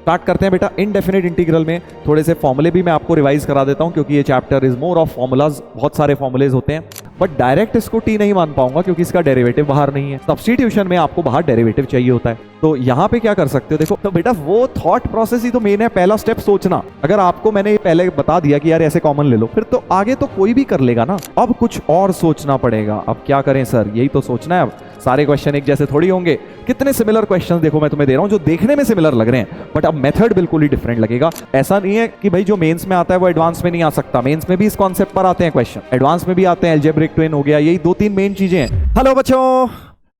Start करते हैं बेटा। इनडेफिनेट इंटीग्रल में थोड़े से फॉर्मूले भी मैं आपको रिवाइज करा देता हूं, क्योंकि ये chapter is more of formulas, बहुत सारे फॉर्मूलेज होते हैं, बट डायरेक्ट इसको टी नहीं मान पाऊंगा क्योंकि इसका डेरिवेटिव बाहर नहीं है। सब्स्टिट्यूशन में आपको बाहर डेरिवेटिव चाहिए होता है, तो यहाँ पे क्या कर सकते हो, देखो तो बेटा वो थॉट प्रोसेस ही तो मेन है। पहला स्टेप सोचना। अगर आपको मैंने ये पहले बता दिया कि यार ऐसे कॉमन ले लो, फिर तो आगे तो कोई भी कर लेगा ना। अब कुछ और सोचना पड़ेगा। अब क्या करें सर, यही तो सोचना है। अब सारे क्वेश्चन एक जैसे थोड़ी होंगे। कितने सिमिलर क्वेश्चंस देखो मैं तुम्हें दे रहा हूं जो देखने में सिमिलर लग रहे हैं, बट अब मेथड बिल्कुल ही डिफरेंट लगेगा। ऐसा नहीं है कि भाई जो मेंस में आता है वो एडवांस में नहीं आ सकता। मेंस में भी इस कॉन्सेप्ट पर आते हैं क्वेश्चन, एडवांस में भी आते हैं। अलजेब्रिक ट्विन हो गया, यही 2-3 मेन चीजें हैं। हेलो बच्चों,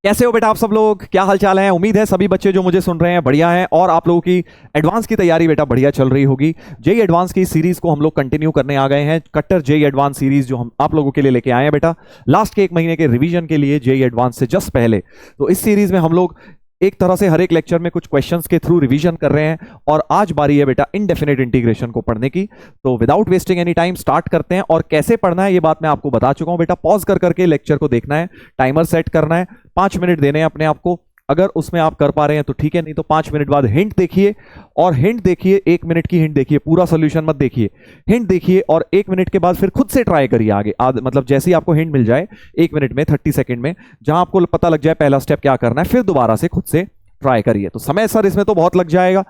कैसे हो बेटा आप सब लोग, क्या हाल चाल है? उम्मीद है सभी बच्चे जो मुझे सुन रहे हैं बढ़िया हैं और आप लोगों की एडवांस की तैयारी बेटा बढ़िया चल रही होगी। जेई एडवांस की सीरीज को हम लोग कंटिन्यू करने आ गए हैं। कट्टर जेई एडवांस सीरीज जो हम आप लोगों के लिए लेके आए हैं बेटा, लास्ट के 1 महीने के रिवीजन के लिए जेई एडवांस से जस्ट पहले। तो इस सीरीज में हम लोग एक तरह से हर एक लेक्चर में कुछ क्वेश्चंस के थ्रू रिवीजन कर रहे हैं, और आज बारी है बेटा इनडेफिनेट इंटीग्रेशन को पढ़ने की। तो without wasting any time start करते हैं। और कैसे पढ़ना है ये बात मैं आपको बता चुका हूं बेटा। पॉज कर करके लेक्चर को देखना है, टाइमर सेट करना है, 5 मिनट देने हैं अपने आप को। अगर उसमें आप कर पा रहे हैं तो ठीक है, नहीं तो 5 मिनट बाद हिंट देखिए, और हिंट देखिए 1 मिनट की हिंट देखिए, पूरा सोल्यूशन मत देखिए, हिंट देखिए और 1 मिनट के बाद फिर खुद से ट्राई करिए आगे। मतलब जैसे ही आपको हिंट मिल जाए 1 मिनट में 30 सेकंड में, जहां आपको पता लग जाए पहला स्टेप क्या करना है, फिर दोबारा से खुद से ट्राई करिए। तो समय सर इसमें तो बहुत लग जाएगा,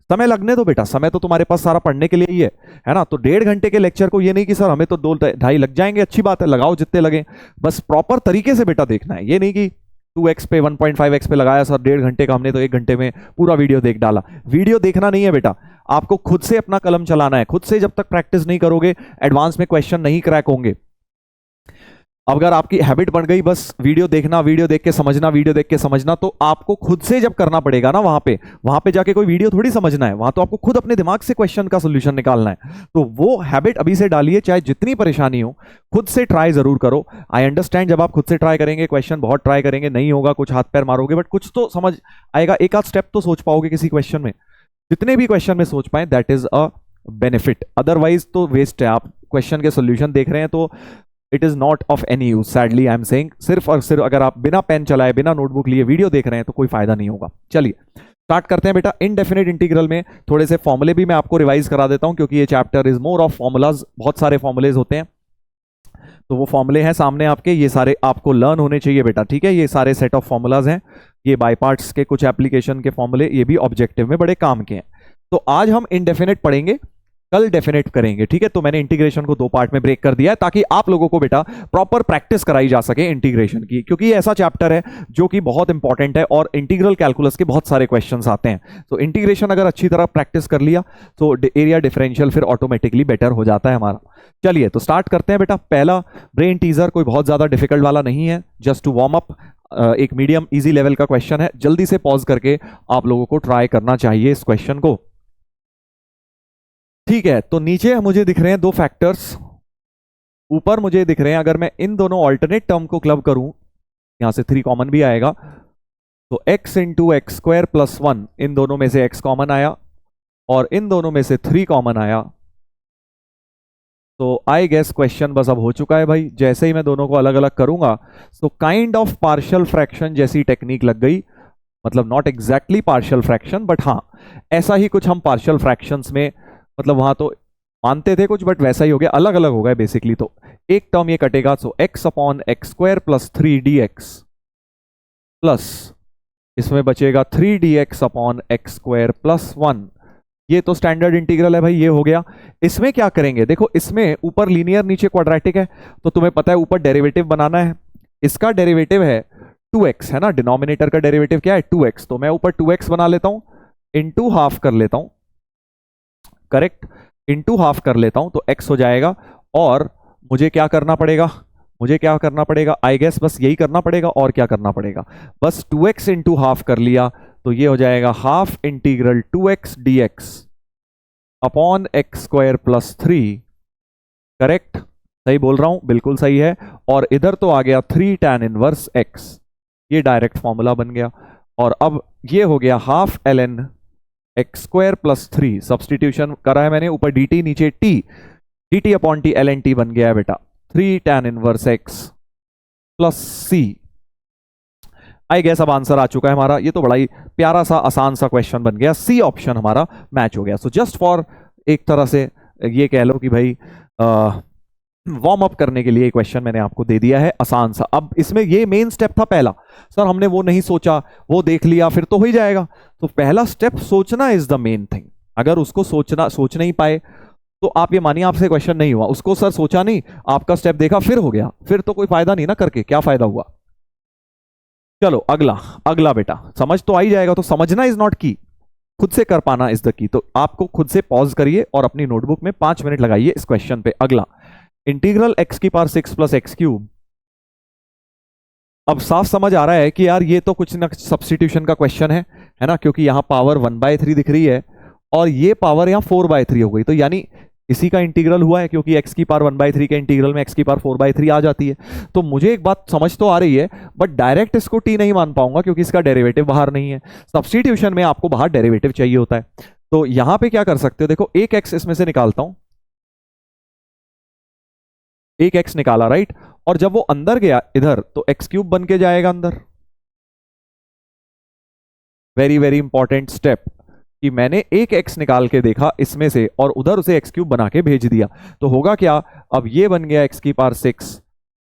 समय लगने दो बेटा, समय तो तुम्हारे पास सारा पढ़ने के लिए ही है ना। तो 1.5 घंटे के लेक्चर को ये नहीं कि सर हमें तो 2-2.5 लग जाएंगे, अच्छी बात है, लगाओ जितने लगे, बस प्रॉपर तरीके से बेटा देखना है। ये नहीं कि 2x पे 1.5x पे लगाया सर 1.5 घंटे का, हमने तो 1 घंटे में पूरा वीडियो देख डाला। वीडियो देखना नहीं है बेटा, आपको खुद से अपना कलम चलाना है। खुद से जब तक प्रैक्टिस नहीं करोगे एडवांस में क्वेश्चन नहीं क्रैक होंगे। अगर आपकी हैबिट बन गई बस वीडियो देखना, वीडियो देख के समझना, वीडियो देख के समझना, तो आपको खुद से जब करना पड़ेगा ना, वहां पे जाके कोई वीडियो थोड़ी समझना है, वहां तो आपको खुद अपने दिमाग से क्वेश्चन का सोल्यूशन निकालना है। तो वो हैबिट अभी से डालिए, चाहे जितनी परेशानी हो, खुद से ट्राई जरूर करो। आई अंडरस्टैंड जब आप खुद से ट्राई करेंगे, क्वेश्चन बहुत ट्राई करेंगे, नहीं होगा, कुछ हाथ पैर मारोगे, बट कुछ तो समझ आएगा, एक आध स्टेप तो सोच पाओगे किसी क्वेश्चन में। जितने भी क्वेश्चन में सोच पाए that is a benefit, otherwise तो वेस्ट है। आप क्वेश्चन के सोल्यूशन देख रहे हैं तो it is not of any use, sadly I am saying. सिर्फ और सिर्फ अगर आप बिना पेन चलाए, बिना नोटबुक लिए वीडियो देख रहे हैं तो कोई फायदा नहीं होगा। चलिए स्टार्ट करते हैं बेटा। इनडेफिनेट इंटीग्रल में थोड़े से फॉर्मूले भी मैं आपको रिवाइज करा देता हूं, क्योंकि ये chapter is more of formulas, बहुत सारे फॉर्मूलेज होते हैं। तो वो फॉर्मूले हैं सामने आपके, ये सारे आपको लर्न होने चाहिए बेटा, ठीक है। ये सारे सेट ऑफ फॉर्मूलाज हैं, ये बाय पार्ट्स के कुछ एप्लीकेशन के फॉर्मूले, ये भी ऑब्जेक्टिव में बड़े काम के हैं। तो आज हम इनडेफिनेट पढ़ेंगे, कल डेफिनेट करेंगे, ठीक है। तो मैंने इंटीग्रेशन को 2 पार्ट में ब्रेक कर दिया है ताकि आप लोगों को बेटा प्रॉपर प्रैक्टिस कराई जा सके इंटीग्रेशन की, क्योंकि ये ऐसा चैप्टर है जो कि बहुत इंपॉर्टेंट है और इंटीग्रल कैलकुलस के बहुत सारे क्वेश्चंस आते हैं। तो इंटीग्रेशन अगर अच्छी तरह प्रैक्टिस कर लिया तो एरिया डिफरेंशियल फिर ऑटोमेटिकली बेटर हो जाता है हमारा। चलिए तो स्टार्ट करते हैं बेटा। पहला ब्रेन टीजर कोई बहुत ज्यादा डिफिकल्ट वाला नहीं है, जस्ट टू वार्म अप, एक मीडियम इजी लेवल का क्वेश्चन है। जल्दी से पॉज करके आप लोगों को ट्राई करना चाहिए इस क्वेश्चन को, ठीक है। तो नीचे मुझे दिख रहे हैं 2 फैक्टर्स, ऊपर मुझे दिख रहे हैं, अगर मैं इन दोनों ऑल्टरनेट टर्म को क्लब करूं, यहां से 3 कॉमन भी आएगा, तो x into x square plus 1, इन दोनों में से x कॉमन आया और इन दोनों में से 3 कॉमन आया। तो आई गेस क्वेश्चन बस अब हो चुका है भाई। जैसे ही मैं दोनों को अलग अलग करूंगा तो काइंड ऑफ पार्शियल फ्रैक्शन जैसी टेक्निक लग गई, मतलब not exactly partial fraction, but हाँ ऐसा ही कुछ हम पार्शियल फ्रैक्शंस में, मतलब वहां तो मानते थे कुछ, बट वैसा ही हो गया, अलग अलग हो गए बेसिकली। तो एक टर्म ये कटेगा, सो x upon x square plus 3dx plus इसमें बचेगा 3dx upon x square plus 1। ये तो स्टैंडर्ड इंटीग्रल है भाई, ये हो गया। इसमें क्या करेंगे, देखो इसमें ऊपर लीनियर नीचे क्वाड्रेटिक है, तो तुम्हें पता है ऊपर डेरिवेटिव बनाना है। इसका डेरिवेटिव है 2x, है ना, डिनोमिनेटर का डेरिवेटिव क्या है 2x, तो मैं ऊपर 2x बना लेता हूं, इनटू हाफ कर लेता हूं, करेक्ट, इनटू हाफ कर लेता हूं तो x हो जाएगा। और मुझे क्या करना पड़ेगा, मुझे क्या करना पड़ेगा, आई गेस बस यही करना पड़ेगा, और क्या करना पड़ेगा, बस 2x इंटू हाफ कर लिया तो ये हो जाएगा half integral 2x dx upon x square plus 3, correct, सही बोल रहा हूं, बिल्कुल सही है। और इधर तो आ गया 3 tan इनवर्स x, ये डायरेक्ट फॉर्मूला बन गया। और अब ये हो गया half ln x square plus 3, substitution करा है मैंने, ऊपर dt नीचे t, dt upon t ln t बन गया है बेटा 3 tan inverse x plus c। I guess अब आंसर आ चुका है हमारा। ये तो बड़ा ही प्यारा सा आसान सा क्वेश्चन बन गया, सी ऑप्शन हमारा मैच हो गया। सो जस्ट फॉर एक तरह से ये कह लो कि भाई वार्म अप करने के लिए क्वेश्चन मैंने आपको दे दिया है आसान सा। अब इसमें ये मेन स्टेप था पहला, सर हमने वो नहीं सोचा, वो देख लिया फिर तो हो ही जाएगा। तो पहला स्टेप सोचना इज द मेन थिंग। अगर उसको सोच नहीं पाए तो आप ये मानिए आपसे क्वेश्चन नहीं हुआ। उसको सर सोचा नहीं, आपका स्टेप देखा फिर हो गया, फिर तो कोई फायदा नहीं ना, करके क्या फायदा हुआ। चलो अगला, अगला बेटा समझ तो आ ही जाएगा। तो समझना इज नॉट की, खुद से कर पाना इज द की। तो आपको खुद से पॉज करिए और अपनी नोटबुक में 5 मिनट लगाइए इस क्वेश्चन पे। अगला, इंटीग्रल x की पावर 6 प्लस एक्स क्यूब। अब साफ समझ आ रहा है कि यार ये तो कुछ ना सब्स्टिट्यूशन का क्वेश्चन है ना, क्योंकि यहां पावर 1/3 दिख रही है और ये पावर यहां 4/3 हो गई, तो यानी इसी का इंटीग्रल हुआ है, क्योंकि x की पावर 1/3 के इंटीग्रल में x की पावर 4/3 आ जाती है। तो मुझे एक बात समझ तो आ रही है, बट डायरेक्ट इसको t नहीं मान पाऊंगा क्योंकि इसका डेरिवेटिव बाहर नहीं है। सब्स्टिट्यूशन में आपको बाहर डेरिवेटिव चाहिए होता है। तो यहां पे क्या कर सकते हो, देखो एक x इसमें से निकालता हूं, एक x निकाला राइट, और जब वो अंदर गया इधर तो x क्यूब बन के जाएगा अंदर। वेरी वेरी इंपॉर्टेंट स्टेप कि मैंने एक x निकाल के देखा इसमें से और उधर उसे x क्यूब बना के भेज दिया, तो होगा क्या, अब ये बन गया x की पावर 6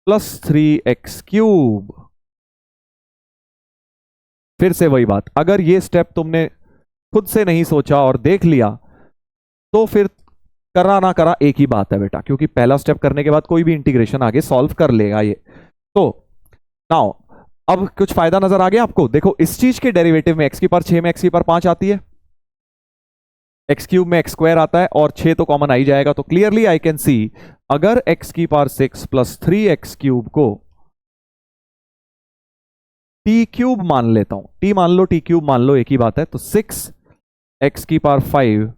प्लस 3x क्यूब। फिर से वही बात, अगर ये स्टेप तुमने खुद से नहीं सोचा और देख लिया तो फिर करा ना करा एक ही बात है बेटा, क्योंकि पहला स्टेप करने के बाद कोई भी इंटीग्रेशन आगे सॉल्व कर लेगा ये। तो नाउ अब कुछ फायदा नजर आ गया आपको। देखो इस चीज के डेरिवेटिव में x की पावर 6 में x की पावर 5 आती है, एक्स क्यूब में एक्स स्क्वायर आता है और 6 तो कॉमन आ ही जाएगा। तो क्लियरली आई कैन सी, अगर x की पावर 6 प्लस 3x क्यूब को t क्यूब मान लेता हूं, t मान लो t क्यूब मान लो, एक ही बात है। तो 6x की पावर 5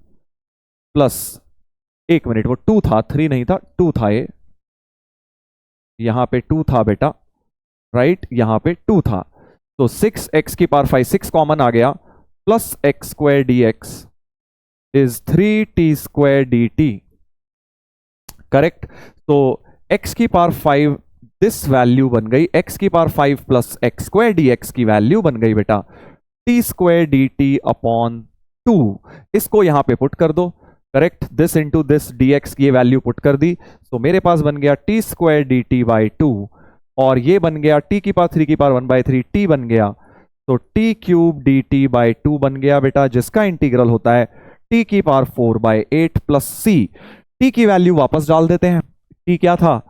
प्लस, एक मिनट वो 2 था, 3 नहीं था, 2 था, ये यहां पे 2 था बेटा राइट, यहां पे 2 था। तो 6x की पावर 5, 6 कॉमन आ गया, plus x square D x is 3t square dt, correct. तो x की पावर 5 दिस वैल्यू बन गई, x की power 5 plus x square dx की वैल्यू बन गई बेटा t स्क्वायर dt अपॉन 2। इसको यहां पे पुट कर दो, correct, this into this dx की वैल्यू पुट कर दी, तो मेरे पास बन गया t स्क्वायर dt बाई 2, और ये बन गया t की पावर 3 की पावर 1/3 t बन गया, तो t क्यूब dt बाई 2 बन गया बेटा, जिसका इंटीग्रल होता है t की पावर 4/8 प्लस c। t की वैल्यू वापस डाल देते हैं, t क्या था,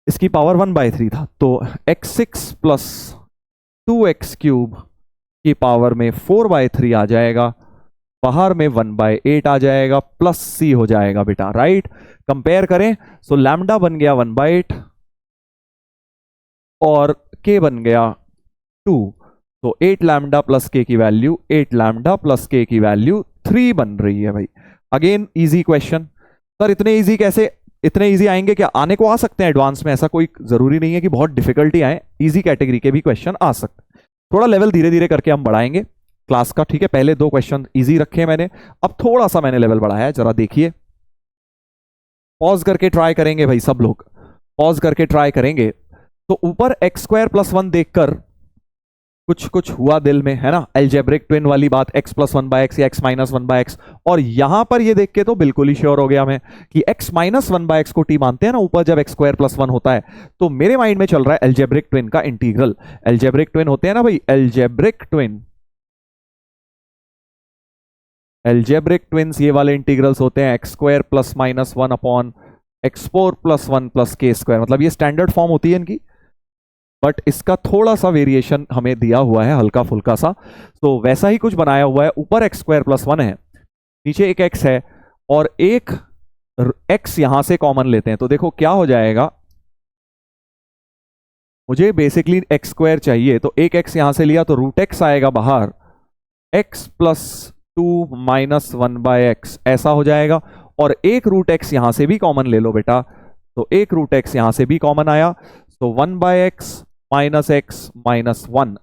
इसकी पावर 1/3 था, तो x6 प्लस 2x क्यूब की पावर में 4/3 आ जाएगा, बाहर में 1/8 आ जाएगा, प्लस c हो जाएगा बेटा राइट। कंपेयर करें, सो लैम्डा बन गया 1/8 और k बन गया 2, तो 8 लैम्डा प्लस k की वैल्यू, 8 लैम्डा प्लस k की वैल्यू 3 बन रही है भाई। अगेन इजी क्वेश्चन, सर इतने इजी कैसे, इतने इजी आएंगे क्या, आने को आ सकते हैं एडवांस में, ऐसा कोई जरूरी नहीं है कि बहुत डिफिकल्टी आए, इजी कैटेगरी के भी क्वेश्चन आ सकते हैं। थोड़ा लेवल धीरे धीरे करके हम बढ़ाएंगे क्लास का, ठीक है। पहले 2 क्वेश्चन इजी रखे मैंने, अब थोड़ा सा मैंने लेवल बढ़ाया है, जरा देखिए। पॉज करके ट्राई करेंगे भाई, सब लोग पॉज करके ट्राई करेंगे। तो ऊपर एक्स स्क्वायर प्लस 1 देखकर कुछ कुछ हुआ दिल में, है ना, एल्जेब्रिक ट्विन वाली बात, x प्लस 1/x या x माइनस 1/x, और यहां पर ये देख के तो बिल्कुल ही श्योर हो गया मैं कि x माइनस 1/x को t मानते हैं ना ऊपर, जब x स्क्वायर प्लस 1 होता है, तो मेरे माइंड में चल रहा है एल्जेब्रिक ट्विन का इंटीग्रल। एल्जेब्रिक ट्विन होते हैं ना भाई, एल्जेब्रिक ट्विन, एल्जेब्रिक ट्विन्स ये वाले इंटीग्रल्स होते हैं x square plus minus 1 upon x4 plus 1 plus k square, मतलब ये स्टैंडर्ड फॉर्म होती है इनकी, बट इसका थोड़ा सा वेरिएशन हमें दिया हुआ है हल्का फुल्का सा। तो वैसा ही कुछ बनाया हुआ है, ऊपर एक्स स्क्वायर प्लस 1 है, नीचे एक x है और एक x यहां से कॉमन लेते हैं, तो देखो क्या हो जाएगा, मुझे बेसिकली x स्क्वायर चाहिए, तो एक x यहां से लिया तो रूट x आएगा बाहर, x प्लस 2 माइनस 1/x ऐसा हो जाएगा, और एक रूट x यहां से भी कॉमन ले लो बेटा, तो एक रूट x यहां से भी कॉमन आया, तो 1/x माइनस x माइनस 1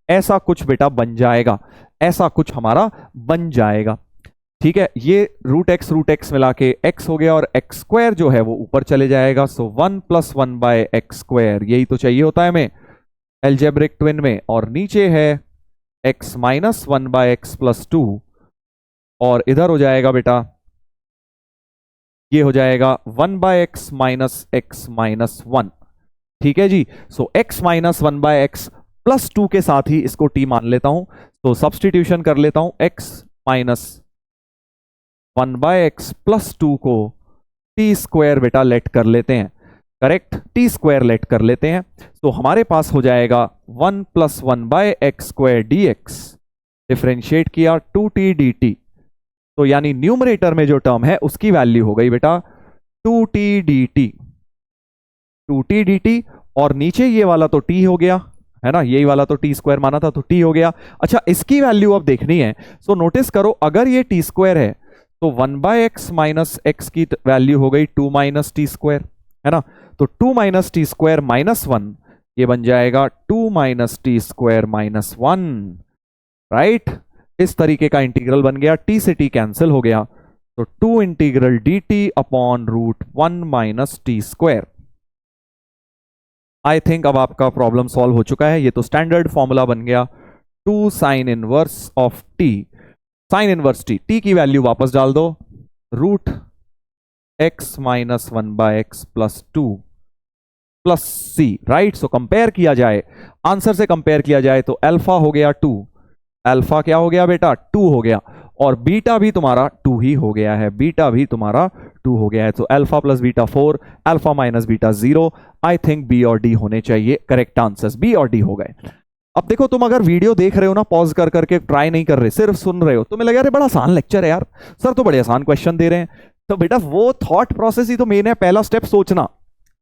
ऐसा कुछ बेटा बन जाएगा, ऐसा कुछ हमारा बन जाएगा, ठीक है। ये रूट x मिला के x हो गया, और x स्क्वायर जो है वो ऊपर चले जाएगा, सो 1 प्लस 1/x स्क्वायर, यही तो चाहिए होता है हमें, एल्जेब्रिक ट्विन में, और नीचे है x माइनस 1/x+2, और इधर हो जाएगा बेटा, ये हो जाएगा 1/x माइनस x माइनस 1। ठीक है जी। सो x माइनस 1/x+2 के साथ ही इसको t मान लेता हूं, तो सब्सटीट्यूशन कर लेता हूं, x माइनस 1/x+2 को टी स्क्वायर बेटा लेट कर लेते हैं, करेक्ट, टी स्क्वायर लेट कर लेते हैं। तो हमारे पास हो जाएगा 1 + 1/x² dx, डिफ्रेंशिएट किया 2t dt, तो यानी न्यूमरेटर में जो टर्म है उसकी वैल्यू हो गई बेटा 2t dt, 2t dt, और नीचे ये वाला तो t हो गया है ना, यही वाला तो टी स्क्वायर माना था तो t हो गया। अच्छा, इसकी वैल्यू अब देखनी है, सो नोटिस करो, अगर ये टी स्क्वायर है तो 1/x माइनस x की वैल्यू हो गई 2 माइनस टी स्क्वायर, है ना, तो 2 माइनस टी स्क्वायर माइनस 1, ये बन जाएगा 2 minus t square minus 1, right. इस तरीके का इंटीग्रल बन गया, t से t कैंसिल हो गया, तो 2 integral dt upon root 1 minus t square. I think अब आपका प्रॉब्लम सॉल्व हो चुका है। ये तो स्टैंडर्ड फॉर्मूला बन गया 2 sine inverse of t, sine inverse t की वैल्यू वापस डाल दो, root x minus 1/x+2 plus c, right. So compare किया जाए, आंसर से कंपेयर किया जाए तो अल्फा हो गया 2, अल्फा क्या हो गया बेटा 2 हो गया, और बीटा भी तुम्हारा 2 ही हो गया है, बीटा भी तुम्हारा 2 हो गया है। तो alpha plus beta 4, alpha minus beta 0। I think B और डी होने चाहिए करेक्ट आंसर्स, बी और डी हो गए। अब देखो, तुम अगर वीडियो देख रहे हो ना, पॉज कर करके ट्राई नहीं कर रहे, सिर्फ सुन रहे हो, तुम्हें लगा यार बड़ा आसान लेक्चर है यार, सर तो बड़े आसान क्वेश्चन दे रहे हैं, तो बेटा वो थॉट प्रोसेस ही तो मेन है, पहला स्टेप सोचना।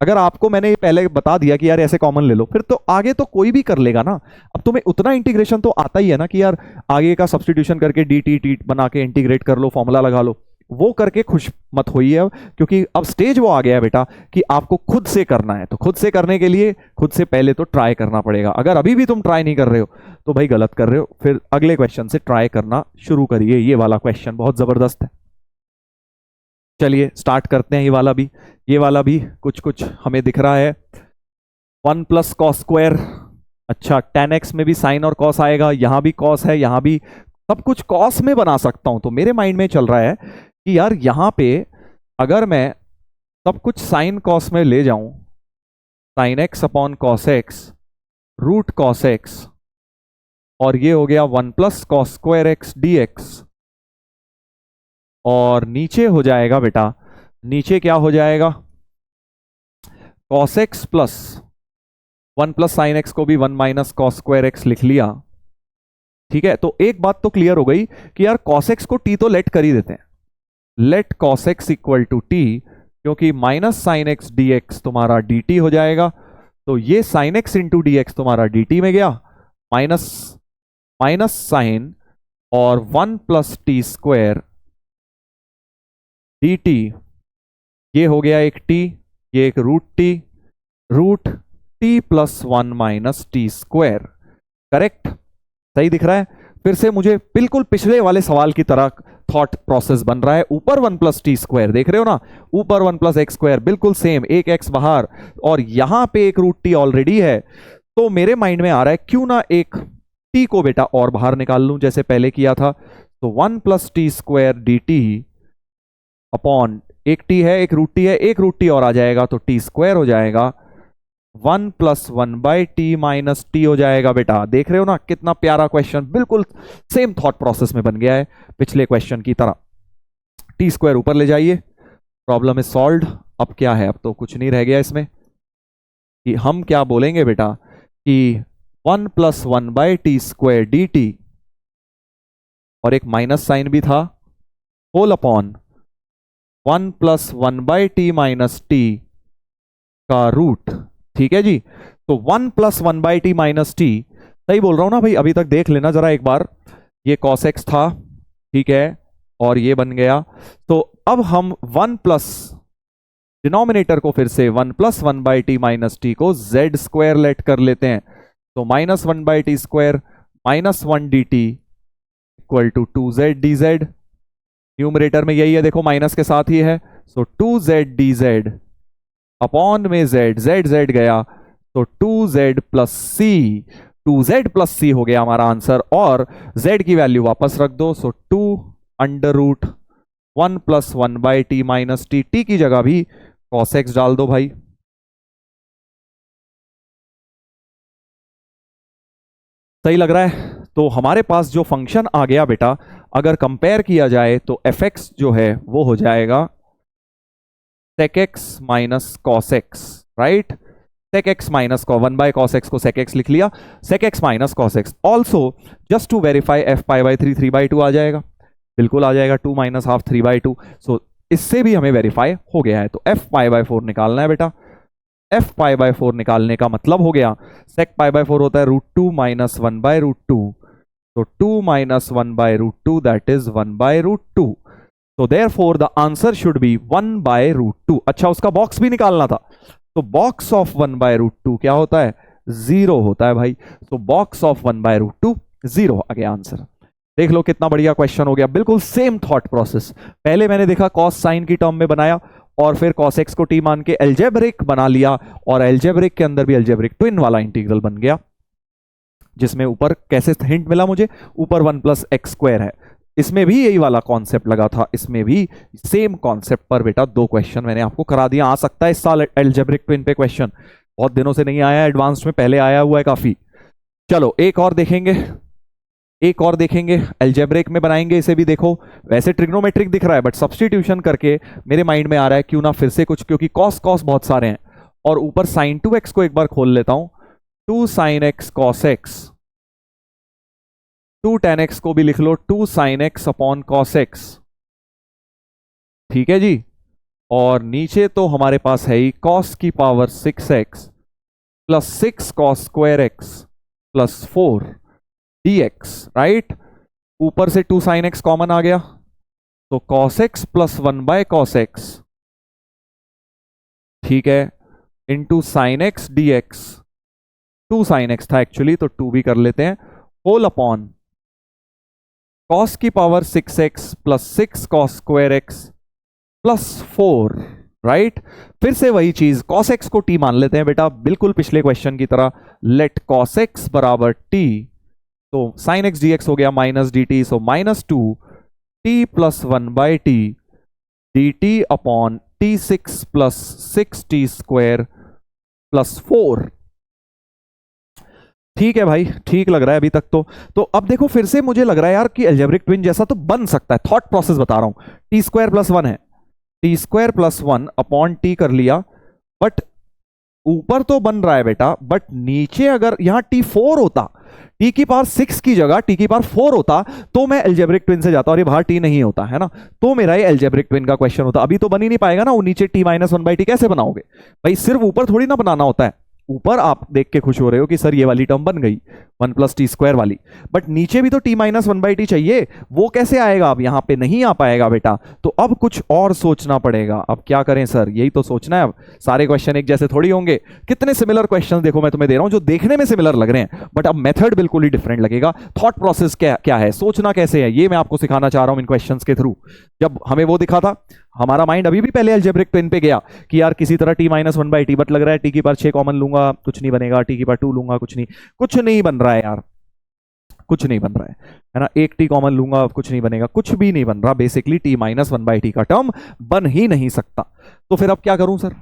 अगर आपको मैंने ये पहले बता दिया कि यार ऐसे कॉमन ले लो, फिर तो आगे तो कोई भी कर लेगा ना। अब तुम्हें उतना इंटीग्रेशन तो आता ही है ना कि यार आगे का सब्स्टिट्यूशन करके डी टी टी बना के इंटीग्रेट कर लो, फॉर्मूला लगा लो, वो करके खुश मत होइए, क्योंकि अब स्टेज वो आ गया है बेटा कि आपको खुद से करना है। तो खुद से करने के लिए खुद से पहले तो ट्राई करना पड़ेगा। अगर अभी भी तुम ट्राई नहीं कर रहे हो तो भाई गलत कर रहे हो, फिर अगले क्वेश्चन से ट्राई करना शुरू करिए। ये वाला क्वेश्चन बहुत जबरदस्त है। चलिए स्टार्ट करते हैं। ये वाला भी कुछ कुछ हमें दिख रहा है। 1 + cos², अच्छा tan x में भी साइन और कॉस आएगा, यहां भी कॉस है, यहां भी, सब कुछ कॉस में बना सकता हूं। तो मेरे माइंड में चल रहा है कि यार यहां पे अगर मैं सब कुछ साइन कॉस में ले जाऊं, sine x upon cos x, root cos x, और ये हो गया 1 + cos² dx, और नीचे हो जाएगा बेटा, नीचे क्या हो जाएगा, cos x plus 1 + sin x को भी 1 - cos² लिख लिया। ठीक है, तो एक बात तो क्लियर हो गई कि यार cos x को t तो लेट कर ही देते हैं, let cos x equal to t, क्योंकि -sin x dx तुम्हारा dt हो जाएगा। तो ये sin x इंटू dx तुम्हारा dt में गया, माइनस साइन और 1 + t² dt, ये हो गया एक t, ये एक रूट t + 1 - t², करेक्ट, सही दिख रहा है। फिर से मुझे बिल्कुल पिछले वाले सवाल की तरह थॉट प्रोसेस बन रहा है। ऊपर 1 + t² देख रहे हो ना, ऊपर 1 + x² बिल्कुल सेम, एक x बाहर, और यहां पे एक रूट t ऑलरेडी है। तो मेरे माइंड में आ रहा है क्यों ना एक t को बेटा और बाहर निकाल लूं जैसे पहले किया था। तो 1 + t² dt अपॉन, एक t है एक रूट t है, एक रूट t और आ जाएगा तो t² हो जाएगा, 1 + 1/t - t हो जाएगा। बेटा देख रहे हो ना कितना प्यारा क्वेश्चन, बिल्कुल सेम थॉट प्रोसेस में बन गया है पिछले क्वेश्चन की तरह। t² ऊपर ले जाइए, प्रॉब्लम इज सॉल्व्ड। अब क्या है, अब तो कुछ नहीं रह गया इसमें, कि हम क्या बोलेंगे बेटा कि 1 + 1/t² dt, और एक माइनस साइन भी था, होल अपॉन 1 + 1/t - t का रूट। ठीक है जी, तो 1 + 1/t - t, सही बोल रहा हूं ना भाई, अभी तक देख लेना जरा एक बार, ये cos x था, ठीक है, और ये बन गया। तो अब हम 1 प्लस डिनोमिनेटर को फिर से 1 + 1/t - t को z² लेट कर लेते हैं। तो -1/t² -1 dt equal to 2z dz, numerator में यही है, देखो माइनस के साथ ही है। सो 2z dz अपॉन में z, z गया, तो 2z प्लस सी, 2z प्लस सी हो गया हमारा आंसर, और z की वैल्यू वापस रख दो। So 2 under root 1 plus 1/t minus t, t की जगह भी cos x डाल दो भाई। सही लग रहा है? तो हमारे पास जो फंक्शन आ गया बेटा, अगर कंपेयर किया जाए तो fx जो है वो हो जाएगा sec x minus cos x, right. sec x minus 1/cos x को sec x लिख लिया, sec x minus cos x। Also just to verify f pi by 3 3/2 आ जाएगा, बिल्कुल आ जाएगा, 2 माइनस हाफ 3/2। सो इससे भी हमें वेरीफाई हो गया है। तो f पाई बाई 4 निकालना है बेटा। f पाई बाई 4 निकालने का मतलब हो गया, sec पाई बाई 4 होता है √2 माइनस 1/√2, तो 2 माइनस 1/√2 दैट इज 1/√2। तो therefore the answer should be 1/√2। अच्छा, उसका बॉक्स भी निकालना था, तो बॉक्स ऑफ 1/√2 क्या होता है? 0 होता है भाई। तो बॉक्स ऑफ 1/√2 0 आ गया आंसर। देख लो कितना बढ़िया क्वेश्चन हो गया, बिल्कुल सेम थॉट प्रोसेस। पहले मैंने देखा कॉस साइन की टर्म में बनाया, और फिर cos x को t मान के एल्जेब्रिक बना लिया, और एल्जेब्रिक के अंदर भी एल्जेब्रिक ट्विन वाला इंटीग्रल बन गया, जिसमें ऊपर कैसे हिंट मिला मुझे, ऊपर 1 प्लस एक्स स्क्वायर है। इसमें भी यही वाला कॉन्सेप्ट लगा था, इसमें भी सेम कॉन्सेप्ट पर बेटा 2 क्वेश्चन मैंने आपको करा दिया। आ सकता है इस साल एल्जेब्रिक ट्विन पे क्वेश्चन, बहुत दिनों से नहीं आया एडवांस्ड में, पहले आया हुआ है काफी। चलो एक और देखेंगे, एक और देखेंगे, एल्जेब्रिक में बनाएंगे इसे भी। देखो वैसे ट्रिग्नोमेट्रिक दिख रहा है, बट सब्स्टिट्यूशन करके मेरे माइंड में आ रहा है क्यों ना फिर से कुछ, क्योंकि कॉस कॉस बहुत सारे हैं, और ऊपर साइन 2x को एक बार खोल लेता हूं, 2 sin x cos x, 2 tan x को भी लिख लो 2 sin x upon cos x, ठीक है जी। और नीचे तो हमारे पास है ही cos की power 6x plus 6 cos square x plus 4 dx, right. ऊपर से 2 sin x कॉमन आ गया, तो cos x plus 1/cos x, ठीक है, into sin x dx, 2 sin x था एक्चुअली, तो 2 भी कर लेते हैं, होल अपॉन cos की power 6x plus 6 cos square x plus 4, right. फिर से वही चीज, cos x को t मान लेते हैं बेटा, बिल्कुल पिछले क्वेश्चन की तरह। लेट cos x बराबर t, तो sin x dx हो गया माइनस dt, सो -2 t plus 1/t dt upon t6 plus 6t square plus 4। ठीक है भाई, ठीक लग रहा है अभी तक तो अब देखो फिर से मुझे लग रहा है यार कि एल्जेब्रिक ट्विन जैसा तो बन सकता है, थॉट प्रोसेस बता रहा हूं। टी स्क्वायर प्लस 1 है, T square plus 1 upon T कर लिया, बट ऊपर तो बन रहा है बेटा, बट नीचे अगर यहां t4 होता, टी की पावर 6 की जगह टी की पावर 4 होता, तो मैं एल्जेब्रिक ट्विन से जाता, और ये बाहर टी नहीं होता है ना, तो मेरा ये एल्जेब्रिक ट्विन का क्वेश्चन होता। अभी तो बन ही नहीं पाएगा ना, वो नीचे t माइनस 1/t कैसे बनाओगे भाई? सिर्फ ऊपर थोड़ी ना बनाना होता है, ऊपर आप देख के खुश हो रहे हो कि सर ये वाली टर्म बन गई 1 प्लस टी स्क्वायर वाली, बट नीचे भी तो t माइनस 1/t चाहिए, वो कैसे आएगा? अब यहां पे नहीं आ पाएगा बेटा, तो अब कुछ और सोचना पड़ेगा। अब क्या करें सर, यही तो सोचना है। अब सारे क्वेश्चन एक जैसे थोड़ी होंगे, कितने सिमिलर क्वेश्चन देखो मैं तुम्हें दे रहा हूं जो देखने में सिमिलर लग रहे हैं, बट अब मेथड बिल्कुल ही डिफरेंट लगेगा। थॉट प्रोसेस क्या है, सोचना कैसे है, ये मैं आपको सिखाना चाह रहा हूं इन क्वेश्चन के थ्रू। जब हमें वो दिखा था, हमारा माइंड अभी भी पहले एल्जेब्रिक ट्विन पे गया कि यार किसी तरह t माइनस 1/t, बट लग रहा है t की पावर 6 कॉमन लूंगा कुछ नहीं बनेगा, t की पावर 2 लूंगा कुछ नहीं बन रहा है यार, कुछ नहीं बन रहा है ना। एक t कॉमन लूंगा कुछ नहीं बनेगा, कुछ भी नहीं बन रहा, बेसिकली t माइनस 1/t का टर्म बन ही नहीं सकता। तो फिर अब क्या करूं सर?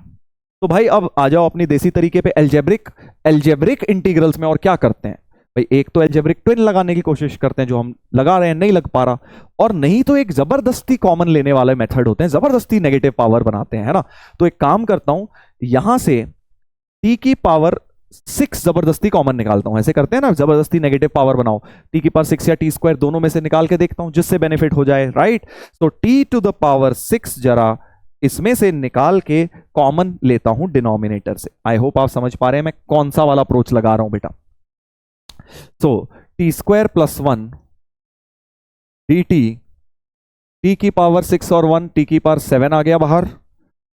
तो भाई अब आ जाओ अपनी देसी तरीके पे, एल्जेब्रिक इंटीग्रल्स में। और क्या करते हैं भाई, एक तो एल्जेब्रिक ट्विन लगाने की कोशिश करते हैं, जो हम लगा रहे हैं नहीं लग पा रहा, और नहीं तो एक जबरदस्ती कॉमन लेने वाले मेथड होते हैं, जबरदस्ती नेगेटिव पावर बनाते हैं, है ना। तो एक काम करता हूं, यहां से t की पावर 6 जबरदस्ती कॉमन निकालता हूं, ऐसे करते हैं ना, जबरदस्ती नेगेटिव पावर बनाओ, t की पावर 6 या t स्क्वायर दोनों में से निकाल के देखता हूं, जिससे बेनिफिट हो जाए, राइट। तो t टू द पावर 6 जरा इसमें से निकाल के कॉमन लेता हूं डिनोमिनेटर से। आई होप आप समझ पा रहे हैं मैं कौन सा वाला अप्रोच लगा रहा हूं बेटा। तो T square plus 1 dt, t की पावर 6 और 1 t की पावर 7 आ गया बाहर,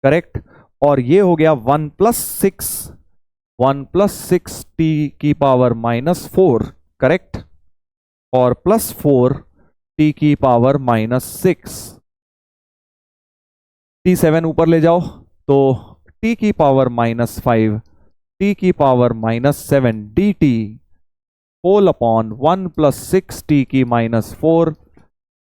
करेक्ट। और ये हो गया 1 प्लस 6 t की पावर -4, करेक्ट, और प्लस 4 t की पावर -6, t7 ऊपर ले जाओ तो t की पावर -5 टी की power -7 d t whole upon 1 + 6 t की -4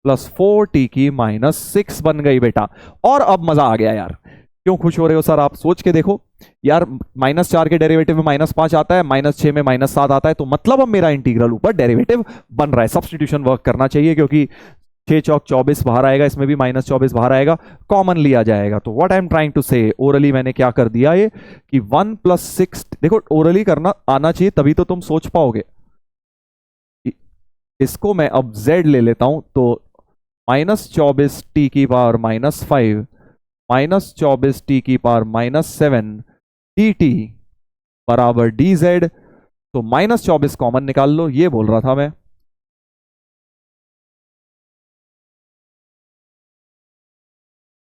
+ 4 टी की -6 बन गई बेटा। और अब मजा आ गया यार। क्यों खुश हो रहे हो सर आप? सोच के देखो यार, -4 के डेरिवेटिव में -5 आता है, -6 में -7 आता है, तो मतलब अब मेरा इंटीग्रल ऊपर डेरिवेटिव बन रहा है। सब्स्टिट्यूशन वर्क करना चाहिए क्योंकि 6 चौक 24 बाहर आएगा, इसमें भी -24 बाहर आएगा, कॉमन लिया जाएगा। तो what I am trying to say, orally मैंने क्या कर दिया ये कि 1 + 6, देखो ओरली करना आना चाहिए तभी तो तुम सोच पाओगे। इसको मैं अब z ले लेता हूं, तो -24 टी की पावर -5 -24 टी की पावर -7 डी टी बराबर डी जेड। तो -24 कॉमन निकाल लो, ये बोल रहा था मैं।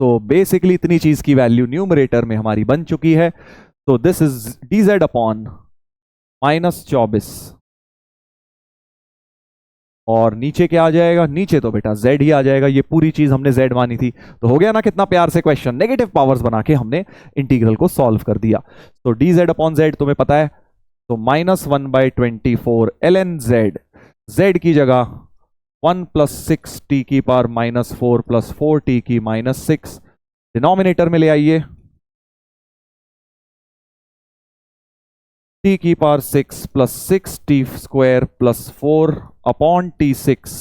तो बेसिकली इतनी चीज की वैल्यू न्यूमरेटर में हमारी बन चुकी है। तो this is D Z upon -24, और नीचे क्या आ जाएगा? नीचे तो बेटा z ही आ जाएगा, ये पूरी चीज हमने z मानी थी। तो हो गया ना कितना प्यार से क्वेश्चन, नेगेटिव पावर्स बना के हमने इंटीग्रल को सॉल्व कर दिया। तो डी जेड अपॉन जेड तुम्हें पता है, तो -1/24 ln z, z की जगह 1 + 6 टी की पावर -4 + 4 टी की -6 डिनोमिनेटर में ले आइए, टी की power 6 + 6 T square + 4 upon t6,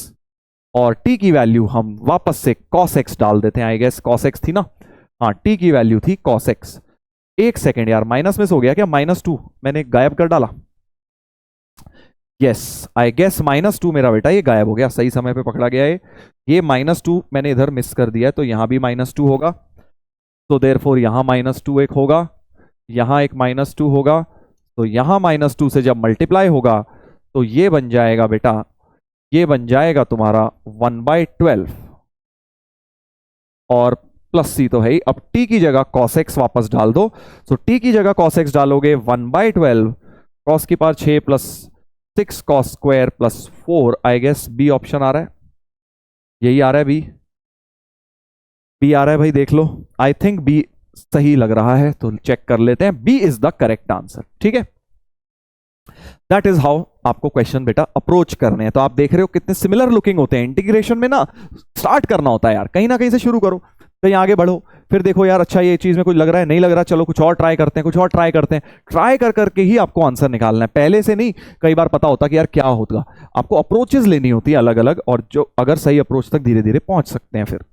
और t की वैल्यू हम वापस से cos x डाल देते हैं। आई गेस cos x थी ना, हाँ t की वैल्यू थी cos x। एक सेकेंड यार, माइनस में से हो गया क्या? -2 मैंने गायब कर डाला। यस आई गेस -2 मेरा बेटा ये गायब हो गया, सही समय पे पकड़ा गया है। ये -2 मैंने इधर मिस कर दिया है, तो यहां भी -2 होगा। तो देयरफॉर यहां -2 एक होगा, यहां एक -2 होगा। तो यहां -2 से जब मल्टीप्लाई होगा तो ये बन जाएगा बेटा, ये बन जाएगा तुम्हारा 1/12, और प्लस सी तो है ही। अब t की जगह cos x वापस डाल दो, तो t की जगह cos x डालोगे 1/12 cos की power 6 + 6 cos square + 4। I guess B option आ रहा है, यही आ रहा है, बी आ रहा है भाई, देख लो। आई थिंक बी सही लग रहा है, तो चेक कर लेते हैं। B is the correct answer, ठीक है। दैट इज हाउ आपको क्वेश्चन बेटा अप्रोच करने हैं। तो आप देख रहे हो कितने सिमिलर लुकिंग होते हैं। इंटीग्रेशन में ना स्टार्ट करना होता है यार, कहीं ना कहीं से शुरू करो, कहीं आगे बढ़ो, फिर देखो यार अच्छा ये चीज में कुछ लग रहा है, नहीं लग रहा, चलो कुछ और ट्राई करते हैं, कुछ और ट्राई करते हैं। ट्राई कर करके ही आपको आंसर निकालना है, पहले से नहीं कई बार पता होता कि यार क्या होगा। आपको अप्रोचेस लेनी होती है अलग अलग, और जो अगर सही अप्रोच तक धीरे धीरे पहुंच सकते हैं फिर।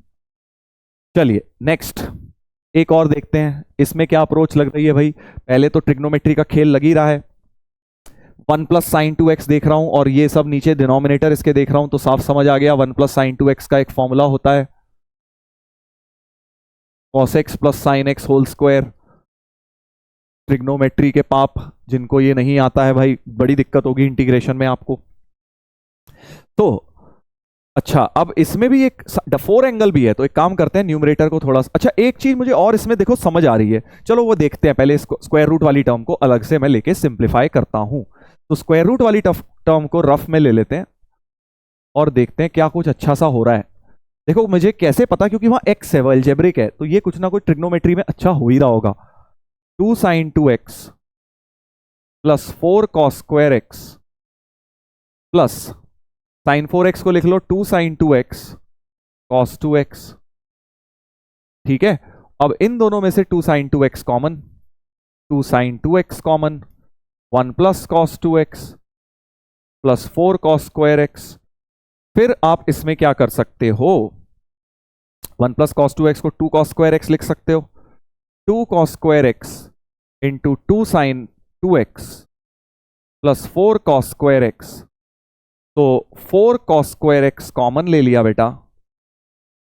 चलिए नेक्स्ट एक और देखते हैं, इसमें क्या अप्रोच लग रही है भाई। पहले तो ट्रिग्नोमेट्री का खेल लग ही रहा है। 1 + sin 2x देख रहा हूं, और ये सब नीचे डिनोमिनेटर इसके देख रहा हूं, तो साफ समझ आ गया 1 + sin 2x का एक फॉर्मूला होता है cos x + sin x whole square. Trigonometry के पाप जिनको ये नहीं आता है भाई, बड़ी दिक्कत होगी इंटीग्रेशन में आपको। तो अच्छा, अब इसमें भी एक 4 एंगल भी है, तो एक काम करते हैं न्यूमरेटर को थोड़ा। अच्छा एक चीज मुझे और इसमें देखो समझ आ रही है, चलो वो देखते हैं। पहले स्क्वायर रूट वाली टर्म को अलग से मैं लेके सिंप्लीफाई करता हूं। तो स्क्वायर रूट वाली टर्म को रफ में ले लेते हैं और देखते हैं क्या कुछ अच्छा सा हो रहा है। देखो मुझे कैसे पता, क्योंकि वहां एक्स है, वो एल्जेब्रिक है, तो ये कुछ ना कुछ ट्रिग्नोमेट्री में अच्छा हो ही रहा होगा। 2 sin 2x + 4 cos square x plus sin 4x को लिख लो 2 sin 2x cos 2x। ठीक है, अब इन दोनों में से 2 sin 2x common, 2 sin 2x common, 1 + cos 2x + 4 cos square x। फिर आप इसमें क्या कर सकते हो, 1 + cos 2x को 2 cos square x लिख सकते हो, 2 cos square x into 2 sin 2x + 4 cos square x। तो 4 cos square x कॉमन ले लिया बेटा,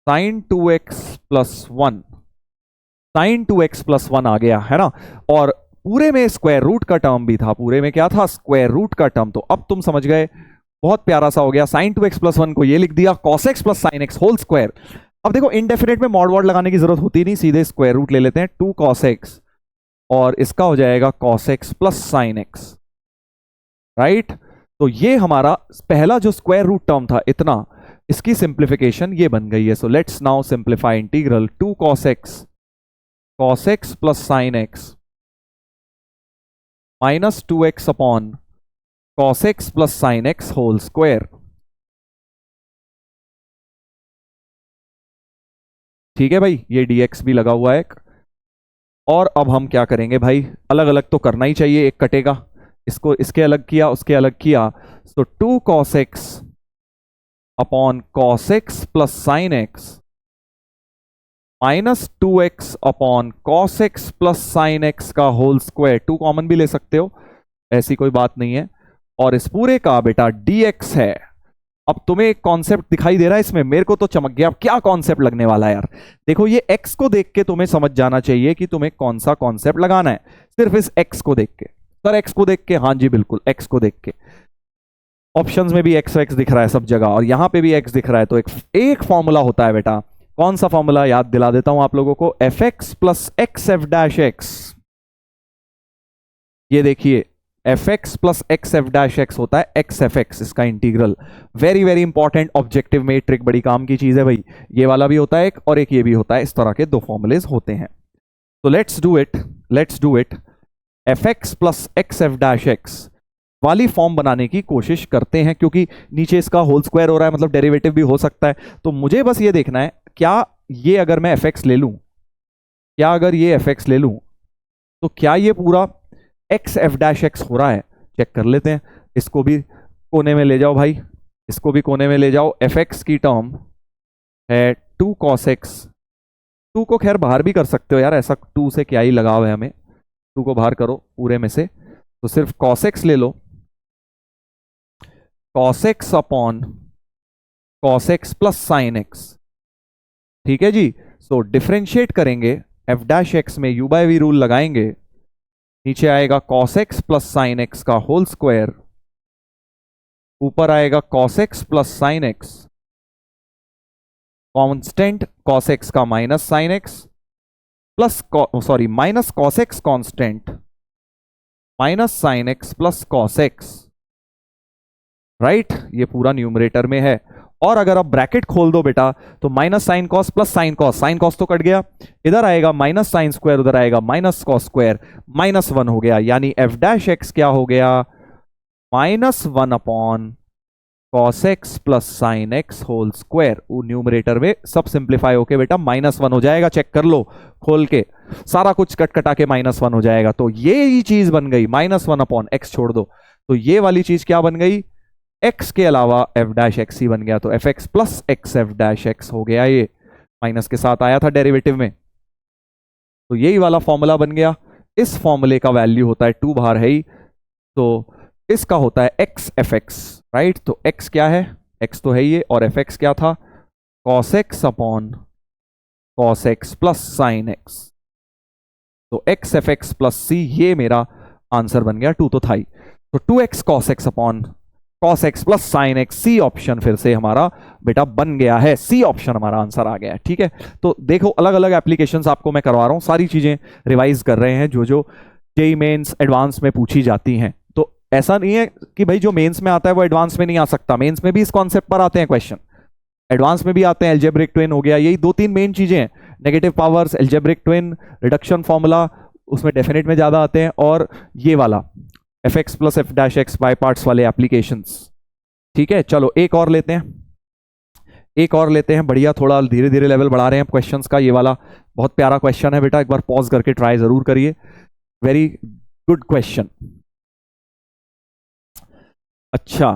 sin 2x + 1, sin 2x + 1 आ गया है ना। और पूरे में स्क्वायर रूट का टर्म भी था, पूरे में क्या था, स्क्वायर रूट का टर्म। तो अब तुम समझ गए, बहुत प्यारा सा हो गया। sin 2x + 1 को ये लिख दिया cos x + sin x whole square. अब देखो इनडेफिनेट में मॉड वॉड लगाने की जरूरत होती नहीं, सीधे स्क्वायर रूट ले लेते हैं, 2 cos x, और इसका हो जाएगा cos x + sin x, right. तो ये हमारा पहला जो स्क्वायर रूट टर्म था इतना, इसकी सिंप्लीफिकेशन ये बन गई है। So let's now simplify integral 2 cos x + sin x minus 2x upon cos x plus sine x whole square. ठीक है भाई, ये dx भी लगा हुआ है एक। और अब हम क्या करेंगे भाई, अलग अलग तो करना ही चाहिए, एक कटेगा, इसको इसके अलग किया, उसके अलग किया, तो 2 cos x upon cos x plus sine x minus 2x upon cos x plus sine X का होल स्क्वायर। 2 कॉमन भी ले सकते हो, ऐसी कोई बात नहीं है। और इस पूरे का बेटा dx है। अब तुम्हें एक कॉन्सेप्ट दिखाई दे रहा है इसमें, मेरे को तो चमक गया। अब क्या कॉन्सेप्ट लगने वाला है यार, देखो ये x को देख के तुम्हें समझ जाना चाहिए कि तुम्हें कौन सा कॉन्सेप्ट लगाना है। सिर्फ इस x को देख के, सर x को देख के, हाँ जी बिल्कुल x को देख के। ऑप्शंस में भी x दिख रहा है सब जगह, और यहां पे भी x दिख रहा है। तो एक फॉर्मूला होता है बेटा, कौन सा फॉर्मूला याद दिला देता हूं आप लोगों को, fx plus x F dash x. ये देखिए fx plus x F dash x होता है x एफ एक्स, इसका integral. Very very important, objective में ट्रिक बड़ी काम की चीज है भाई। ये वाला भी होता है एक, और एक ये भी होता है। इस तरह के दो फॉर्मुलेज होते हैं। तो let's do it. fx plus x F dash x वाली फॉर्म बनाने की कोशिश करते हैं, क्योंकि नीचे इसका होल स्क्वायर हो रहा है, मतलब डेरिवेटिव भी हो सकता है। तो मुझे बस ये देखना है, क्या ये अगर मैं fx ले लूं, क्या अगर ये fx ले लूं, तो क्या ये पूरा x f डैश x हो रहा है, चेक कर लेते हैं। इसको भी कोने में ले जाओ भाई, इसको भी कोने में ले जाओ। fx की टर्म है 2 cos x। 2 को खैर बाहर भी कर सकते हो यार, ऐसा 2 से क्या ही लगाव है हमें, 2 को बाहर करो पूरे में से, तो सिर्फ cos x ले लो। cos x upon cos x plus sine x। ठीक है जी। सो डिफरेंशिएट करेंगे, f डैश x में u बाय v रूल लगाएंगे, नीचे आएगा cos x plus sine x का होल स्क्वायर, ऊपर आएगा cos x plus sine x, constant cos x का minus sine x plus minus cos x constant minus sine x plus cos x। Right, ये पूरा numerator में है। और अगर आप ब्रैकेट खोल दो बेटा, तो minus sine cos plus sine cos तो कट गया, इधर आएगा माइनस साइन स्क्वायर, उधर आएगा माइनस कॉस स्क्वायर, -1 हो गया। यानी एफ डैश एक्स क्या हो गया, -1 upon cos x plus sine x whole square. Numerator में सब सिंप्लीफाई होके बेटा -1 हो जाएगा। चेक कर लो खोल के, सारा कुछ कट कटा के -1 हो जाएगा। तो ये ही चीज बन गई, -1 अपॉन एक्स छोड़ दो, तो ये वाली चीज क्या बन गई, x के अलावा f डैश एक्स ही बन गया। तो fx plus x F dash x हो गया, ये माइनस के साथ आया था डेरिवेटिव में। तो यही वाला फॉर्मूला बन गया। इस फॉर्मूले का वैल्यू होता है 2 बाहर है ही, तो इसका होता है x एफ एक्स। राइट, तो x क्या है, x तो है ये, और fx क्या था, cos x upon cos x plus sine x। तो x F x plus c, ये मेरा आंसर बन गया। 2 तो था ही, तो 2x cos x upon cos x plus sine x, C option फिर से हमारा बेटा बन गया है। सी ऑप्शन हमारा आंसर आ गया है। ठीक है, तो देखो अलग अलग एप्लीकेशंस आपको मैं करवा रहा हूं, सारी चीजें रिवाइज कर रहे हैं जो जो जेईई मेंस एडवांस में पूछी जाती हैं। तो ऐसा नहीं है कि भाई जो मेंस में आता है वो एडवांस में नहीं आ सकता, मेंस में भी इस कॉन्सेप्ट पर आते हैं क्वेश्चन, एडवांस में भी आते हैं। एल्जेब्रिक ट्विन हो गया, यही 2-3 मेन चीजें हैं, negative powers, algebraic twin, reduction formula, उसमें डेफिनेट में ज्यादा आते हैं, और ये वाला F x plus F dash x by parts वाले एप्लीकेशंस। ठीक है, चलो एक और लेते हैं, बढ़िया, थोड़ा धीरे धीरे लेवल बढ़ा रहे हैं क्वेश्चंस का। ये वाला बहुत प्यारा क्वेश्चन है बेटा, एक बार पॉज करके ट्राई जरूर करिए, वेरी गुड क्वेश्चन। अच्छा,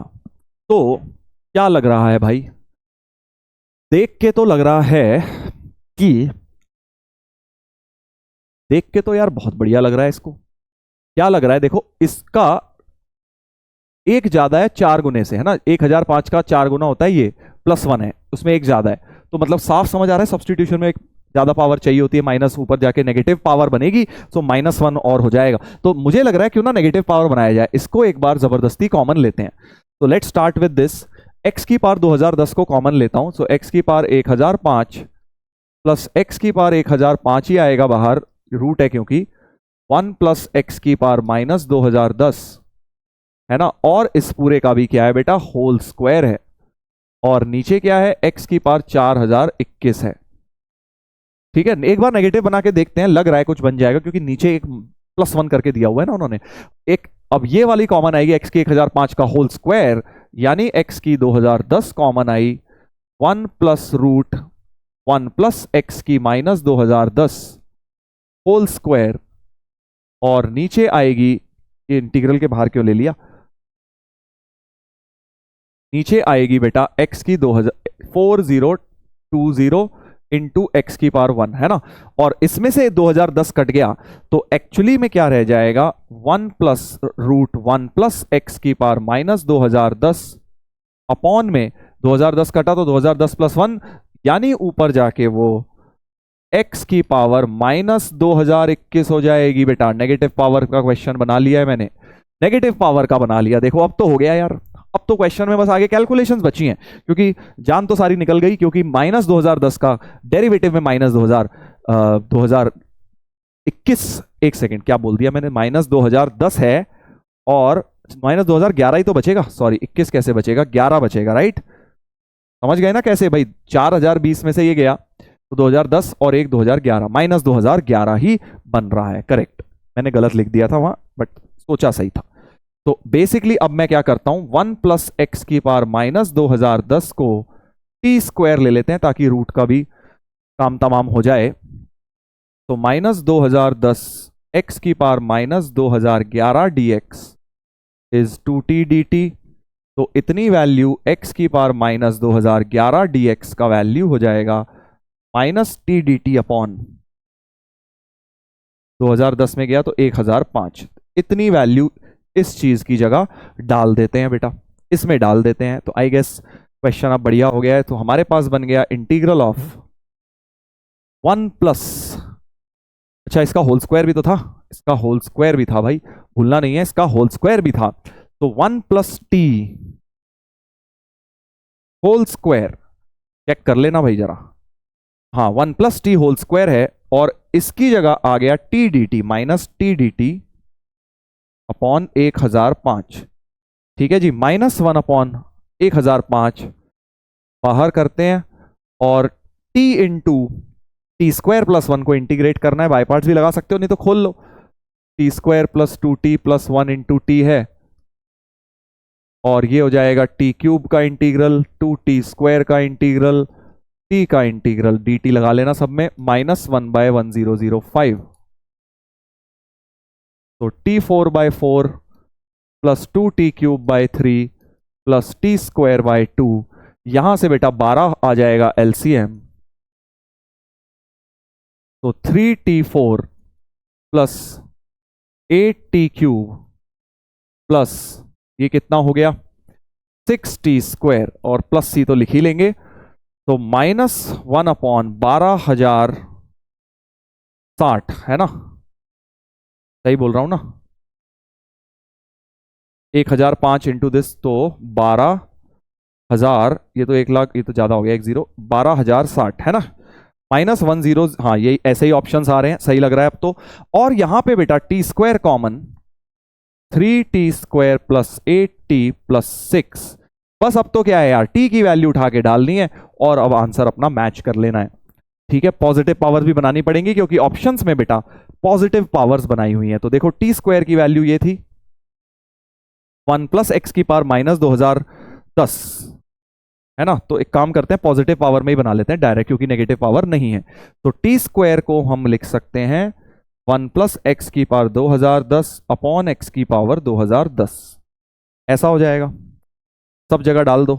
तो क्या लग रहा है भाई, देख के तो लग रहा है कि, देख के तो यार बहुत बढ़िया लग रहा है। इसको क्या लग रहा है, देखो इसका एक ज्यादा है 4 गुने से, है ना, 1005 का 4 गुना होता है, ये +1 है, उसमें एक ज्यादा है, तो मतलब साफ समझ आ रहा है सब्स्टिट्यूशन में एक ज्यादा पावर चाहिए होती है, माइनस ऊपर जाके नेगेटिव पावर बनेगी, तो -1 और हो जाएगा। तो मुझे लग रहा है क्यों ना नेगेटिव पावर बनाया जाए, इसको एक बार जबरदस्ती कॉमन लेते हैं। तो let's start with this, x की पावर 2010 को कॉमन लेता हूं, सो x की पावर 1005 प्लस x की पावर 1005 ही आएगा बाहर, रूट है क्योंकि 1 प्लस x की पावर -2010 है ना, और इस पूरे का भी क्या है बेटा, होल स्क्वायर है, और नीचे क्या है, x की पावर 4021 है। ठीक है, एक बार नेगेटिव बना के देखते हैं, लग रहा है कुछ बन जाएगा, क्योंकि नीचे एक +1 करके दिया हुआ है ना उन्होंने। एक अब ये वाली कॉमन आएगी, x की 1005 का होल स्क्वायर, यानी x की 2010 कॉमन आई, 1 प्लस रूट 1 प्लस x की -2010 होल स्क्वायर, और नीचे आएगी, ये इंटीग्रल के बाहर क्यों ले लिया, नीचे आएगी बेटा x की 4020 इंटू एक्स की पावर 1, है ना। और इसमें से 2010 कट गया तो एक्चुअली में क्या रह जाएगा, 1 प्लस रूट 1 प्लस एक्स की पावर -2010 अपॉन में 2010 कटा तो 2010 प्लस 1, यानी ऊपर जाके वो x की पावर -2021 हो जाएगी बेटा। नेगेटिव पावर का क्वेश्चन बना लिया है मैंने, नेगेटिव पावर का बना लिया। देखो अब तो हो गया यार, अब तो क्वेश्चन में बस आगे कैलकुलेशंस बची हैं, क्योंकि जान तो सारी निकल गई, क्योंकि -2010 का डेरिवेटिव में -2021, एक सेकेंड क्या बोल दिया मैंने, -2010 है और -2011 ही तो बचेगा, सॉरी 21 कैसे बचेगा, 11 बचेगा, राइट। समझ गए ना कैसे भाई, 4020 में से ये गया तो 2010 और एक 2011, -2011 ही बन रहा है, करेक्ट। मैंने गलत लिख दिया था वहां, बट सोचा सही था। तो बेसिकली अब मैं क्या करता हूं, 1 प्लस एक्स की पावर -2010 को टी स्क्वायर ले लेते हैं ताकि रूट का भी काम तमाम हो जाए। तो -2010 एक्स की power -2011 dx is 2t dt। तो इतनी वैल्यू x की पावर -2011 dx का वैल्यू हो जाएगा -t dt अपॉन 2010 में गया तो 1005। इतनी वैल्यू इस चीज की जगह डाल देते हैं बेटा, इसमें डाल देते हैं। तो आई गेस क्वेश्चन अब बढ़िया हो गया है। तो हमारे पास बन गया इंटीग्रल ऑफ 1 प्लस, अच्छा इसका होल स्क्वायर भी तो था, इसका होल स्क्वायर भी था भाई, भूलना नहीं है, इसका होल स्क्वायर भी था। तो 1 plus t whole square, check कर लेना भाई जरा, हाँ 1 प्लस टी होल स्क्वायर है, और इसकी जगह आ गया T D T, -t dt upon 1005। ठीक है जी, -1 अपॉन 1005 बाहर करते हैं, और t into T square plus 1 को इंटीग्रेट करना है, बाय पार्ट्स भी लगा सकते हो, नहीं तो खोल लो, T square plus 2t plus 1 into T है, और ये हो जाएगा टी क्यूब का इंटीग्रल, 2t स्क्वायर का इंटीग्रल, t का इंटीग्रल, dt लगा लेना सब में, -1/1005। तो t4/4 plus 2t³ plus t²/2, यहां से बेटा 12 आ जाएगा एलसीएम। तो 3t4 प्लस 8t³ प्लस ये कितना हो गया 6t², और प्लस सी तो लिख ही लेंगे। तो -1 अपॉन 12,060, है ना, सही बोल रहा हूं ना, 1005 इंटू दिस, तो 12,000, ये तो 1 लाख, ये तो ज्यादा हो गया, 10, 12,060, है ना, -10, हाँ ये ऐसे ही ऑप्शंस आ रहे हैं, सही लग रहा है अब तो। और यहां पे बेटा t² common, 3t² plus 8t plus 6, बस अब तो क्या है यार, t की वैल्यू उठा के डालनी है और अब आंसर अपना मैच कर लेना है। ठीक है, पॉजिटिव पावर भी बनानी पड़ेंगी क्योंकि ऑप्शंस में बेटा पॉजिटिव पावर्स बनाई हुई हैं। तो देखो t² की वैल्यू ये थी 1 प्लस एक्स की पावर -2010, है ना। तो एक काम करते हैं, पॉजिटिव पावर में ही बना लेते हैं डायरेक्ट, क्योंकि नेगेटिव पावर नहीं है। तो t² को हम लिख सकते हैं 1 प्लस एक्स की पावर 2010 अपॉन एक्स की पावर 2010, ऐसा हो जाएगा। सब जगह डाल दो,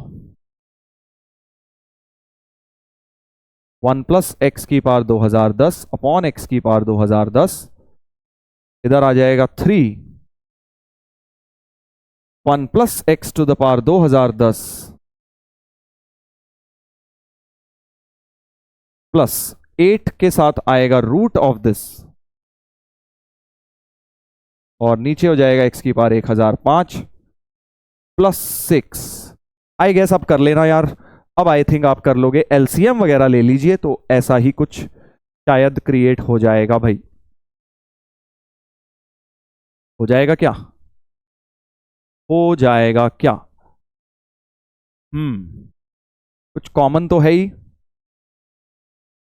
1 प्लस एक्स की पावर 2010 अपॉन एक्स की पावर 2010, इधर आ जाएगा 3, 1 plus x to the power 2010 plus 8 के साथ आएगा रूट ऑफ दिस, और नीचे हो जाएगा एक्स की पावर 1005 प्लस 6। आई गेस आप कर लेना यार, अब आई थिंक आप कर लोगे, एलसीएम वगैरह ले लीजिए तो ऐसा ही कुछ शायद क्रिएट हो जाएगा भाई। हो जाएगा क्या, हो जाएगा क्या, कुछ कॉमन तो है ही,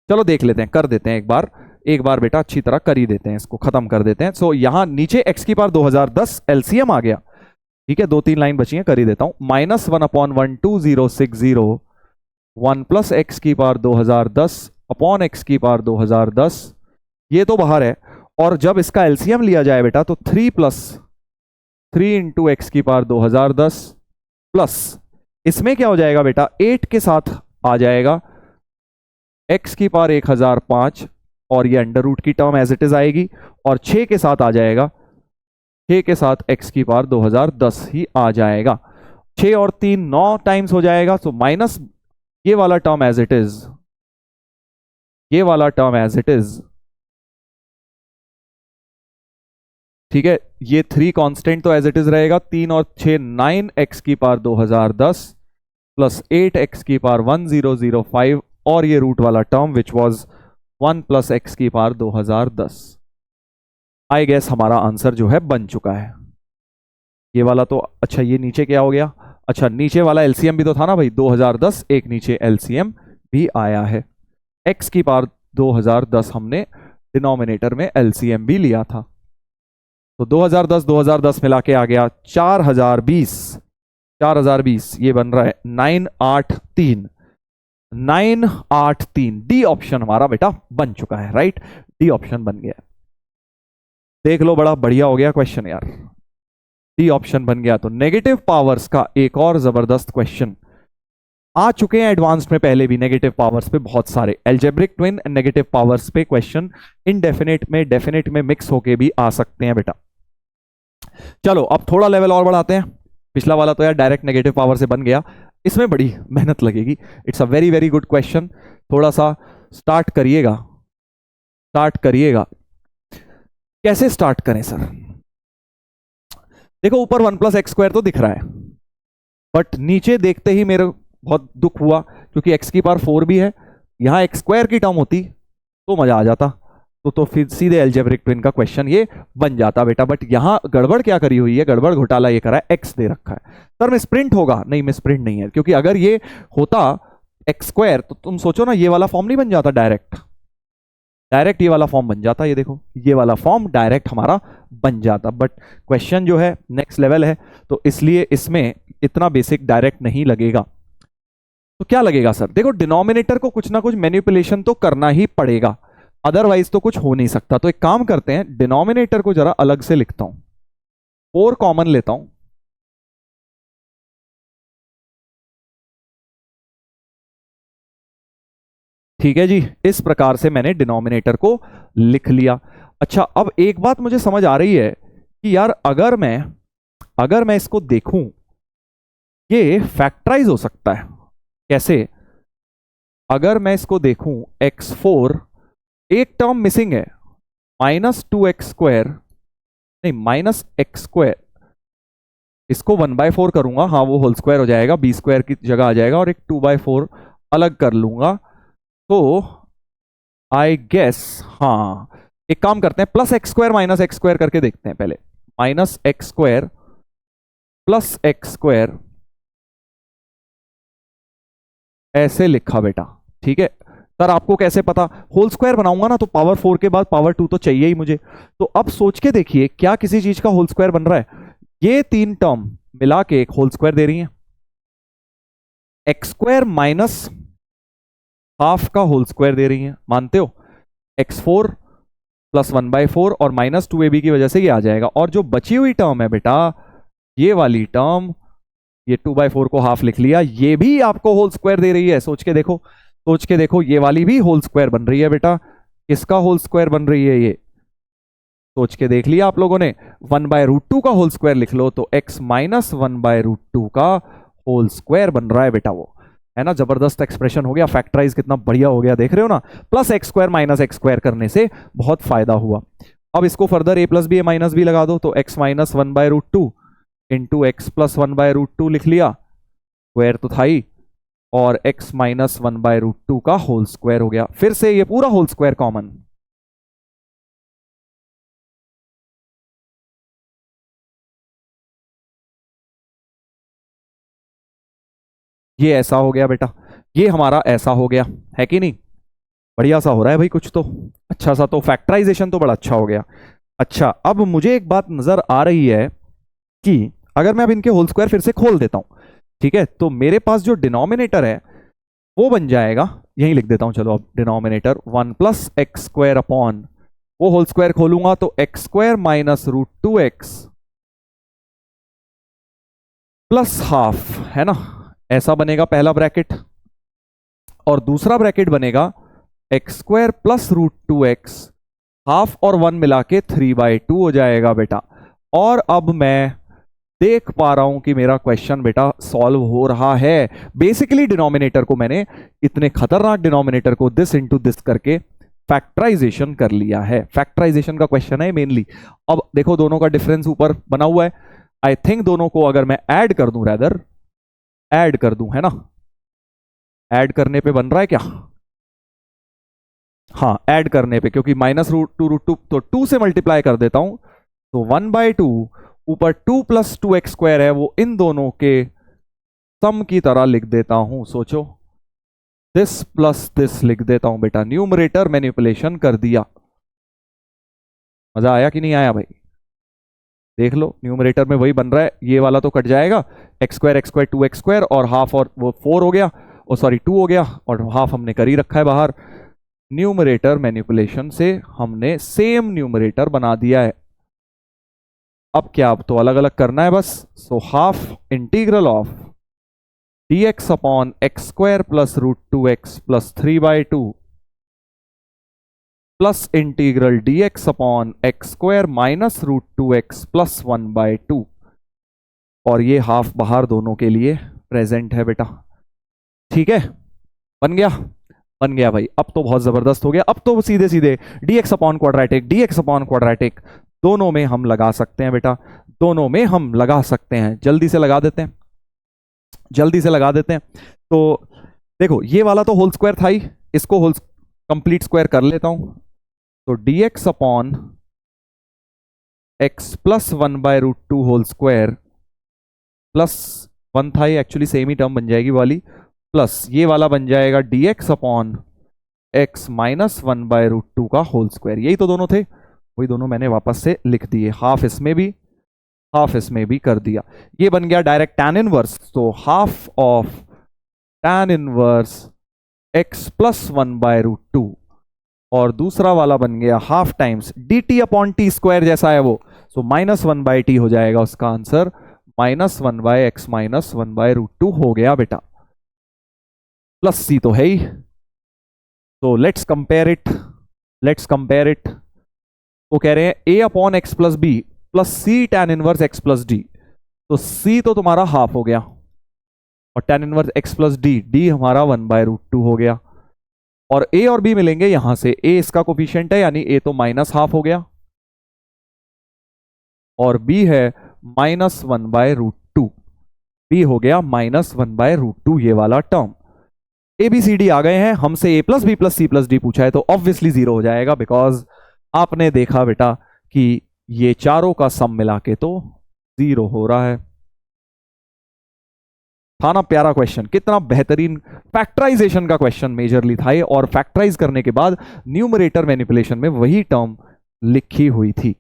चलो देख लेते हैं, कर देते हैं एक बार। एक बार बेटा अच्छी तरह कर ही देते हैं, इसको खत्म कर देते हैं। सो यहां नीचे x की पावर 2010 एलसीएम आ गया, ठीक है, 2-3 लाइन बची हैं, कर ही देता हूं। -1/12060 1 प्लस एक्स की पावर 2010 अपॉन एक्स की पावर 2010, ये तो बाहर है। और जब इसका एलसीएम लिया जाए बेटा तो 3 + 3 इंटू एक्स की पावर 2010 प्लस इसमें क्या हो जाएगा बेटा, 8 के साथ आ जाएगा x की पावर 1005, और ये अंडर रूट की टर्म एज इट इज आएगी, और 6 के साथ आ जाएगा, 6 के साथ x की पावर 2010 ही आ जाएगा। 6 और 3 9 टाइम्स हो जाएगा। सो माइनस ये वाला टर्म एज इट इज, ये वाला टर्म एज इट इज, ठीक है। ये 3 कांस्टेंट तो एज इट इज रहेगा, 3 और 6 9 x की पावर 2010 प्लस 8 x की पावर 1005, और ये रूट वाला term which was 1 plus x की पावर 2010। आई गेस हमारा आंसर जो है बन चुका है। ये वाला तो अच्छा, ये नीचे क्या हो गया, अच्छा नीचे वाला एलसीएम भी तो था ना भाई 2010, एक नीचे एलसीएम भी आया है। x की पावर 2010 हमने डिनोमिनेटर में एलसीएम भी लिया था, तो 2010 मिला के आ गया 4020, 4020 ये बन रहा है 983, 983। डी ऑप्शन हमारा बेटा बन चुका है, राइट, डी ऑप्शन बन गया। देख लो बड़ा बढ़िया हो गया क्वेश्चन यार, डी ऑप्शन बन गया। तो नेगेटिव पावर्स का एक और जबरदस्त क्वेश्चन आ चुके हैं एडवांस्ड में पहले भी, नेगेटिव पावर्स पे बहुत सारे algebraic twin and negative powers पे क्वेश्चन इनडेफिनेट में डेफिनेट में मिक्स होके भी आ सकते हैं बेटा। चलो अब थोड़ा लेवल और बढ़ाते हैं। पिछला वाला तो यार डायरेक्ट नेगेटिव पावर से बन गया, इसमें बड़ी मेहनत लगेगी। It's a very very good question, थोड़ा सा स्टार्ट करिएगा, स्टार्ट करिएगा। कैसे स्टार्ट करें सर? देखो ऊपर 1 + x² तो दिख रहा है, बट नीचे देखते ही मेरे बहुत दुख हुआ, क्योंकि x की पावर 4 भी है, यहां x² की टर्म होती तो मजा आ जाता, तो फिर सीधे अलजेब्रिक ट्विन का क्वेश्चन ये बन जाता बेटा। बट यहां गड़बड़ क्या करी हुई है, गड़बड़ घोटाला ये करा है, x दे रखा है। सर मिसप्रिंट होगा, नहीं मिसप्रिंट नहीं है, क्योंकि अगर ये होता x² तो तुम सोचो ना, ये वाला फॉर्म नहीं बन जाता, डायरेक्ट डायरेक्ट ये वाला फॉर्म बन जाता, ये देखो ये वाला फॉर्म डायरेक्ट हमारा बन जाता। बट क्वेश्चन जो है नेक्स्ट लेवल है, तो इसलिए इसमें इतना बेसिक डायरेक्ट नहीं लगेगा। तो क्या लगेगा सर? देखो डिनोमिनेटर को कुछ ना कुछ मैनिपुलेशन तो करना ही पड़ेगा, अदरवाइज तो कुछ हो नहीं सकता। तो एक काम करते हैं, डिनोमिनेटर को जरा अलग से लिखता हूं, 4 कॉमन लेता हूं, ठीक है जी। इस प्रकार से मैंने डिनोमिनेटर को लिख लिया। अच्छा अब एक बात मुझे समझ आ रही है कि यार अगर मैं इसको देखूं, ये फैक्टराइज हो सकता है कैसे? अगर मैं इसको देखूं x4, एक टर्म मिसिंग है, -2x², नहीं -x², इसको 1/4 करूंगा, हाँ वो होल स्क्वायर हो जाएगा, b² की जगह आ जाएगा, और एक 2/4 अलग कर लूंगा। तो आई गेस हाँ, एक काम करते हैं, +x² -x² करके देखते हैं पहले। -x² +x², ऐसे लिखा बेटा, ठीक है। सर आपको कैसे पता? होल स्क्वायर बनाऊंगा ना, तो पावर 4 के बाद पावर 2 तो चाहिए ही मुझे। तो अब सोच के देखिए, क्या किसी चीज का होल स्क्वायर बन रहा है? ये 3 टर्म मिला के एक होल स्क्वायर दे रही है, x² -½ का होल स्क्वायर दे रही है, मानते हो? x4 + 1/4 और -2ab की वजह से ये आ जाएगा। और जो बची हुई टर्म है बेटा, ये वाली टर्म, ये 2/4 को हाफ लिख लिया, ये भी आपको होल स्क्वायर दे रही है। सोच के देखो, सोच के देखो, ये वाली भी होल स्क्वायर बन रही है बेटा। किसका होल स्क्वायर बन रही है ये? सोच के देख लिया आप लोगों ने। 1/√2 का होल स्क्वायर लिख लो, तो x - 1/√2 का होल स्क्वायर बन रहा है बेटा, वो है ना। जबरदस्त एक्सप्रेशन हो गया, फैक्टराइज कितना बढ़िया हो गया, देख रहे हो ना। +x² - x² करने से बहुत फायदा हुआ। अब इसको further a + b a - b लगा दो, तो x - 1/√2 इंटू x + 1/√2 लिख लिया, स्क्वायर तो था ही, और x - 1/√2 का होल स्क्वायर हो गया। फिर से ये पूरा होल स्क्वायर कॉमन, ये ऐसा हो गया बेटा, ये हमारा ऐसा हो गया, है कि नहीं? बढ़िया सा हो रहा है भाई कुछ तो, अच्छा सा। तो फैक्टराइजेशन तो बड़ा अच्छा हो गया। अच्छा, अब मुझे एक बात नजर आ रही है कि अगर मैं अब इनके होल स्क्वायर फिर से खोल देता हूं, ठीक है, तो मेरे पास जो डिनोमिनेटर है वो बन जाएगा, यहीं लिख देता हूं चलो, अब डिनोमिनेटर 1+x² अपॉन, वो होल स्क्वायर खोलूंगा तो x² minus √2x plus half, है ना, ऐसा बनेगा पहला ब्रैकेट। और दूसरा ब्रैकेट बनेगा x² प्लस √2x, हाफ और 1 मिला के 3/2 हो जाएगा बेटा। और अब मैं देख पा रहा हूं कि मेरा क्वेश्चन बेटा सॉल्व हो रहा है। बेसिकली डिनोमिनेटर को मैंने, इतने खतरनाक डिनोमिनेटर को दिस इंटू दिस करके फैक्टराइजेशन कर लिया है। फैक्टराइजेशन का क्वेश्चन है मेनली। अब देखो दोनों का डिफरेंस ऊपर बना हुआ है, आई थिंक दोनों को अगर मैं ऐड कर दूं, रैदर ऐड कर दूं, है ना, ऐड करने पे बन रहा है क्या, हाँ ऐड करने पे, क्योंकि -√2 तो 2 से मल्टीप्लाई कर देता हूं तो 1/2 ऊपर 2 + 2x² है, वो इन दोनों के सम की तरह लिख देता हूं। सोचो, दिस प्लस दिस लिख देता हूं बेटा, न्यूमरेटर मैनिपुलेशन कर दिया। मजा आया कि नहीं आया भाई? देख लो न्यूमरेटर में वही बन रहा है, ये वाला तो कट जाएगा, x² 2x² और हाफ, और वो 4 हो गया, और सॉरी 2 हो गया, और हाफ हमने कर ही रखा है बाहर। न्यूमरेटर मैनिपुलेशन से हमने सेम न्यूमरेटर बना दिया है। अब क्या, अब तो अलग अलग करना है बस। So half integral of dx upon x² plus √2x plus 3/2 plus integral dx upon x² minus √2x plus 1/2, और ये हाफ बाहर दोनों के लिए प्रेजेंट है बेटा। ठीक है, बन गया, बन गया भाई। अब तो बहुत जबरदस्त हो गया। अब तो सीधे सीधे dx अपॉन क्वाड्रेटिक दोनों में हम लगा सकते हैं बेटा, दोनों में हम लगा सकते हैं। जल्दी से लगा देते हैं, जल्दी से लगा देते हैं। तो देखो ये वाला तो होल स्क्वायर था ही, इसको होल कंप्लीट स्क्वायर कर लेता हूं। तो dx upon x plus 1/√2 whole square plus 1 था ही, एक्चुअली सेम ही टर्म बन जाएगी वाली, प्लस ये वाला बन जाएगा dx अपॉन x माइनस 1/√2 का होल स्क्वायर। यही तो दोनों थे, वही दोनों मैंने वापस से लिख दिए, हाफ इसमें भी हाफ इसमें भी कर दिया। ये बन गया डायरेक्ट tan इनवर्स, तो half of tan inverse x plus 1/√2, और दूसरा वाला बन गया half times dt upon T square जैसा है वो, सो -1/t हो जाएगा उसका आंसर, -1/x माइनस 1/√2 हो गया बेटा। प्लस c तो है ही, तो let's compare it, let's compare it. वो कह रहे हैं a upon x plus b plus c tan inverse x plus d, तो c तो तुम्हारा हाफ हो गया, और tan inverse x plus d हमारा 1/√2 हो गया, और a और b मिलेंगे यहां से, a इसका कोफिशिएंट है यानी a तो -1/2 हो गया, और b है -1/√2, b हो गया -1/√2 ये वाला term. A B C D आ गए हैं, हमसे a plus B plus C plus D पूछा है, तो ऑब्वियसली 0 हो जाएगा, बिकॉज आपने देखा बेटा कि ये चारों का सम मिला के तो 0 हो रहा है। था ना प्यारा क्वेश्चन, कितना बेहतरीन फैक्टराइजेशन का क्वेश्चन मेजरली था ये, और फैक्टराइज करने के बाद न्यूमरेटर मैनिपुलेशन में वही टर्म लिखी हुई थी।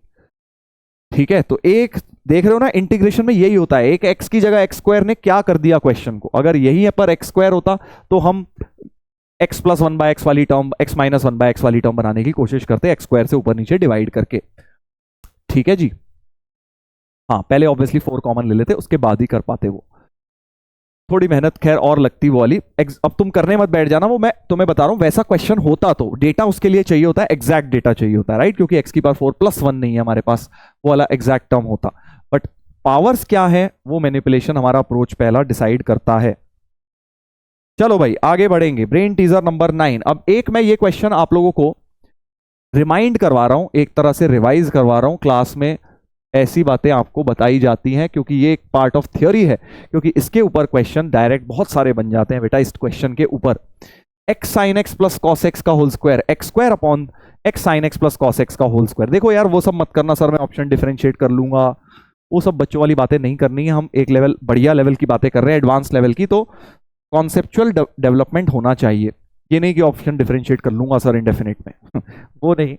ठीक है, तो एक देख रहे हो ना, इंटीग्रेशन में यही होता है, एक x की जगह x² ने क्या कर दिया क्वेश्चन को, अगर यही पर x² होता तो हम x प्लस 1/x वाली टर्म, x माइनस 1/x वाली टर्म बनाने की कोशिश करते, x² से ऊपर नीचे डिवाइड करके। ठीक है जी, हाँ पहले ऑब्वियसली 4 कॉमन ले लेते, उसके बाद ही कर पाते, वो थोड़ी मेहनत खैर और लगती वो वाली। अब तुम करने मत बैठ जाना, वो मैं तुम्हें बता रहा हूं, वैसा क्वेश्चन होता तो डेटा उसके लिए चाहिए होता है, एग्जैक्ट डेटा चाहिए होता है, राइट, क्योंकि x की पावर 4 + 1 नहीं है हमारे पास, वो वाला एग्जैक्ट टर्म होता। बट पावर्स क्या है वो मैनिपुलेशन हमारा अप्रोच पहला डिसाइड करता है। चलो भाई आगे बढ़ेंगे, ब्रेन टीजर नंबर 9। अब एक मैं ये क्वेश्चन आप लोगों को रिमाइंड करवा रहा हूं, एक तरह से रिवाइज करवा रहा हूं, क्लास में ऐसी बातें आपको बताई जाती हैं क्योंकि ये एक पार्ट ऑफ थ्योरी है, क्योंकि इसके ऊपर क्वेश्चन डायरेक्ट बहुत सारे बन जाते हैं बेटा। इस क्वेश्चन के ऊपर x sin x plus cos x का whole square, x² upon x sin x plus cos x का होल स्क्वायर। देखो यार वो सब मत करना सर, मैं ऑप्शन डिफरेंशिएट कर लूंगा, वो सब बच्चों वाली बातें नहीं करनी है, हम एक लेवल बढ़िया लेवल की बातें कर रहे हैं, एडवांस लेवल की, तो कॉन्सेप्चुअल डेवलपमेंट होना चाहिए। ये नहीं कि ऑप्शन डिफरेंशिएट कर लूंगा सर इंडेफिनिट में वो नहीं,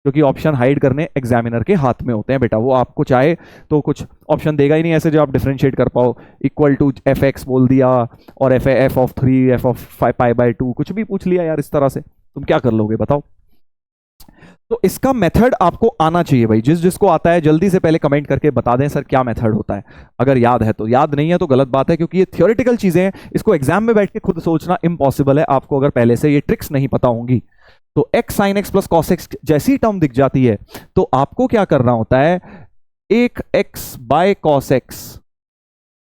क्योंकि ऑप्शन हाइड करने एग्जामिनर के हाथ में होते हैं बेटा। वो आपको चाहे तो कुछ ऑप्शन देगा ही नहीं ऐसे जो आप डिफरेंशिएट कर पाओ। इक्वल टू एफ एक्स बोल दिया और एफ ऑफ 3 एफ ऑफ 5/2 कुछ भी पूछ लिया यार इस तरह से, तुम क्या कर लोगे बताओ। तो इसका मेथड आपको आना चाहिए भाई, जिसको आता है जल्दी से पहले कमेंट करके बता दें सर क्या मेथड होता है। अगर याद है तो, याद नहीं है तो गलत बात है, क्योंकि ये थियोरेटिकल चीजें हैं, इसको एग्जाम में बैठ के खुद सोचना इम्पॉसिबल है आपको अगर पहले से ये ट्रिक्स नहीं पता होंगी। तो x sin x plus cos x जैसी टर्म दिख जाती है तो आपको क्या करना होता है, एक x by cos x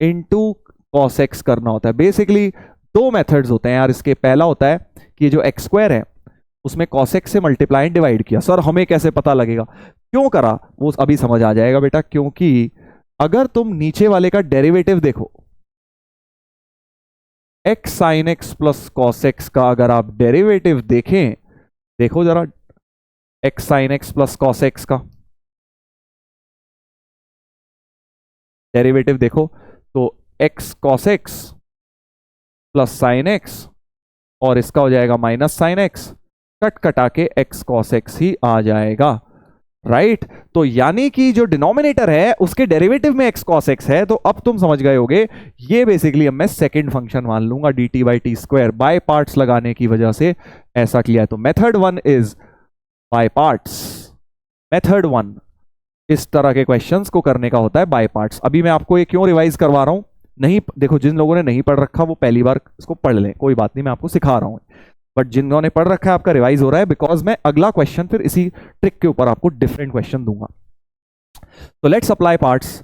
into cos x करना होता है। बेसिकली दो मेथड्स होते हैं यार इसके। पहला होता है कि जो x स्क्वायर है उसमें cos x से मल्टीप्लाई डिवाइड किया। सर हमें कैसे पता लगेगा, क्यों करा वो अभी समझ आ जाएगा बेटा। क्योंकि अगर तुम नीचे वाले का डेरिवेटिव देखो, x sin x plus cos x का अगर आप डेरिवेटिव देखें, देखो जरा x sin x plus cos x का डेरिवेटिव देखो, तो x cos x plus sin x और इसका हो जाएगा माइनस sin x, कट कटा के x cos x ही आ जाएगा, राइट। तो यानी कि जो डिनोमिनेटर है उसके डेरिवेटिव में x cos x है। तो अब तुम समझ गए होगे, ये बेसिकली अब मैं सेकंड फंक्शन मान लूंगा dt by T square, by parts लगाने की वजह से ऐसा किया है। तो method 1 is by parts. Method 1 इस तरह के क्वेश्चंस को करने का होता है बाय पार्ट्स। अभी मैं आपको ये क्यों रिवाइज करवा रहा हूं, नहीं देखो जिन लोगों ने नहीं पढ़ रखा वो पहली बार इसको पढ़ लें, कोई बात नहीं, मैं आपको सिखा रहा हूं। बट जिन्होंने पढ़ रखा है आपका रिवाइज हो रहा है, बिकॉज मैं अगला क्वेश्चन फिर इसी ट्रिक के ऊपर आपको डिफरेंट क्वेश्चन दूंगा। तो let's apply parts.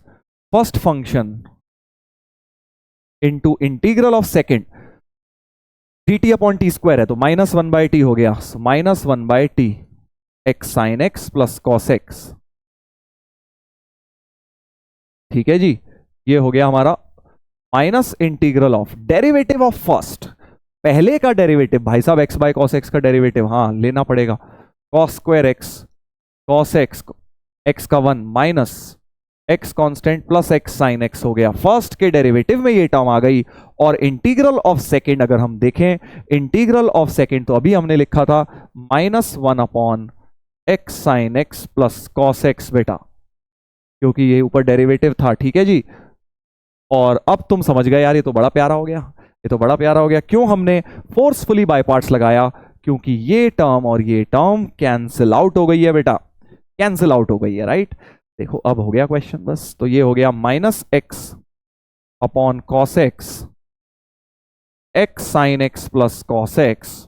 First function into integral of second dt upon T square है तो -1/t हो गया, -1/t x sin x plus cos x। ठीक है जी, ये हो गया हमारा minus integral of derivative of first, पहले का डेरिवेटिव भाई साहब x बाय cos x का डेरिवेटिव हाँ लेना पड़ेगा, cos square x cos x x का 1 minus x constant plus x sin x हो गया। फर्स्ट के डेरिवेटिव में ये टर्म आ गई। और इंटीग्रल ऑफ सेकंड अगर हम देखें, इंटीग्रल ऑफ सेकंड तो अभी हमने लिखा था -1 upon x sin x plus cos x बेटा, क्योंकि ये ऊपर डेरिवेटिव था। ठीक है जी, और अब तुम समझ गए यार, ये तो बड़ा प्यारा हो गया, ये तो बड़ा प्यारा हो गया। क्यों हमने फोर्सफुली बाय पार्ट्स लगाया, क्योंकि ये टर्म और ये टर्म कैंसिल आउट हो गई है बेटा, कैंसिल आउट हो गई है, राइट। देखो अब हो गया क्वेश्चन बस। तो ये हो गया -x upon cos x x sin x plus cos x,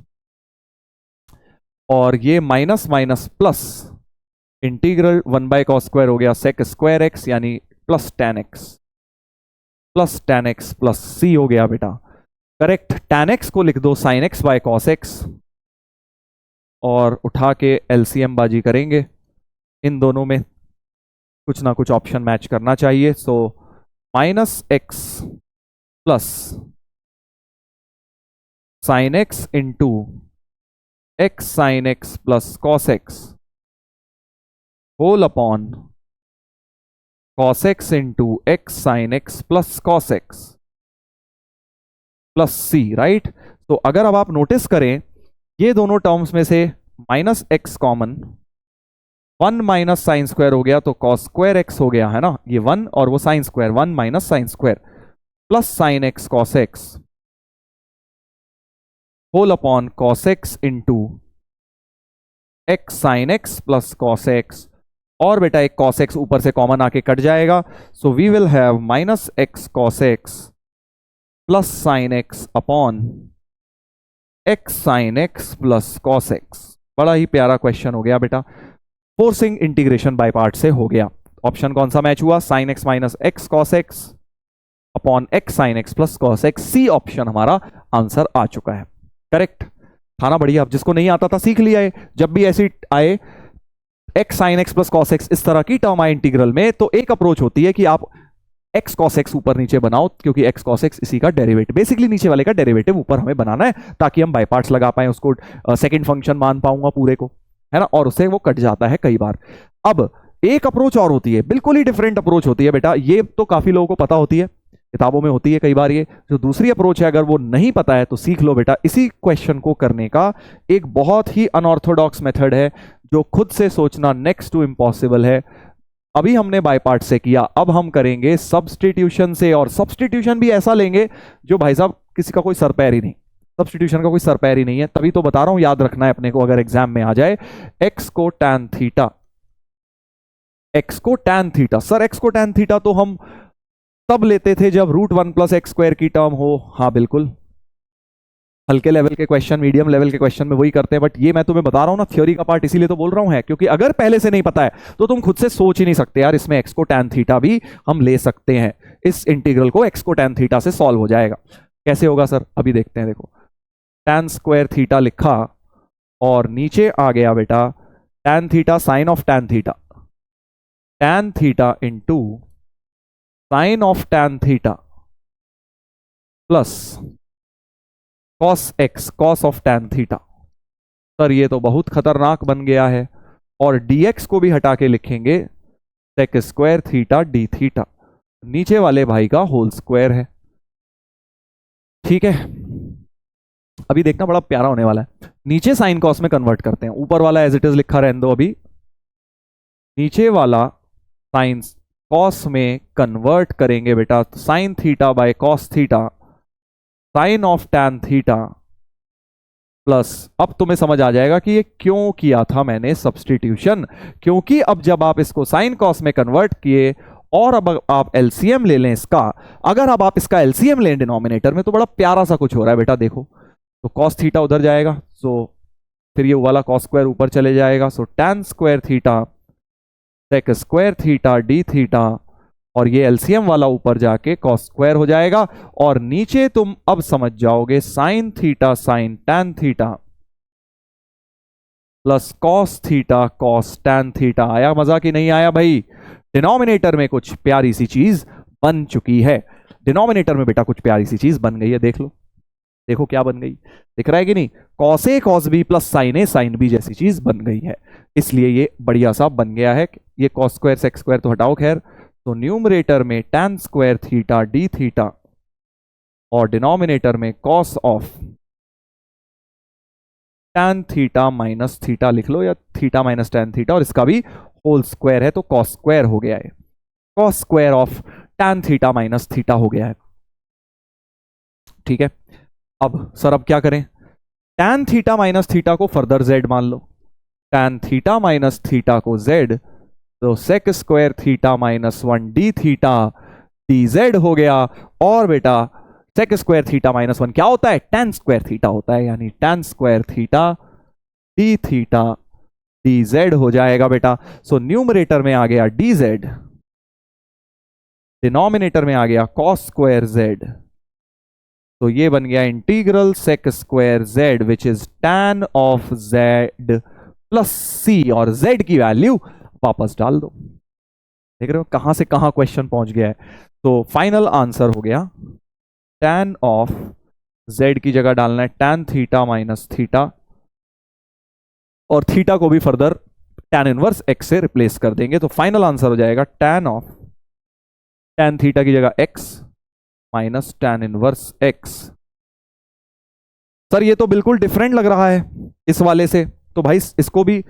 और ये minus minus plus integral 1 by cos square हो गया sec स्क्वायर x यानी plus tan x plus c हो गया बेटा। करेक्ट, tan x को लिख दो sin x by cos x और उठा के एलसीएम बाजी करेंगे, इन दोनों में कुछ ना कुछ ऑप्शन मैच करना चाहिए। So -x plus sin x into x sin x plus cos x whole upon cos x into x sin x plus cos x plus c, right. तो अगर अब आप नोटिस करें ये दोनों टर्म्स में से -x common, 1 minus sine square हो गया तो cos स्क्वायर x हो गया है ना, ये 1 और वो sine square, 1 minus sine square plus sine x cos x whole upon cos x into x sin x plus cos x, और बेटा एक cos x ऊपर से कॉमन आके कट जाएगा। So we will have -x cos x plus sine x upon x sin x plus cos x। बड़ा ही प्यारा question हो गया बेटा, फोर्सिंग इंटीग्रेशन बाय पार्ट से हो गया। ऑप्शन कौन सा मैच हुआ, sin x minus x cos x upon x sin x plus cos x। C option हमारा आंसर आ चुका है, करेक्ट था ना, बढ़िया। अब जिसको नहीं आता था सीख लिया है, जब भी ऐसी आए x sin x plus cos x इस तरह की टर्म आए इंटीग्रल में, तो एक अप्रोच होती है कि आप x cos x ऊपर नीचे बनाओ, क्योंकि x cos x इसी का डेरिवेटिव, बेसिकली नीचे वाले का डेरिवेटिव ऊपर हमें बनाना है ताकि हम बाय पार्ट्स लगा पाए, उसको सेकंड फंक्शन मान पाऊंगा पूरे को, है ना, और उससे वो कट जाता है कई बार। अब एक अप्रोच और होती है, बिल्कुल ही डिफरेंट अप्रोच होती है बेटा, ये तो काफी लोगों को पता होती है, किताबों में होती है कई बार। ये जो दूसरी अप्रोच है, अगर वो नहीं पता है तो सीख लो बेटा। इसी क्वेश्चन को करने का एक बहुत ही अनऑर्थोडॉक्स मेथड है, जो खुद से सोचना नेक्स्ट टू इम्पॉसिबल है। अभी हमने बाय पार्ट से किया, अब हम करेंगे सब्स्टिट्यूशन से, और सब्स्टिट्यूशन भी ऐसा लेंगे जो भाई साहब किसी का कोई सर पैर ही नहीं, सब्स्टिट्यूशन का कोई सर पैर ही नहीं है। तभी तो बता रहा हूं, याद रखना है अपने को अगर एग्जाम में आ जाए। एक्स को टैन थीटा, एक्स को टैन थीटा, सर एक्स को टैन थीटा तो हम तब लेते थे जब √1 + x² की टर्म हो। हाँ बिल्कुल, हल्के लेवल के क्वेश्चन, मीडियम लेवल के क्वेश्चन में वही करते हैं। बट ये मैं तुम्हें बता रहा हूं ना, थ्योरी का पार्ट इसीलिए तो बोल रहा हूं है, क्योंकि अगर पहले से नहीं पता है तो तुम खुद से सोच ही नहीं सकते यार, इसमें एक्स को टैन थीटा भी हम ले सकते हैं। इस इंटीग्रल को एक्स को टैन थीटा से सॉल्व हो जाएगा। कैसे होगा सर, अभी देखते हैं। देखो, tan² थीटा लिखा और नीचे आ गया बेटा tan theta sine of tan theta, tan theta into sine of tan theta plus cos x cos of tan theta. Sir ये तो बहुत खतरनाक बन गया है, और dx को भी हटा के लिखेंगे sec² थीटा d थीटा, नीचे वाले भाई का होल स्क्वायर है। ठीक है, अभी देखना बड़ा प्यारा होने वाला है। नीचे साइन कॉस में कन्वर्ट करते हैं, ऊपर वाला एज इट इज लिखा रहने दो। अभी नीचे वाला साइन कॉस में कन्वर्ट करेंगे बेटा, sine theta by cos theta sine of tan theta plus, अब तुम्हें समझ आ जाएगा कि ये क्यों किया था मैंने सब्स्टिट्यूशन। क्योंकि अब जब आप इसको साइन कॉस में कन्वर्ट किए और अब आप एलसीएम ले लें इसका, अगर अब आप इसका एलसीएम लें डिनोमिनेटर में, तो बड़ा प्यारा सा कुछ हो रहा है बेटा। देखो, तो कॉस थीटा उधर जाएगा, सो फिर ये वाला कॉस स्क्वायर ऊपर चले जाएगा, सो tan² theta sec² theta d theta, और ये एलसीएम वाला ऊपर जाके कॉस स्क्वायर हो जाएगा। और नीचे तुम अब समझ जाओगे sine theta sine tan theta plus cos theta cos tan theta. आया मजा कि नहीं आया भाई? डिनोमिनेटर में कुछ प्यारी सी चीज बन चुकी है। डिनोमिनेटर में बेटा कुछ प्यारी सी चीज बन गई है, देख लो, देखो क्या बन गई, दिख रहा है कि नहीं? cos A cos B plus sin A sin B जैसी चीज बन गई है, इसलिए ये बढ़िया सा बन गया है। ये cos² sec² तो हटाओ खैर, तो न्यूमरेटर में tan² थीटा d थीटा और डिनोमिनेटर में cos of tan theta minus theta लिख लो, या थीटा माइनस tan थीटा, और इसका भी होल स्क्वायर है तो cos स्क्वायर हो गया है, cos square of tan theta minus theta हो गया है। ठीक है, अब सर अब क्या करें? tan थीटा माइनस थीटा को फर्दर z मान लो, tan थीटा माइनस थीटा को z, तो sec² theta minus 1 d theta dz हो गया। और बेटा sec² थीटा माइनस 1 क्या होता है? tan² थीटा होता है, यानी tan² theta d theta dz हो जाएगा बेटा। सो न्यूमरेटर में आ गया dz, डिनोमिनेटर में आ गया cos² z, तो ये बन गया integral sec² z which is tan of z plus c, और z की वैल्यू वापस डाल दो। देख रहे हो कहां से कहां क्वेश्चन पहुंच गया है। तो फाइनल आंसर हो गया tan ऑफ z की जगह डालना है tan थीटा माइनस थीटा, और थीटा को भी फर्दर tan इनवर्स x से रिप्लेस कर देंगे, तो फाइनल आंसर हो जाएगा tan ऑफ tan थीटा की जगह x minus tan inverse x। Sir ये तो बिल्कुल डिफरेंट लग रहा है इस वाले से, तो भाई इसको भी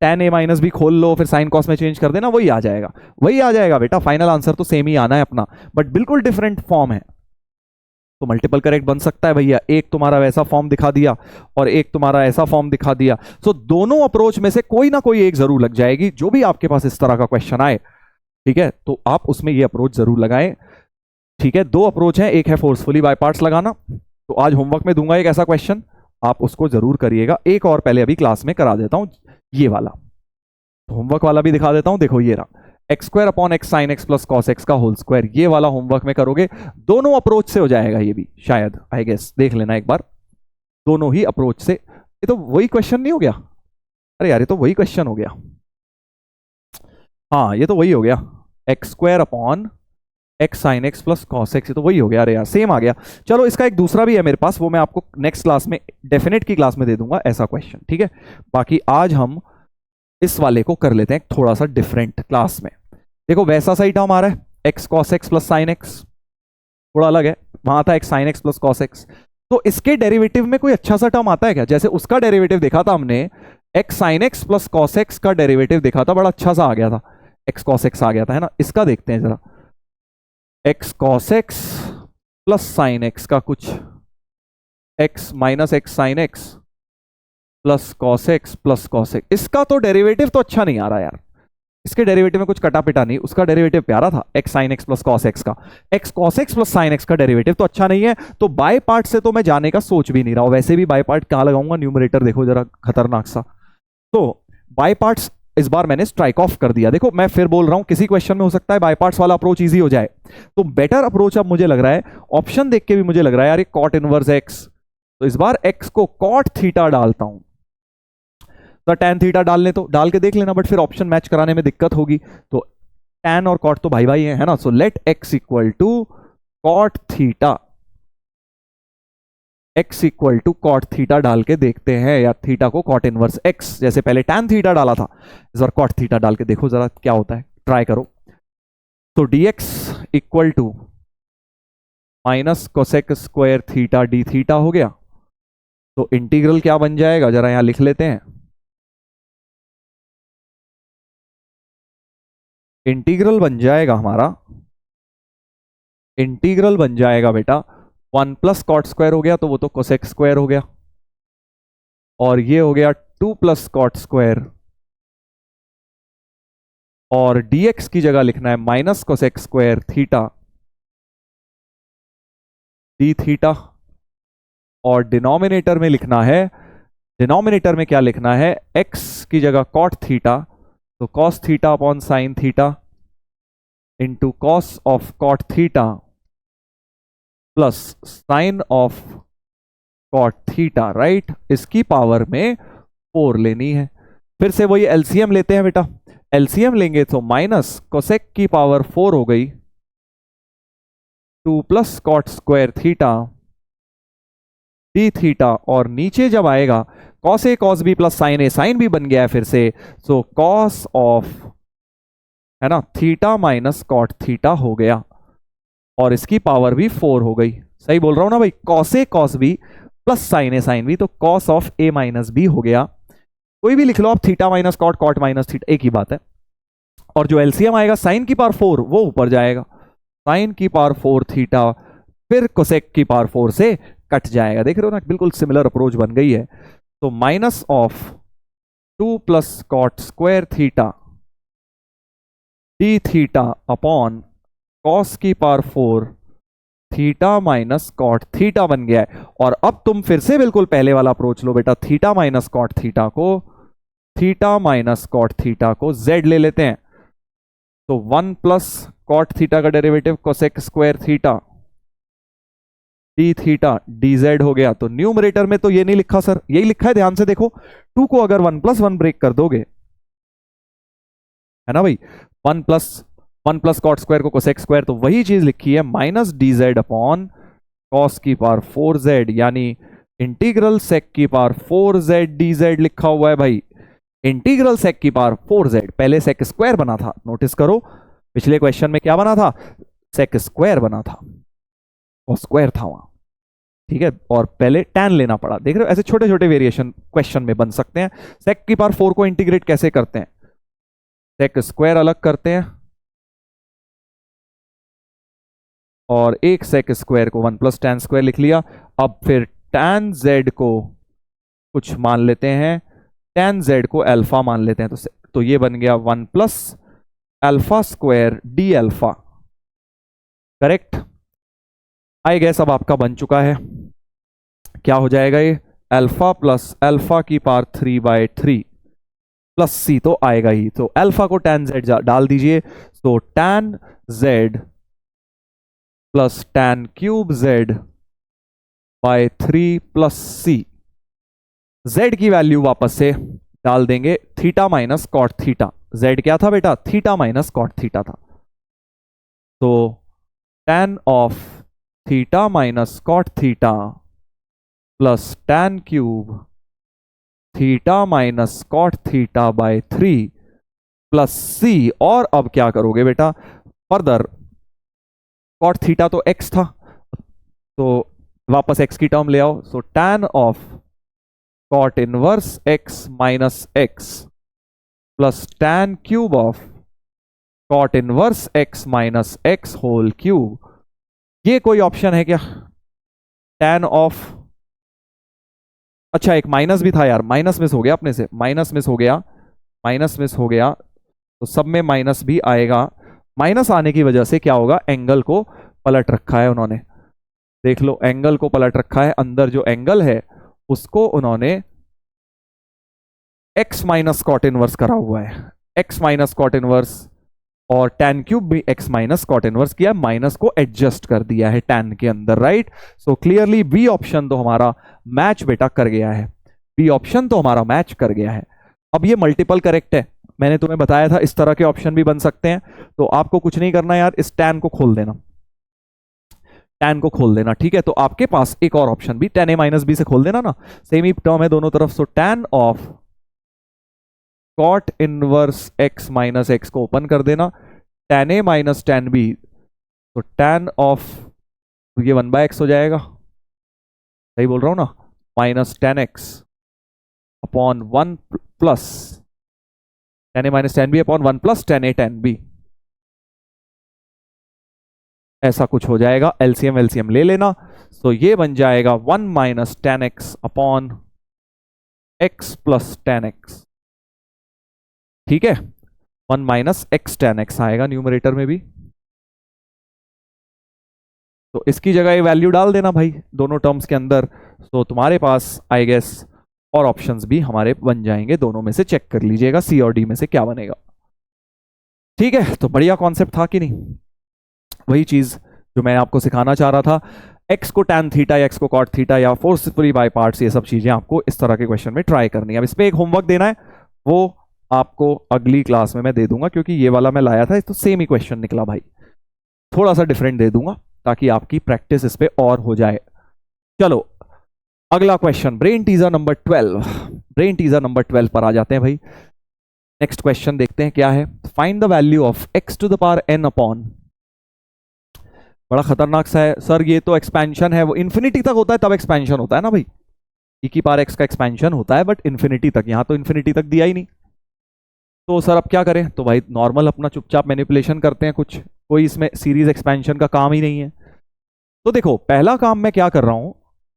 tan A माइनस भी खोल लो, फिर साइन कॉस में चेंज कर देना, वही आ जाएगा, वही आ जाएगा बेटा। फाइनल आंसर तो सेम ही आना है अपना, बट बिल्कुल डिफरेंट फॉर्म है, तो मल्टीपल करेक्ट बन सकता है भैया। एक तुम्हारा वैसा फॉर्म दिखा दिया और एक तुम्हारा ऐसा फॉर्म दिखा दिया, सो दोनों अप्रोच में से कोई ना कोई एक जरूर लग जाएगी। जो भी आपके पास इस तरह का क्वेश्चन आए, ठीक है, तो आप उसमें ये अप्रोच जरूर लगाएं। ठीक है, दो अप्रोच है, एक है फोर्सफुली बाय पार्ट्स लगाना, तो आज होमवर्क में दूंगा एक ऐसा क्वेश्चन, आप उसको जरूर करिएगा। एक और पहले अभी क्लास में करा देता हूं, ये वाला तो होमवर्क वाला भी दिखा देता हूं। देखो ये रहा x² upon x sin x plus cos x का होल स्क्वायर, ये वाला होमवर्क में करोगे, दोनों अप्रोच से हो जाएगा ये भी शायद, आई गेस, देख लेना एक बार, दोनों ही अप्रोच से। ये तो वही क्वेश्चन नहीं हो गया? अरे यार ये तो वही क्वेश्चन हो गया, हाँ ये तो वही हो गया, x² upon x sin x plus cos x, ये तो वही हो गया। अरे यार सेम आ गया। चलो इसका एक दूसरा भी है मेरे पास, वो मैं आपको नेक्स्ट क्लास में, डेफिनेट की क्लास में दे दूंगा ऐसा क्वेश्चन। ठीक है, बाकी आज हम इस वाले को कर लेते हैं थोड़ा सा डिफरेंट क्लास में। देखो वैसा सही टर्म आ रहा है x cos x plus sin x, थोड़ा अलग है, वहां था X sine X plus cos x. तो इसके डेरिवेटिव में कोई अच्छा सा टर्म आता है क्या? जैसे उसका डेरिवेटिव देखा था हमने, x sine X plus cos X का डेरिवेटिव देखा था, बड़ा अच्छा सा आ गया था, एक्स कॉस एक्स आ गया था, है ना। इसका देखते हैं जरा, x cos x plus sine X का कुछ, x minus x sine X plus cos x plus cos x. इसका तो डेरिवेटिव तो अच्छा नहीं आ रहा यार, इसके डेरिवेटिव में कुछ कटा पिटा नहीं, उसका डेरिवेटिव प्यारा था, X sine X plus cos X का। X cos x plus sine X का डेरिवेटिव तो अच्छा नहीं है, तो बाय पार्ट से तो मैं जाने का सोच भी नहीं रहा हूं। वैसे भी बाय पार्ट कहां लगाऊंगा, न्यूमरेटर देखो जरा खतरनाक सा। तो बाय पार्ट्स इस बार मैंने स्ट्राइक ऑफ कर दिया। देखो मैं फिर बोल रहा हूं, किसी क्वेश्चन में हो सकता है बाय पार्ट्स वाला अप्रोच इजी हो जाए, तो बेटर अप्रोच अब मुझे लग रहा है, ऑप्शन देख के भी मुझे लग रहा है यार, ये कॉट इनवर्स एक्स, तो इस बार एक्स को कॉट थीटा डालता हूं, तो टैन थीटा डालने तो डाल के देख लेना, बट फिर ऑप्शन मैच कराने में दिक्कत होगी, तो टैन और कॉट तो भाई भाई है ना। So let x equal to cot theta, x equal to cot theta डाल के देखते हैं, या थीटा को कॉट इनवर्स एक्स, जैसे पहले टैन थीटा डाला था, इस बार कॉट थीटा डाल के देखो जरा क्या होता है, ट्राई करो। तो dx equal to minus cosec square theta D theta हो गया। तो इंटीग्रल क्या बन जाएगा, जरा यहां लिख लेते हैं, इंटीग्रल बन जाएगा हमारा, इंटीग्रल बन जाएगा बेटा 1 प्लस कॉट स्क्वायर हो गया, तो वो तो कोसेक स्क्वायर हो गया, और ये हो गया 2 प्लस कॉट स्क्वायर, और dx की जगह लिखना है minus cosec square theta D theta, और डिनोमिनेटर में लिखना है, डिनोमिनेटर में क्या लिखना है, x की जगह कॉट थीटा, तो cos theta upon sine theta into cos of cot theta plus sine of cot theta, right. इसकी पावर में 4 लेनी है। फिर से वही एलसीएम लेते हैं बेटा, एलसीएम लेंगे तो माइनस कोसेक की पावर 4 हो गई, 2 plus cot square theta D theta, और नीचे जब आएगा cos A cos B plus sine A, sine भी बन गया है फिर से, सो कॉस ऑफ, है ना, थीटा माइनस कॉट थीटा हो गया, और इसकी पावर भी 4 हो गई। सही बोल रहा हूं ना भाई, cos A cos B plus sine A sine B, तो cos of A minus B हो गया। कोई भी लिख लो आप, theta minus cot, cot minus theta, एक ही बात है। और जो एलसीएम आएगा साइन की पावर 4 वो ऊपर जाएगा, साइन की पावर 4 थीटा, फिर कोसेक की पावर 4 से कट जाएगा। देख रहे हो ना, बिल्कुल सिमिलर अप्रोच बन गई है। तो minus of 2 plus cot square theta D theta upon cos की power 4 theta minus cot theta बन गया है। और अब तुम फिर से बिल्कुल पहले वाला अप्रोच लो बेटा, थीटा माइनस कॉट थीटा को, थीटा माइनस कॉट थीटा को z ले लेते हैं, तो 1 प्लस कॉट थीटा का derivative cosec square theta D theta D Z हो गया। तो न्यूमरेटर में तो ये नहीं लिखा सर, यही लिखा है, ध्यान से देखो, 2 को अगर 1 प्लस 1 ब्रेक कर दोगे, है ना भाई, 1 प्लस कॉट स्क्वायर को कोसेक स्क्वायर, तो वही चीज लिखी है minus D Z upon cos की पावर 4z, यानी इंटीग्रल सेक की पावर 4z डी जेड लिखा हुआ है भाई। इंटीग्रल सेक की पावर 4z, पहले सेक स्क्वायर बना था, नोटिस करो पिछले क्वेश्चन में क्या बना था, सेक स्क्वायर बना था, और स्क्वायर था वहां, ठीक है, और पहले टैन लेना पड़ा। देख रहे हो, ऐसे छोटे छोटे वेरिएशन क्वेश्चन में बन सकते हैं। सेक की पावर 4 को इंटीग्रेट कैसे करते हैं, सेक स्क्वायर अलग करते हैं, और एक सेक स्क्वायर को 1 प्लस टैन स्क्वायर लिख लिया। अब फिर टैन जेड को कुछ मान लेते हैं, टैन जेड को अल्फा मान लेते हैं, तो ये बन गया 1 plus alpha square d alpha, correct. I guess अब आपका बन चुका है, क्या हो जाएगा ये, अल्फा प्लस अल्फा की पावर 3/3 प्लस सी तो आएगा ही, तो अल्फा को टैन जेड डाल दीजिए, तो tan Z plus tan cube Z by 3 plus C, Z की वैल्यू वापस से डाल देंगे, theta minus cot theta, Z क्या था बेटा, थीटा माइनस कॉट थीटा था, तो tan of theta minus cot theta plus tan cube theta minus cot theta by 3 plus C. और अब क्या करोगे बेटा, फर्दर कॉट थीटा तो x था, तो वापस x की टर्म ले आओ, so tan of cot inverse x minus x plus tan cube of cot inverse x minus x whole cube. ये कोई ऑप्शन है क्या? tan ऑफ, अच्छा एक माइनस भी था यार, माइनस मिस हो गया अपने से, माइनस मिस हो गया, माइनस मिस हो गया, तो सब में माइनस भी आएगा। माइनस आने की वजह से क्या होगा, एंगल को पलट रखा है उन्होंने, देख लो एंगल को पलट रखा है, अंदर जो एंगल है उसको उन्होंने x माइनस कॉट इनवर्स करा हुआ है, x माइनस कॉट इनवर्स, और tan क्यूब भी x माइनस कॉट इनवर्स किया, माइनस को एडजस्ट कर दिया है tan के अंदर, right. So clearly B option तो हमारा मैच बेटा कर गया है, बी ऑप्शन तो हमारा मैच कर गया है। अब ये मल्टीपल करेक्ट है, मैंने तुम्हें बताया था इस तरह के ऑप्शन भी बन सकते हैं, तो आपको कुछ नहीं करना यार, इस tan को खोल देना, tan को खोल देना, ठीक है। तो आपके पास एक और ऑप्शन भी tan a माइनस बी से खोल देना ना, सेम ही टर्म है दोनों तरफ, सो tan of cot inverse x minus x को ओपन कर देना, tan a minus tan b, तो tan ऑफ, ये 1/x हो जाएगा, सही बोल रहा हूं ना, minus tan x upon 1 plus tan a minus tan b upon 1 plus tan a tan b, ऐसा कुछ हो जाएगा। एलसीएम एलसीएम ले लेना, तो ये बन जाएगा 1 minus tan x upon x plus tan x, ठीक है, 1 माइनस x tan x आएगा न्यूमरेटर में भी, तो इसकी जगह ये वैल्यू डाल देना भाई दोनों टर्म्स के अंदर, तो तुम्हारे पास आई गेस और ऑप्शंस भी हमारे बन जाएंगे, दोनों में से चेक कर लीजिएगा सी और डी में से क्या बनेगा, ठीक है। तो बढ़िया कॉन्सेप्ट था कि नहीं, वही चीज जो मैं आपको सिखाना चाह रहा था, x को tan थीटा या x को cot थीटा या फोर्सफुली बाय पार्ट्स, ये सब चीजें आपको इस तरह के क्वेश्चन में ट्राई करनी है। अब इस पे एक होमवर्क देना है, वो आपको अगली क्लास में मैं दे दूंगा, क्योंकि ये वाला मैं लाया था तो सेम ही क्वेश्चन निकला भाई, थोड़ा सा डिफरेंट दे दूंगा ताकि आपकी प्रैक्टिस इस पे और हो जाए। चलो अगला question, brain teaser number 12, brain teaser number 12 पर आ जाते हैं भाई। नेक्स्ट क्वेश्चन देखते हैं क्या है, find the value of x to the power n upon, बड़ा खतरनाक सा है सर, ये तो एक्सपेंशन है, वो इन्फिनिटी तक होता है तब एक्सपेंशन होता है ना भाई, e की पावर x का एक्सपेंशन होता है, बट इन्फिनिटी तक, यहां तो इन्फिनिटी तक दिया ही नहीं, तो सर अब क्या करें, तो भाई नॉर्मल अपना चुपचाप मैनिपुलेशन करते हैं, कुछ कोई इसमें सीरीज एक्सपेंशन का काम ही नहीं है। तो देखो पहला काम मैं क्या कर रहा हूं,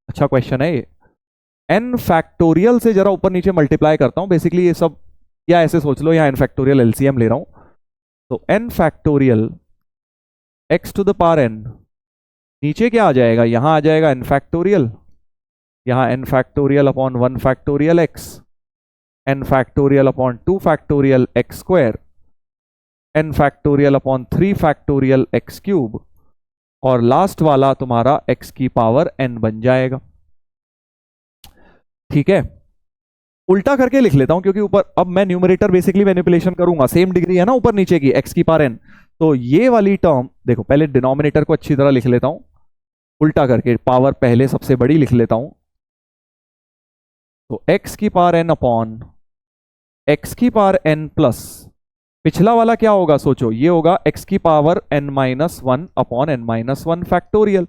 अच्छा क्वेश्चन है ये, n फैक्टोरियल से जरा ऊपर नीचे मल्टीप्लाई करता हूं बेसिकली, ये सब या ऐसे सोच लो, यहाँ n फैक्टोरियल एलसीएम ले रहा हूं, तो n factorial x to the power n, नीचे क्या आ जाएगा, यहां आ जाएगा n फैक्टोरियल, यहां n factorial upon 1 factorial x, n factorial upon 2 factorial x square, n factorial upon 3 factorial x cube, और लास्ट वाला तुम्हारा x की पावर n बन जाएगा, ठीक है। उल्टा करके लिख लेता हूं क्योंकि ऊपर अब मैं न्यूमरेटर बेसिकली मैनिपुलेशन करूंगा, सेम डिग्री है ना ऊपर नीचे की, x की पावर n, तो ये वाली टर्म देखो, पहले डिनोमिनेटर को अच्छी तरह लिख लेता हूं, उल्टा करके पावर पहले सबसे बड़ी लिख लेता हूं, तो x की पावर n अपॉन x की पावर n प्लस, पिछला वाला क्या होगा सोचो, ये होगा x की power n minus 1 upon n minus 1 factorial,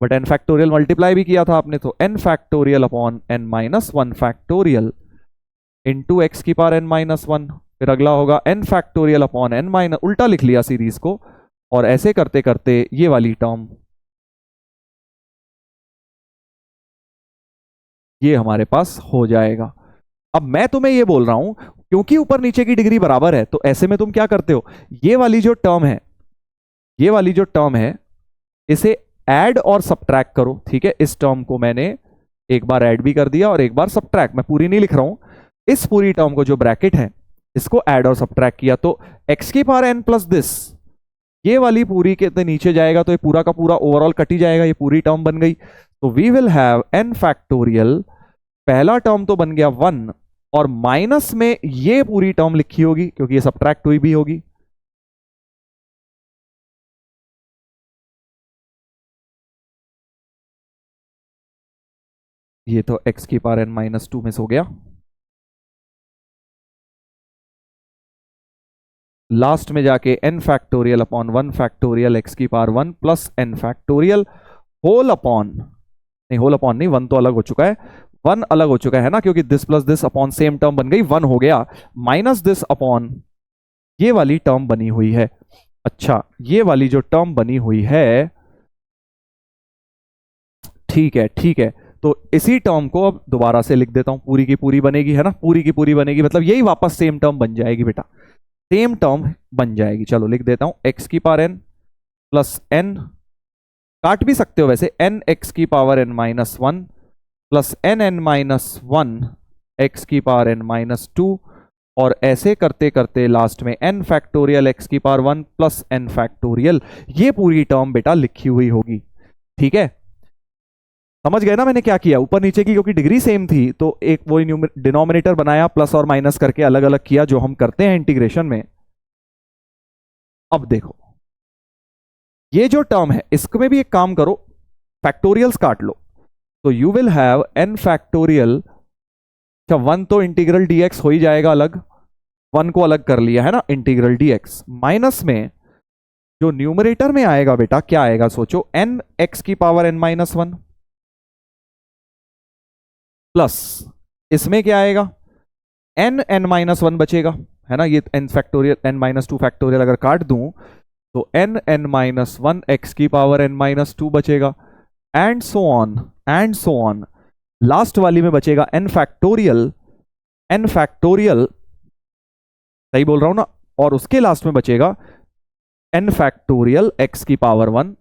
but n factorial multiply भी किया था आपने, तो n factorial upon n minus 1 factorial into x की पावर n माइनस 1, फिर अगला होगा n factorial upon n minus, उल्टा लिख लिया सीरीज को, और ऐसे करते करते ये वाली टर्म ये हमारे पास हो जाएगा। अब मैं तुम्हें ये बोल रहा हूं, क्योंकि ऊपर नीचे की डिग्री बराबर है, तो ऐसे में तुम क्या करते हो, ये वाली जो टर्म है, ये वाली जो टर्म है, इसे ऐड और सब्ट्रैक्ट करो, ठीक है। इस टर्म को मैंने एक बार ऐड भी कर दिया और एक बार सब्ट्रैक्ट, मैं पूरी नहीं लिख रहा हूं, इस पूरी टर्म को जो ब्रैकेट है इसको ऐड और सब्ट्रैक्ट किया, तो x की पावर n प्लस दिस, ये वाली पूरी के नीचे जाएगा, तो ये पूरा का पूरा ओवरऑल कट ही जाएगा, ये पूरी टर्म बन गई, तो we will have n factorial, पहला टर्म तो बन गया 1, और माइनस में ये पूरी टर्म लिखी होगी क्योंकि ये सब्ट्रैक्ट हुई भी होगी, ये तो x की पावर n माइनस 2 में हो गया, लास्ट में जाके n factorial upon 1 factorial x की power 1 plus n factorial, whole upon, नहीं होल अपॉन नहीं, वन तो अलग हो चुका है, वन अलग हो चुका है ना, क्योंकि this plus this upon same term बन गई, वन हो गया, माइनस दिस अपॉन ये वाली टर्म बनी हुई है। अच्छा, ये वाली जो टर्म बनी हुई है, ठीक है ठीक है, तो इसी टर्म को अब दोबारा से लिख देता हूं, पूरी की पूरी बनेगी है ना, पूरी की पूरी बनेगी, मतलब यही वापस सेम टर्म बन जाएगी बेटा, सेम टर्म बन जाएगी। चलो लिख देता हूं, एक्स की पावर एन प्लस एन, काट भी सकते हो वैसे, एन एक्स की power n minus one plus n n minus one x की पावर एन माइनस टू, और ऐसे करते करते लास्ट में एन फैक्टोरियल एक्स की power one plus n factorial, ये पूरी टर्म बेटा लिखी हुई होगी। ठीक है, समझ गए ना मैंने क्या किया, ऊपर नीचे की क्योंकि डिग्री सेम थी तो एक वो डिनोमिनेटर बनाया, प्लस और माइनस करके अलग अलग किया, जो हम करते हैं इंटीग्रेशन में। अब देखो ये जो टर्म है इसमें भी एक काम करो, फैक्टोरियल्स काट लो, तो you will have an factorial, अच्छा वन तो इंटीग्रल डीएक्स हो ही जाएगा अलग, वन को अलग कर लिया है ना, इंटीग्रल डीएक्स, माइनस में जो न्यूमरेटर में आएगा बेटा क्या आएगा सोचो, एन एक्स की power n minus one plus इसमें क्या आएगा, एन एन माइनस वन बचेगा है ना, ये n factorial n minus two factorial अगर काट दूं तो n n minus one x की पावर एन माइनस टू बचेगा, and so on and so on, last वाली में बचेगा एन फैक्टोरियल, एन फैक्टोरियल सही बोल रहा हूं ना, और उसके लास्ट में बचेगा एन फैक्टोरियल एक्स की पावर वन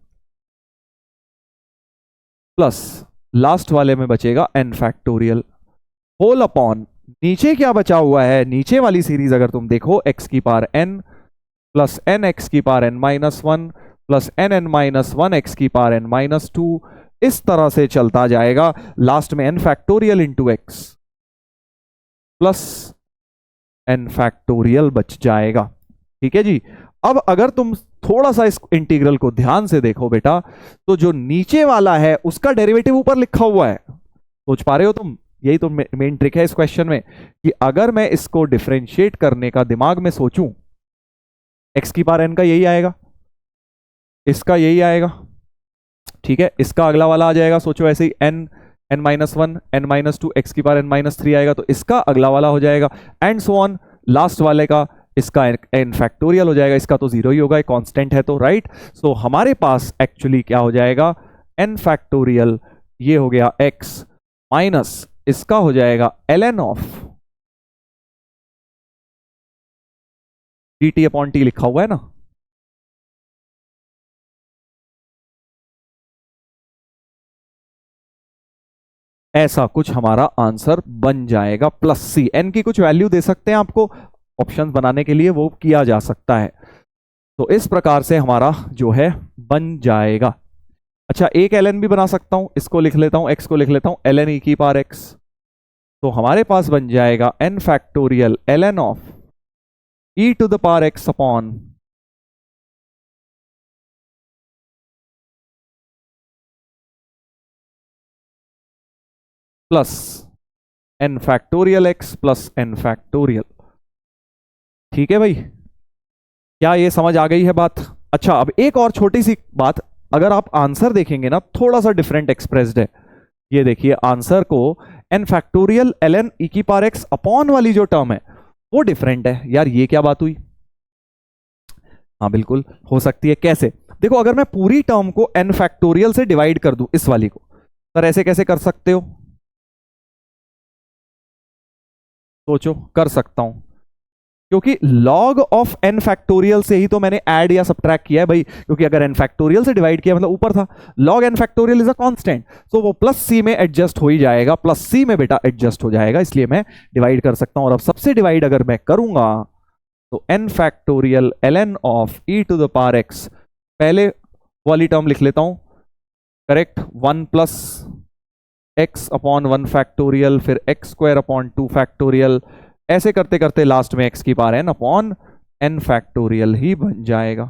प्लस लास्ट वाले में बचेगा एन फैक्टोरियल होल अपॉन, नीचे क्या बचा हुआ है, नीचे वाली सीरीज अगर तुम देखो, एक्स की power n plus n x की power n minus one plus n n minus one x की पावर एन माइनस टू, इस तरह से चलता जाएगा, लास्ट में n factorial into x plus n factorial बच जाएगा। ठीक है जी, अब अगर तुम थोड़ा सा इस इंटीग्रल को ध्यान से देखो बेटा, तो जो नीचे वाला है उसका डेरिवेटिव ऊपर लिखा हुआ है, सोच पा रहे हो तुम, यही तो मेन ट्रिक है इस क्वेश्चन में, कि अगर मैं इसको डिफरेंशिएट करने का दिमाग में सोचूं, एक्स की पावर एन का यही आएगा, इसका यही आएगा, ठीक है, इसका अगला वाला आ जाएगा, सोचो ऐसे ही n n minus one n minus two x की पावर एन माइनस थ्री आएगा, तो इसका अगला वाला हो जाएगा, एंड सो ऑन, लास्ट वाले का इसका एन फैक्टोरियल हो जाएगा, इसका तो जीरो ही होगा, कांस्टेंट है तो, राइट। सो हमारे पास एक्चुअली क्या हो जाएगा, एन फैक्टोरियल ये हो गया एक्स माइनस इसका हो जाएगा ln of dt upon T लिखा हुआ है ना, ऐसा कुछ हमारा आंसर बन जाएगा, प्लस सी, एन की कुछ वैल्यू दे सकते हैं आपको ऑप्शन बनाने के लिए, वो किया जा सकता है, तो इस प्रकार से हमारा जो है बन जाएगा। अच्छा एक ln भी बना सकता हूं, इसको लिख लेता हूं, x को लिख लेता हूं ln e की पावर x, तो हमारे पास बन जाएगा n factorial ln of e to the power x upon plus n factorial x plus n factorial. ठीक है भाई, क्या ये समझ आ गई है बात? अच्छा अब एक और छोटी सी बात, अगर आप आंसर देखेंगे ना थोड़ा सा डिफरेंट एक्सप्रेस्ड है, ये देखिए आंसर को n फैक्टोरियल ln e की पावर x अपॉन वाली जो टर्म है वो डिफरेंट है, यार ये क्या बात हुई? हाँ बिल्कुल हो सकती है, कैसे? देखो अगर मैं पूरी टर्म को n फैक्टोरियल से डिवाइड कर दूं इस वाली को, सर ऐसे कैसे कर सकते हो? सोचो, कर सकता हूं क्योंकि log ऑफ n फैक्टोरियल से ही तो मैंने ऐड या सब्ट्रैक्ट किया है भाई, क्योंकि अगर n फैक्टोरियल से डिवाइड किया मतलब ऊपर था, log n factorial is a constant, तो वो प्लस c में एडजस्ट हो ही जाएगा, प्लस c में बेटा एडजस्ट हो जाएगा, इसलिए मैं डिवाइड कर सकता हूं। और अब सबसे डिवाइड अगर मैं करूंगा तो n factorial ln of e to the power x, पहले वाली टर्म लिख लेता हूं, correct, 1 plus x upon 1 factorial, फिर एक्स स्क्वायर अपॉन 2 फैक्टोरियल, ऐसे करते करते लास्ट में x की power n upon n factorial ही बन जाएगा,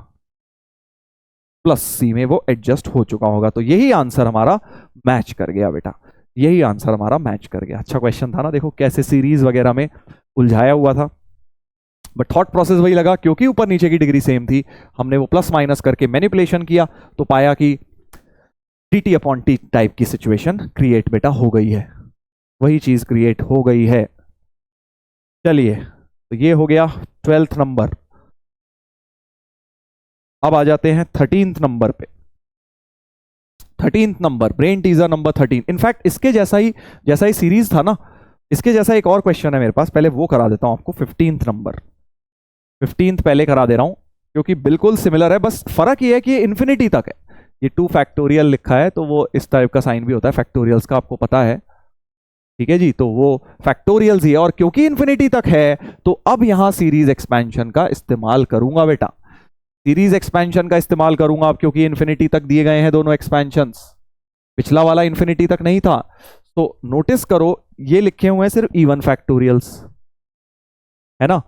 प्लस c में वो एडजस्ट हो चुका होगा। तो यही आंसर हमारा मैच कर गया बेटा, यही आंसर हमारा मैच कर गया। अच्छा क्वेश्चन था ना, देखो कैसे सीरीज वगैरह में उलझाया हुआ था, बट थॉट प्रोसेस वही लगा, क्योंकि ऊपर नीचे की डिग्री सेम थी, हमने वो प्लस माइनस करके मैनिपुलेशन किया तो पाया कि dt अपॉन टी टाइप की सिचुएशन क्रिएट बेटा हो गई है, वही चीज क्रिएट हो गई है। चलिए, तो ये हो गया 12th नंबर। अब आ जाते हैं 13th नंबर पे। 13th number, brain teaser number 13। In fact इसके जैसा ही सीरीज था ना, इसके जैसा एक और क्वेश्चन है मेरे पास, पहले वो करा देता हूं आपको। 15th नंबर, 15th पहले करा दे रहा हूं क्योंकि बिल्कुल सिमिलर है, बस फर्क ये है कि ये इन्फिनिटी तक है। ये 2 फैक्टोरियल लिखा है तो वो इस टाइप का साइन भी होता है फैक्टोरियल्स का, आपको पता है, ठीक है जी। तो वो फैक्टोरियल्स ही है, और क्योंकि इन्फिनिटी तक है तो अब यहां सीरीज एक्सपेंशन का इस्तेमाल करूंगा बेटा। सीरीज एक्सपेंशन का इस्तेमाल करूंगा अब, क्योंकि इन्फिनिटी तक दिए गए हैं दोनों एक्सपेंशंस। पिछला वाला इन्फिनिटी तक नहीं था। तो नोटिस करो, ये लिखे हुए हैं सिर्फ इवन फैक्टोरियल्स, है ना,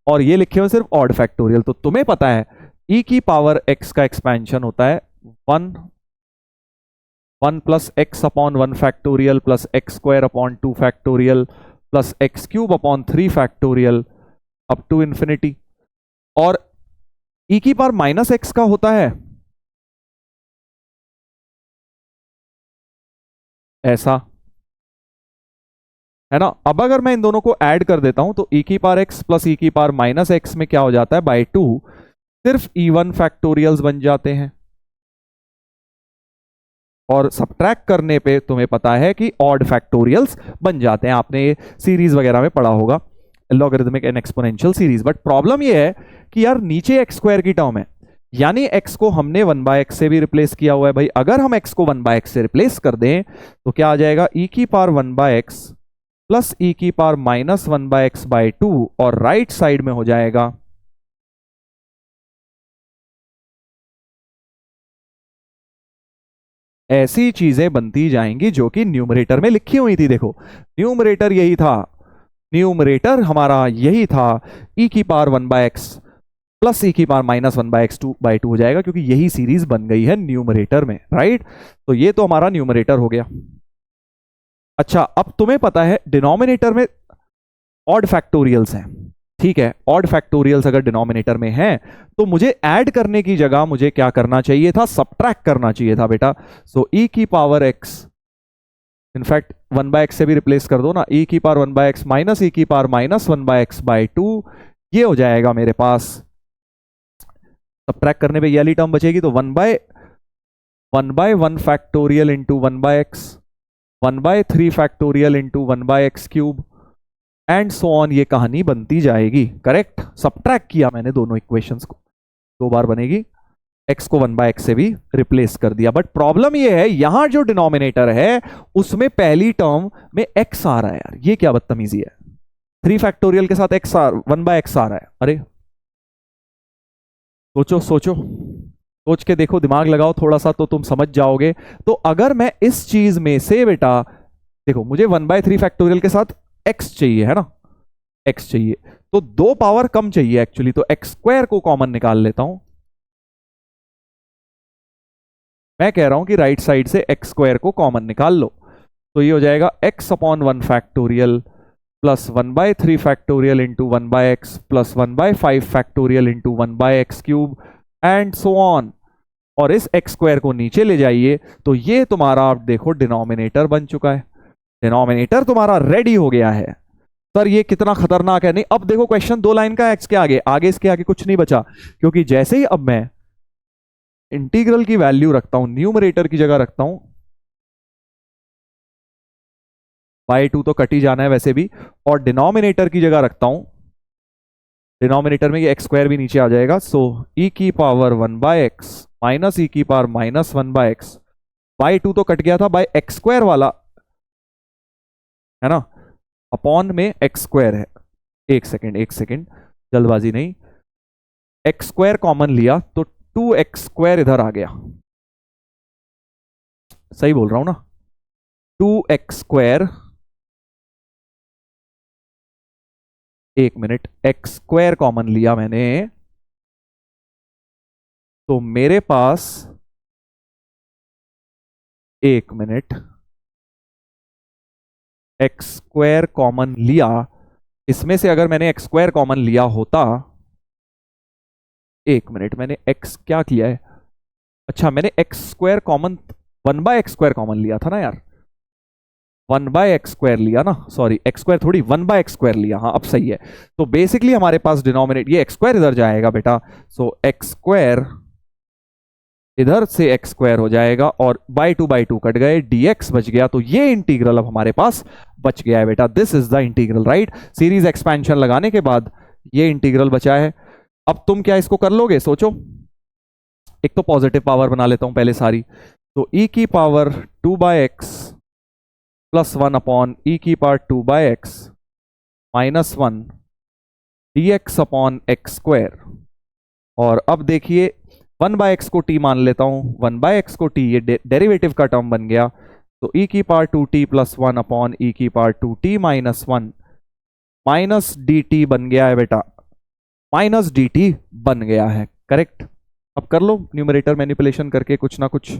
और ये लिखे हुए सिर्फ ऑड फैक्टोरियल। तो तुम्हें पता है e की पावर x का एक्सपेंशन होता है 1 plus x upon 1 factorial plus x square upon 2 factorial plus x cube upon 3 factorial up to infinity. और e की पावर माइनस एक्स का होता है ऐसा, है ना। अब अगर मैं इन दोनों को ऐड कर देता हूं तो e की पावर x प्लस e की पावर माइनस एक्स में क्या हो जाता है, बाई 2 सिर्फ इवन फैक्टोरियल्स बन जाते हैं। और सब्ट्रैक्ट करने पे तुम्हें पता है कि ऑड फैक्टोरियल्स बन जाते हैं, आपने ये सीरीज वगैरह में पढ़ा होगा, logarithmic and exponential series. But problem ये है कि यार नीचे एक्स स्क्वायर की टर्म है, यानी x को हमने 1/x से भी रिप्लेस किया हुआ है भाई। अगर हम x को 1/x से रिप्लेस कर दें तो क्या आ जाएगा, e की पावर 1/x प्लस e की पावर माइनस 1/x बाई 2, और राइट साइड में हो जाएगा ऐसी चीजें बनती जाएंगी जो कि न्यूमरेटर में लिखी हुई थी। देखो न्यूमरेटर यही था, न्यूमरेटर हमारा यही था, e की पावर 1/x प्लस e की पावर माइनस 1/x/2 हो जाएगा, क्योंकि यही सीरीज बन गई है न्यूमरेटर में, राइट। तो ये तो हमारा न्यूमरेटर हो गया। अच्छा, अब तुम्हें पता है डिनोमिनेटर में ऑड फैक्टोरियल्स हैं, ठीक है। ऑड फैक्टोरियल्स अगर डिनोमिनेटर में हैं तो मुझे ऐड करने की जगह मुझे क्या करना चाहिए था, सब्ट्रैक्ट करना चाहिए था बेटा। सो e की पावर x, इनफैक्ट 1/x से भी रिप्लेस कर दो ना, e की पावर 1/x माइनस e की पावर माइनस 1/x बाई 2, ये हो जाएगा मेरे पास। सब्ट्रैक्ट करने पे ये वाली टर्म बचेगी, तो 1/1 factorial into 1/x, 1/3 factorial into 1/x cube, and so on, ये कहानी बनती जाएगी। करेक्ट, सब्ट्रैक्ट किया मैंने दोनों इक्वेशंस को, 2 बार बनेगी, x को 1/x से भी रिप्लेस कर दिया। बट प्रॉब्लम ये है, यहां जो डिनोमिनेटर है उसमें पहली टर्म में x आ रहा है। यार ये क्या बदतमीजी है, 3 फैक्टोरियल के साथ 1/x आ रहा है। अरे सोचो सोचो, सोच के देखो, दिमाग लगाओ थोड़ा सा तो तुम समझ जाओगे। तो अगर मैं इस चीज में से बेटा, देखो मुझे 1/3 फैक्टोरियल के साथ x चाहिए, है ना, x चाहिए, तो 2 पावर कम चाहिए एक्चुअली, तो x स्क्वायर को कॉमन निकाल लेता हूं। मैं कह रहा हूं कि राइट साइड से x स्क्वायर को कॉमन निकाल लो, तो ये हो जाएगा x upon 1 factorial plus 1/3 factorial into 1/x plus 1/5 factorial into 1/x cube, and so on. और इस x स्क्वायर को नीचे ले जाइए तो ये तुम्हारा, आप देखो, डिनोमिनेटर बन चुका है। डिनोमिनेटर तुम्हारा रेडी हो गया है। सर ये कितना खतरनाक है। नहीं, अब देखो क्वेश्चन 2 लाइन का, x के आगे, इसके आगे कुछ नहीं बचा, क्योंकि जैसे ही अब मैं इंटीग्रल की वैल्यू रखता हूं, न्यूमरेटर की जगह रखता हूं, बाई 2 तो कट ही जाना है वैसे भी, और डिनोमिनेटर की जगह रखता हूं, डिनोमिनेटर में ये x स्क्वायर भी नीचे आ जाएगा। सो e की पावर 1/x माइनस e की पावर माइनस 1/x बाई 2 तो कट गया था, बाई x स्क्वायर वाला, है ना, अपॉन में x स्क्वायर है। एक सेकेंड, जल्दबाजी नहीं, x स्क्वायर कॉमन लिया तो 2x स्क्वायर इधर आ गया, सही बोल रहा हूं ना, 2x स्क्वायर, एक मिनट, x स्क्वायर कॉमन लिया मैंने, तो मेरे पास, एक मिनट, x स्क्वायर कॉमन लिया, इसमें से अगर मैंने x स्क्वायर कॉमन लिया होता, एक मिनट, मैंने x क्या किया है, अच्छा मैंने x square common 1/x² common लिया था ना यार, 1/x² लिया ना, सॉरी x² थोड़ी 1/x² लिया, हाँ अब सही है। तो बेसिकली हमारे पास डिनोमिनेट ये x² इधर जाएगा बेटा, सो x² इधर से x² हो जाएगा और बाई टू कट गए, dx बच गया। तो ये इंटीग्रल अब हमारे पास बच गया है बेटा, this is the integral, right. Series expansion लगाने के बाद ये इंटीग्रल बचा है। अब तुम क्या इसको कर लोगे, सोचो। एक तो पॉजिटिव पावर बना लेता हूं पहले सारी, तो e की power 2/x plus 1 upon e की power 2/x minus 1 dx upon x²। और अब देखिए 1/x को t मान लेता हूं, 1/x को t, ये डेरिवेटिव का टर्म बन गया, तो e की power 2t plus 1 upon e की power 2t minus 1 minus dt बन गया है बेटा, माइनस dt बन गया है, करेक्ट। अब कर लो न्यूमरेटर मैनिपुलेशन करके कुछ ना कुछ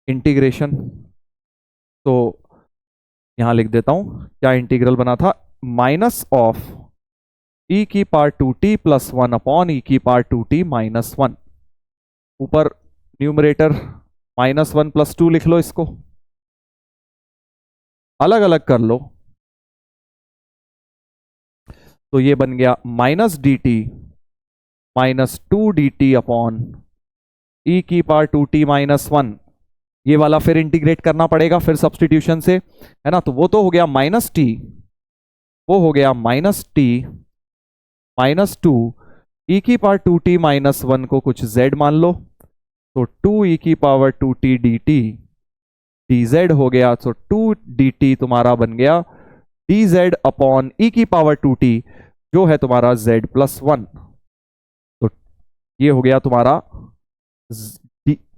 इंटीग्रेशन। तो यहां लिख देता हूं क्या इंटीग्रल बना था, माइनस ऑफ e की power 2t plus 1 upon e की पावर 2t माइनस 1, ऊपर न्यूमरेटर -1 + 2 लिख लो, इसको अलग अलग कर लो, तो ये बन गया minus dt minus 2dt upon e की पावर 2t माइनस 1। ये वाला फिर इंटीग्रेट करना पड़ेगा फिर सब्सटीट्यूशन से, है ना। तो वो तो हो गया माइनस टी, वो हो गया माइनस टी माइनस 2 e की पावर 2t माइनस 1 को कुछ z मान लो, तो 2 e की पावर 2t dt dz हो गया, तो 2 dt तुम्हारा बन गया dz अपॉन e की पावर 2t जो है तुम्हारा z प्लस 1। तो ये हो गया तुम्हारा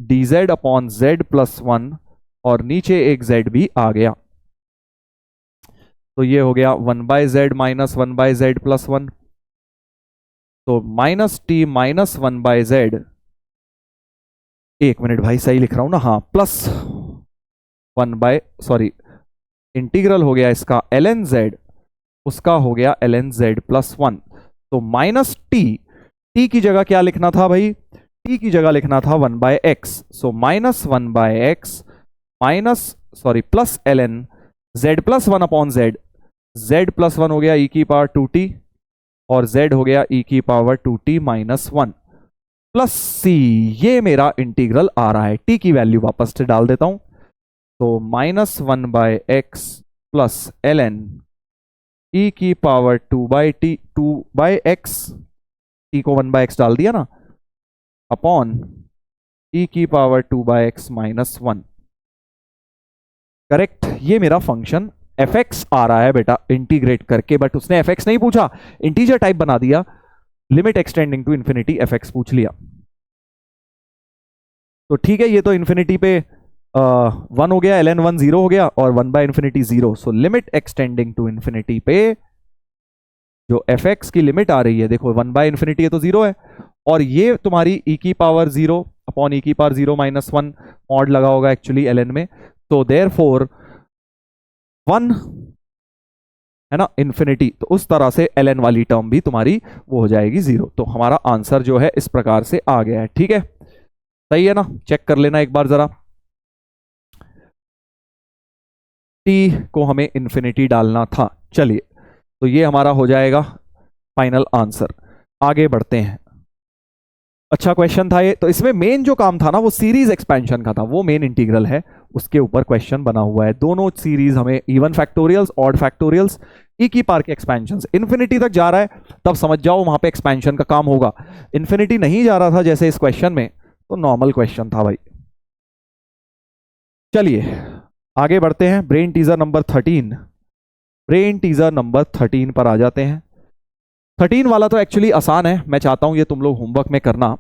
dz अपॉन z प्लस 1 और नीचे एक z भी आ गया, तो ये हो गया 1/z माइनस 1/z प्लस 1। तो माइनस टी माइनस 1/z, एक मिनट भाई सही लिख रहा हूं ना, हाँ, प्लस 1 इंटीग्रल हो गया इसका ln z, उसका हो गया ln z प्लस 1। तो माइनस टी की जगह क्या लिखना था भाई, t की जगह लिखना था 1/x, so minus 1/x minus plus ln z plus 1 upon z plus 1 हो गया e की पावर 2t और z हो गया e की power 2t minus 1 plus c। ये मेरा इंटीग्रल आ रहा है, t की वैल्यू वापस से डाल देता हूं, तो minus 1/x plus ln e की पावर 2/x, t को 1/x डाल दिया ना, अपॉन e की पावर 2/x माइनस 1, करेक्ट। ये मेरा फंक्शन fx आ रहा है बेटा इंटीग्रेट करके, बट उसने fx नहीं पूछा, इंटीजर टाइप बना दिया, limit extending to infinity fx पूछ लिया। तो ठीक है, ये तो इंफिनिटी पे 1 हो गया, ln 1 0 हो गया और 1/∞ 0, so limit extending to infinity पे जो fx की लिमिट आ रही है, देखो 1/∞ ये तो 0 है, और ये तुम्हारी e की पावर 0 अपॉन e की पावर 0 माइनस 1 मॉड लगा होगा एक्चुअली ln में, तो देयरफॉर 1 है ना इंफिनिटी, तो उस तरह से ln वाली टर्म भी तुम्हारी वो हो जाएगी 0। तो हमारा आंसर जो है इस प्रकार से आ गया है, ठीक है, सही है ना। चेक कर लेना एक बार जरा, t को हमें इंफिनिटी डालना था। चलिए, तो ये हमारा हो जाएगा फाइनल आंसर। आगे बढ़ते हैं, अच्छा क्वेश्चन था ये। तो इसमें मेन जो काम था ना वो सीरीज एक्सपेंशन का था, वो मेन इंटीग्रल है, उसके ऊपर क्वेश्चन बना हुआ है। दोनों सीरीज हमें इवन फैक्टोरियल्स ऑड फैक्टोरियल्स ई की पावर के एक्सपेंशन इन्फिनिटी तक जा रहा है, तब समझ जाओ वहां पे एक्सपेंशन का काम होगा। इन्फिनिटी नहीं जा रहा था जैसे इस क्वेश्चन में, तो नॉर्मल क्वेश्चन था भाई। चलिए आगे बढ़ते हैं, brain teaser number 13, brain teaser number 13 पर आ जाते हैं। 13 वाला तो एक्चुअली आसान है, मैं चाहता हूं ये तुम लोग होमवर्क में करना।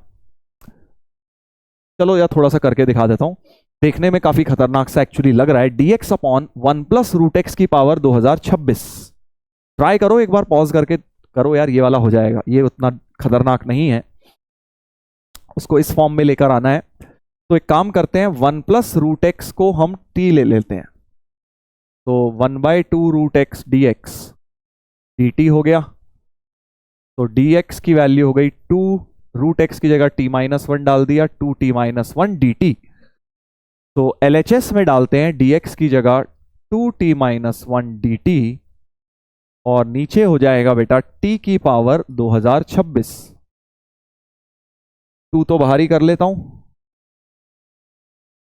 चलो यार थोड़ा सा करके दिखा देता हूं, देखने में काफी खतरनाक सा एक्चुअली लग रहा है। dx upon 1 plus root x की पावर 2026, ट्राई करो एक बार, पॉज करके करो यार, ये वाला हो जाएगा, ये उतना खतरनाक नहीं है, उसको इस फॉर्म में लेकर आना है। तो एक काम करते हैं, 1 प्लस रूट एक्स को हम t ले लेते हैं, तो 1/2 रूट एक्स dx dt हो गया, तो dx की वैल्यू हो गई 2, रूट एक्स की जगह t-1 डाल दिया, 2t-1 dt। तो LHS में डालते हैं dx की जगह 2t माइनस 1 dt और नीचे हो जाएगा बेटा t की पावर 2026। 2 तो बाहर ही कर लेता हूं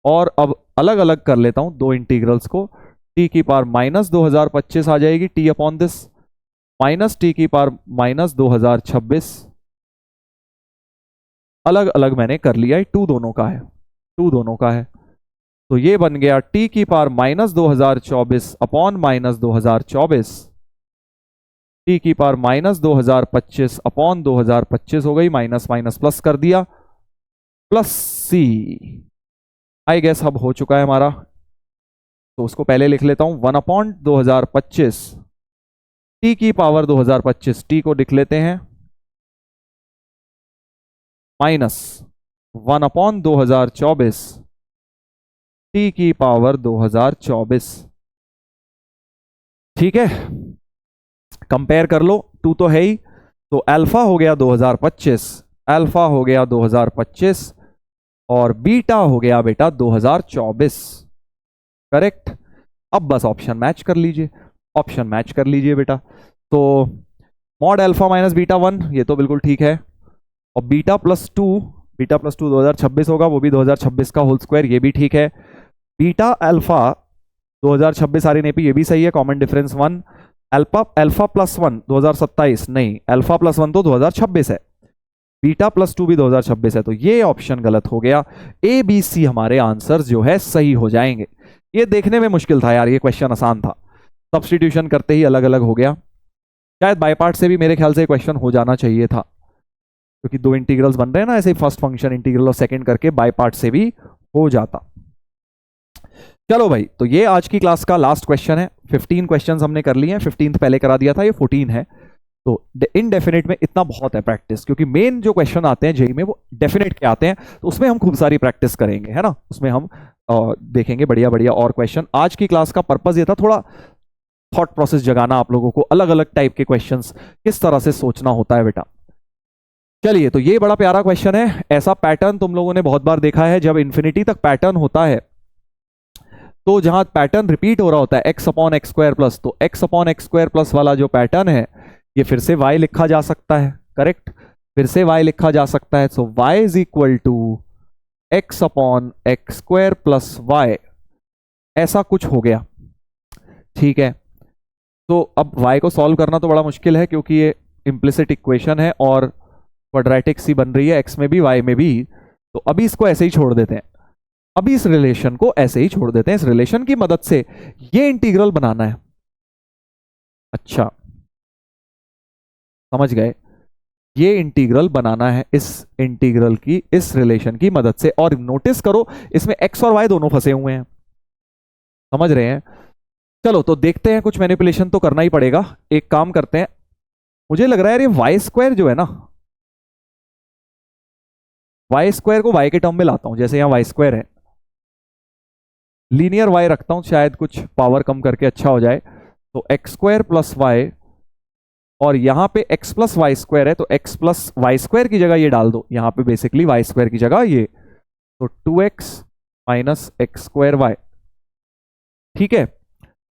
और अब अलग अलग कर लेता हूं दो इंटीग्रल्स को। t की पावर माइनस 2025 आ जाएगी t upon this, minus t की पावर माइनस 2026। अलग अलग मैंने कर लिया है, 2 दोनों का है, 2 दोनों का है। तो ये बन गया t की power minus 2024 upon minus 2024, t की पावर माइनस 2025 अपॉन 2025 हो गई, माइनस माइनस प्लस कर दिया, प्लस c। आई गेस अब हो चुका है हमारा, तो उसको पहले लिख लेता हूं 1 अपॉन 2025, t की पावर 2025, t को लिख लेते हैं माइनस 1 अपॉन 2024, t की पावर 2024। ठीक है, कंपेयर कर लो, 2 तो है ही, तो अल्फा हो गया 2025, अल्फा हो गया 2025 और बीटा हो गया बेटा 2024। करेक्ट। अब बस ऑप्शन मैच कर लीजिए, ऑप्शन मैच कर लीजिए बेटा। तो मॉड अल्फा माइनस बीटा 1 ये तो बिल्कुल ठीक है, और बीटा प्लस 2, बीटा प्लस 2 2026 होगा, वो भी 2026 का होल स्क्वायर, ये भी ठीक है। Beta alpha 2026 are in A P, ये भी सही है, common difference 1। Alpha alpha plus 1 2027 नहीं, अल्फा प्लस 1 तो 2026 है, बीटा प्लस 2 भी 2026 है, तो ये ऑप्शन गलत हो गया। ए बी सी हमारे आंसर जो है सही हो जाएंगे। ये देखने में मुश्किल था यार, ये क्वेश्चन आसान था, सब्स्टिट्यूशन करते ही अलग अलग हो गया। शायद बाय पार्ट से भी मेरे ख्याल से क्वेश्चन हो जाना चाहिए था, क्योंकि दो इंटीग्रल्स बन रहे हैं ना, ऐसे फर्स्ट फंक्शन इंटीग्रल और सेकंड करके बाय पार्ट से भी हो जाता। चलो भाई, तो ये आज की क्लास का लास्ट क्वेश्चन है। 15 क्वेश्चंस हमने कर लिए हैं, 15th पहले करा दिया था, ये 14 है। तो इनडेफिनेट में इतना बहुत है प्रैक्टिस, क्योंकि मेन जो क्वेश्चन आते हैं जेई में वो डेफिनेट के आते हैं, तो उसमें हम खूब सारी प्रैक्टिस करेंगे, है ना, उसमें हम देखेंगे बढ़िया बढ़िया और क्वेश्चन। आज की क्लास का पर्पस ये था थोड़ा थॉट प्रोसेस जगाना आप लोगों को, अलग अलग टाइप के क्वेश्चंस किस तरह से सोचना होता है बेटा। चलिए, तो ये बड़ा प्यारा क्वेश्चन है। ऐसा पैटर्न तुम लोगों ने बहुत बार देखा है, जब इंफिनिटी तक पैटर्न होता है तो जहां पैटर्न रिपीट हो रहा होता है x upon x square plus, तो x upon x square plus वाला जो पैटर्न है ये फिर से y लिखा जा सकता है। करेक्ट, फिर से y लिखा जा सकता है। So y is equal to x upon x square plus y, ऐसा कुछ हो गया। ठीक है, तो अब y को सॉल्व करना तो बड़ा मुश्किल है, क्योंकि ये इम्प्लिसिट इक्वेशन है और क्वाड्रेटिक सी बन रही है, x में भी y में भी। तो अभी इसको ऐसे ही छोड़ देते हैं, अभी इस रिलेशन को ऐसे ही छोड़ देते हैं। इस रिलेशन की मदद से ये इंटीग्रल बनाना है। अच्छा, समझ गए, ये इंटीग्रल बनाना है इस इंटीग्रल की, इस रिलेशन की मदद से। और नोटिस करो इसमें x और y दोनों फंसे हुए हैं, समझ रहे हैं। चलो, तो देखते हैं, कुछ मैनिपुलेशन तो करना ही पड़ेगा। एक काम करते हैं, मुझे लग रहा है ये वाई स्क्वायर जो है ना, वाई स्क्वायर को y के टर्म में लाता हूं। जैसे यहां वाई स्क्वायर है, लीनियर y रखता हूं, शायद कुछ पावर कम करके अच्छा हो जाए। तो एक्स स्क्वायर प्लस वाई, और यहां पे x प्लस वाई स्क्वायर है, तो x प्लस वाई स्क्वायर की जगह ये डाल दो, यहां पे बेसिकली वाई स्क्वायर की जगह ये, तो 2x minus x square Y. ठीक है,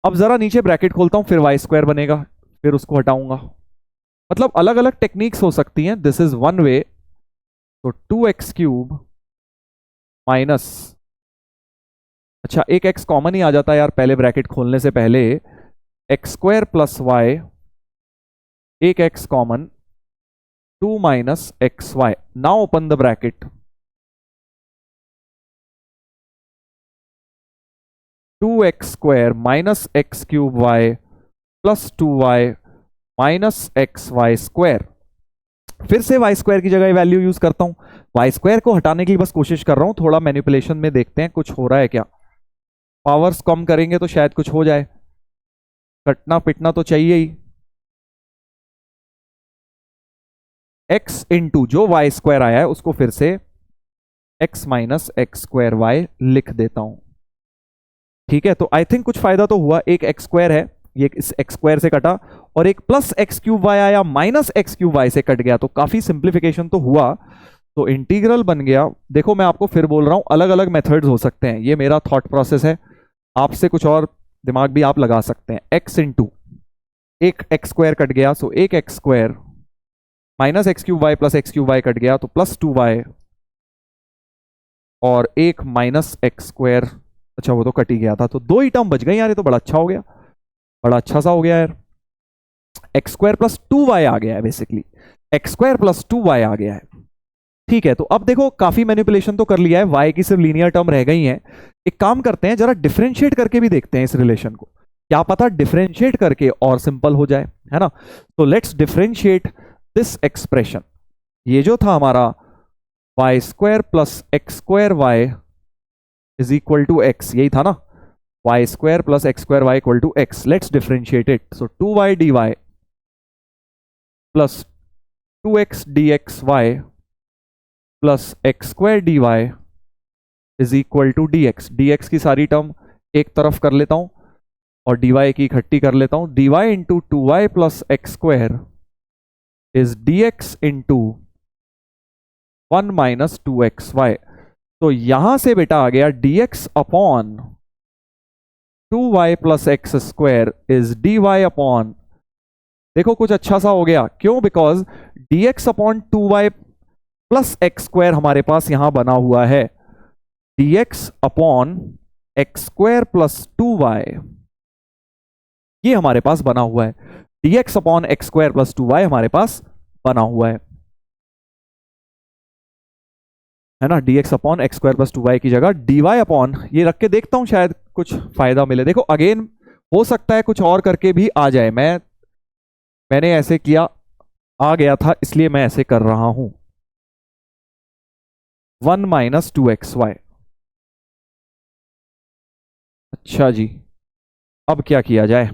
अब जरा नीचे ब्रैकेट खोलता हूं, फिर वाई स्क्वायर बनेगा, फिर उसको हटाऊंगा। मतलब अलग अलग टेक्निक्स हो सकती हैं, दिस इज वन वे। तो 2x क्यूब माइनस, अच्छा एक x कॉमन ही आ जाता है यार पहले ब्रैकेट खोलने से पहले, एक्स स्क्वायर प्लस वाई, एक x common, 2 minus x y. Now open the bracket, 2x square minus x cube y plus 2y minus x y square. फिर से y स्क्वायर की जगह वैल्यू यूज करता हूं, y स्क्वायर को हटाने की बस कोशिश कर रहा हूं, थोड़ा मैनिपुलेशन में देखते हैं कुछ हो रहा है क्या। पावर्स कम करेंगे तो शायद कुछ हो जाए, कटना पिटना तो चाहिए ही। x इंटू जो वाई स्क्वायर आया है उसको फिर से x minus x square y लिख देता हूं। ठीक है, तो आई थिंक कुछ फायदा तो हुआ। एक एक्स स्क्वायर है, ये इस एक्स स्क्वायर से कटा, और एक प्लस एक्स क्यूब वाई आया, माइनस एक्स क्यूब वाई से कट गया, तो काफी सिंप्लीफिकेशन तो हुआ। तो इंटीग्रल बन गया, देखो मैं आपको फिर बोल रहा हूं अलग अलग मेथड्स हो सकते हैं, ये मेरा थॉट प्रोसेस है, आपसे कुछ और दिमाग भी आप लगा सकते हैं। एक्स इंटू एक एक्स स्क्वायर कट गया, सो एक x square minus x cube y plus x cube y cut गया तो प्लस 2y, और एक माइनस एक्स स्क्वायर, अच्छा वो तो कट ही गया था, तो दो ही टर्म बच गई यार, ये तो बड़ा अच्छा हो गया, बड़ा अच्छा सा हो गया यार। एक्स स्क्वायर प्लस 2y आ गया है, basically x square plus 2y आ गया है। ठीक है, तो अब देखो काफी मैनिपुलेशन तो कर लिया है, y की सिर्फ लीनियर टर्म रह गई है। एक काम करते हैं, जरा डिफरेंशिएट करके भी देखते हैं इस रिलेशन को, क्या पता डिफरेंशिएट करके और सिंपल हो जाए, है ना। तो लेट्स डिफरेंशिएट दिस एक्सप्रेशन, ये जो था हमारा y square plus x square y is equal to x, यही था ना, y square plus x square y equal to x. Let's differentiate it, so 2y dy plus 2x dxy plus x square d y is equal to d x. D x की सारी term एक तरफ कर लेता हूं और D Y की इकट्ठी कर लेता हूं, d y into 2y plus x square is d x into 1 minus 2xy। तो यहां से बेटा आ गया dx upon 2y plus x square is dy upon, देखो कुछ अच्छा सा हो गया, क्यों, because dx upon 2y plus x square हमारे पास यहां बना हुआ है, dx upon x square plus 2y, ये हमारे पास बना हुआ है, dx upon x square plus 2y हमारे पास बना हुआ है ना। dx upon x square plus 2y की जगह dy अपॉन, ये रख के देखता हूं शायद कुछ फायदा मिले। देखो अगेन हो सकता है कुछ और करके भी आ जाए, मैंने ऐसे किया, आ गया था इसलिए मैं ऐसे कर रहा हूं, 1 माइनस 2xy। अच्छा जी, अब क्या किया जाए,